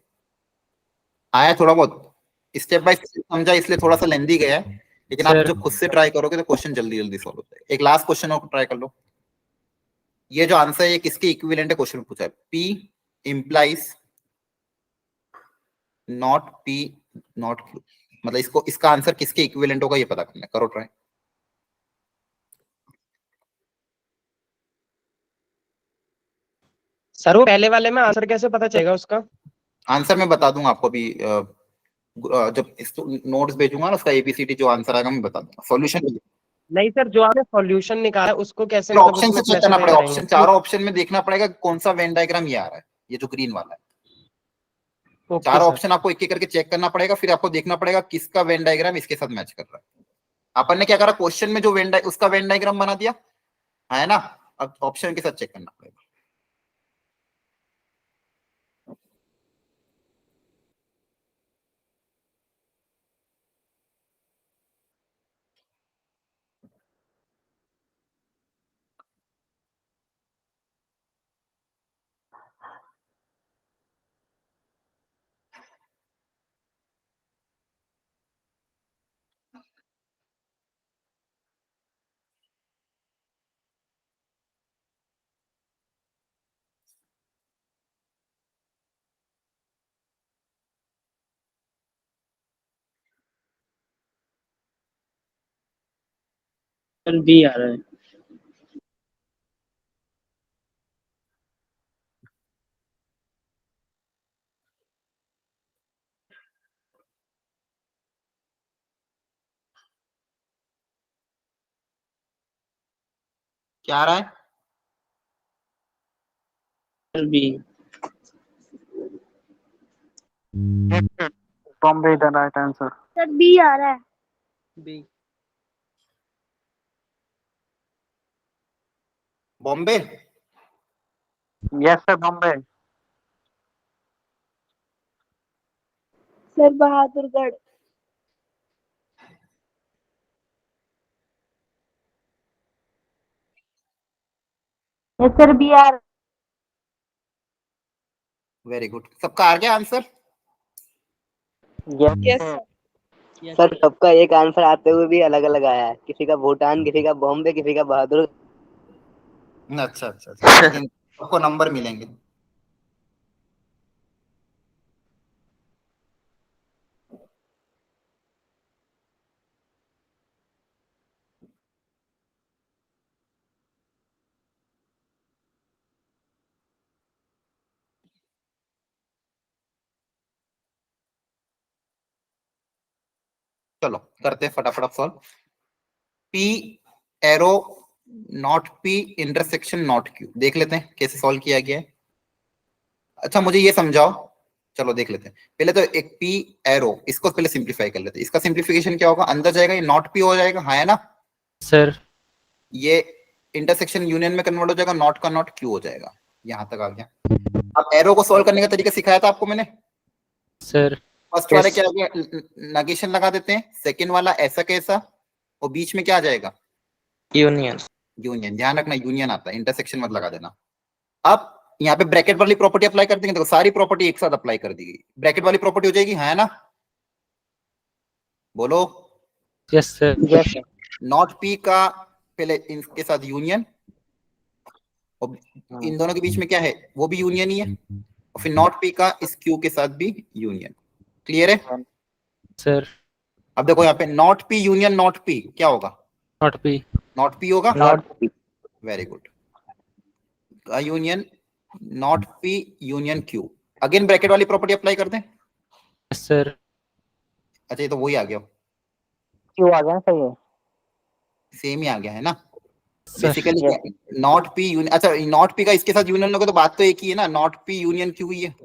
आया, थोड़ा बहुत स्टेप बाय स्टेप समझा, इसलिए थोड़ा सा लेंदी गया है, लेकिन आप सर, जब खुद से ट्राई करोगे तो क्वेश्चन जल्दी जल्दी सॉल्व होता है। एक लास्ट क्वेश्चन और ट्राई कर लो, ये जो आंसर है ये किसके इक्विवेलेंट है, क्वेश्चन में पूछा है, P implies not P not Q, मतलब इसको, इसका आंसर किसके इक्विवेलेंट होगा ये पता करना है, करो ट्राई। सर वो पहले वाले में आंसर कैसे पता चलेगा उसका? आंसर मैं बता दूंगा आपको अभी, जब नोट्स भेजूंगा ना उसका ABCD जो आंसर आएगा मैं बता दूंगा, सॉल्यूशन नहीं सर, जो आपने सॉल्यूशन निकाला उसको कैसे ऑप्शन से चेक करना पड़ेगा, ऑप्शन करेंगे? चारों ऑप्शन में देखना पड़ेगा कौन सा वेन डायग्राम ये आ रहा है, ये जो ग्रीन वाला है, ओके चारों सर। ऑप्शन आपको एक एक करके चेक करना पड़ेगा, फिर आपको देखना पड़ेगा किसका वेन डायग्राम इसके साथ मैच कर रहा है। अपन ने क्या करा, क्वेश्चन में जो उसका वेन डायग्राम बना दिया, है ना, अब ऑप्शन के साथ चेक करना पड़ेगा। सर बी आ रहा है। क्या आ रहा है? Sir B. Bombay is the right answer. Sir B आ रहा है। B. Bombay. Yes sir, Bombay. Sir Bahadurgarh. Yes sir B आ रहा वेरी गुड, सबका आ गया answer? Yes sir. Yes, sir sir. सबका एक आंसर आते हुए भी अलग अलग आया है, किसी का भूटान, किसी का बॉम्बे, किसी का बहादुर। अच्छा अच्छा अच्छा, लेकिन सबको नंबर मिलेंगे। चलो करते हैं फटाफट solve. P arrow not P intersection not Q, देख लेते हैं कैसे सॉल्व किया गया है। अच्छा मुझे ये समझाओ, चलो देख लेते हैं पहले तो। एक पी एरो, इसको पहले सिंप्लीफाई कर लेते हैं। इसका सिंप्लीफिकेशन क्या होगा? अंदर जाएगा ये नॉट पी हो जाएगा, हाँ है ना? सर ये इंटरसेक्शन यूनियन में कन्वर्ट हो जाएगा, नॉट का नॉट क्यू हो जाएगा। यहां तक आ गया। अब एरो को सॉल्व करने का तरीका सिखाया था आपको मैंने। सर फर्स्ट वाले क्या हो गया, नेगेशन लगा देते हैं। सेकंड वाला ऐसा कैसा, और बीच में क्या आ जाएगा? यूनियन। यूनियन। ध्यान रखना यूनियन आता है, इंटरसेक्शन मत लगा देना। अब यहाँ पे ब्रैकेट वाली प्रॉपर्टी अप्लाई कर देंगे, देखो सारी प्रॉपर्टी एक साथ अप्लाई कर दी गई, ब्रैकेट वाली प्रॉपर्टी हो जाएगी, हाँ है ना? बोलो। Yes sir. Yes not P का पहले इनके साथ यूनियन, और इन दोनों के बीच में क्या है, वो भी यूनियन ही है। और फिर नॉट पी का इस क्यू के साथ भी यूनियन। क्लियर है? सर अब देखो यहाँ पे not P union not P क्या होगा? Not P. नॉट पी होगा। Not very good. Union not P union Q. Again bracket वाली प्रॉपर्टी अप्लाई कर दें। Yes sir. अच्छा ये तो वही आ गया, क्यों आ गया सही है? सेम ही आ गया है ना sir basically. Not P union, अच्छा नॉट पी का इसके साथ यूनियन लोगे तो बात तो एक ही है ना, नॉट पी यूनियन क्यू ही है।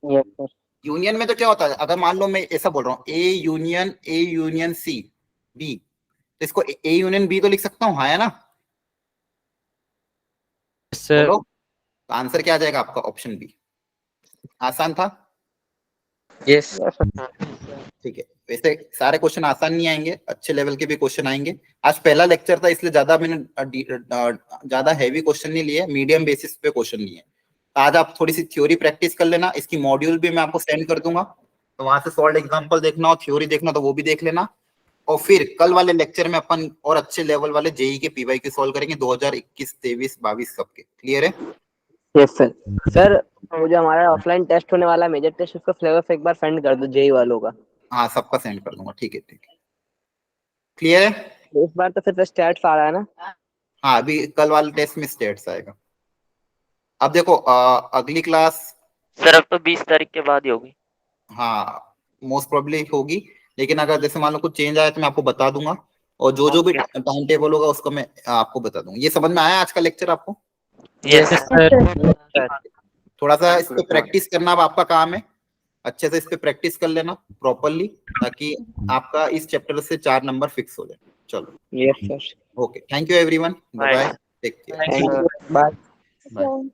Yes sir. यूनियन में तो क्या होता है, अगर मान लो मैं ऐसा बोल रहा हूँ ए यूनियन सी बी, तो इसको ए यूनियन बी तो लिख सकता हूँ, हाँ है ना? Yes sir. बोलो तो आंसर क्या आ जाएगा आपका? Option B. आसान था? यस। ठीक है। वैसे सारे क्वेश्चन आसान नहीं आएंगे, अच्छे लेवल के भी क्वेश्चन आएंगे। आज पहला लेक्चर था इसलिए ज्यादा मैंने ज्यादा हैवी क्वेश्चन नहीं लिए, मीडियम बेसिस पे क्वेश्चन लिए। आज आप थोड़ी सी थ्योरी प्रैक्टिस कर लेना, इसकी मॉड्यूल भी मैं आपको सेंड कर दूंगा, तो वहां से सॉल्व एग्जांपल देखना और थ्योरी देखना तो वो भी देख लेना। और फिर कल वाले लेक्चर में अपन और अच्छे लेवल वाले जेई के पीवाईक्यू सॉल्व करेंगे 2021, 23, 22 सबके। क्लियर है? Yes sir. सर वो जो हमारा ऑफलाइन टेस्ट होने वाला मेजर टेस्ट, उसका फ्लेवर एक बार सेंड कर दो जेई वालों का। हाँ सबका सेंड कर दूंगा, ठीक है ठीक है। क्लियर है? इस बार तो फिर स्टैट्स आ रहा है ना? हाँ अभी कल वाले टेस्ट में स्टेट्स आएगा। अब देखो अगली क्लास सर अब तो 20 तारीख के बाद ही होगी। हाँ मोस्ट प्रोबेबली होगी, लेकिन अगर जैसे मान लो कुछ चेंज आया तो मैं आपको बता दूंगा, और जो भी टाइम टेबल होगा उसको मैं आपको बता दूंगा। ये समझ में आया आज का लेक्चर आपको? Yes sir. थोड़ा सा इस पे प्रैक्टिस करना अब आपका काम है, अच्छे से इस पे प्रैक्टिस कर लेना प्रॉपरली, ताकि आपका इस चैप्टर से 4 नंबर फिक्स हो जाए। चलो yes sir. Okay, thank you everyone, bye bye, take care, thank you, bye. Bye.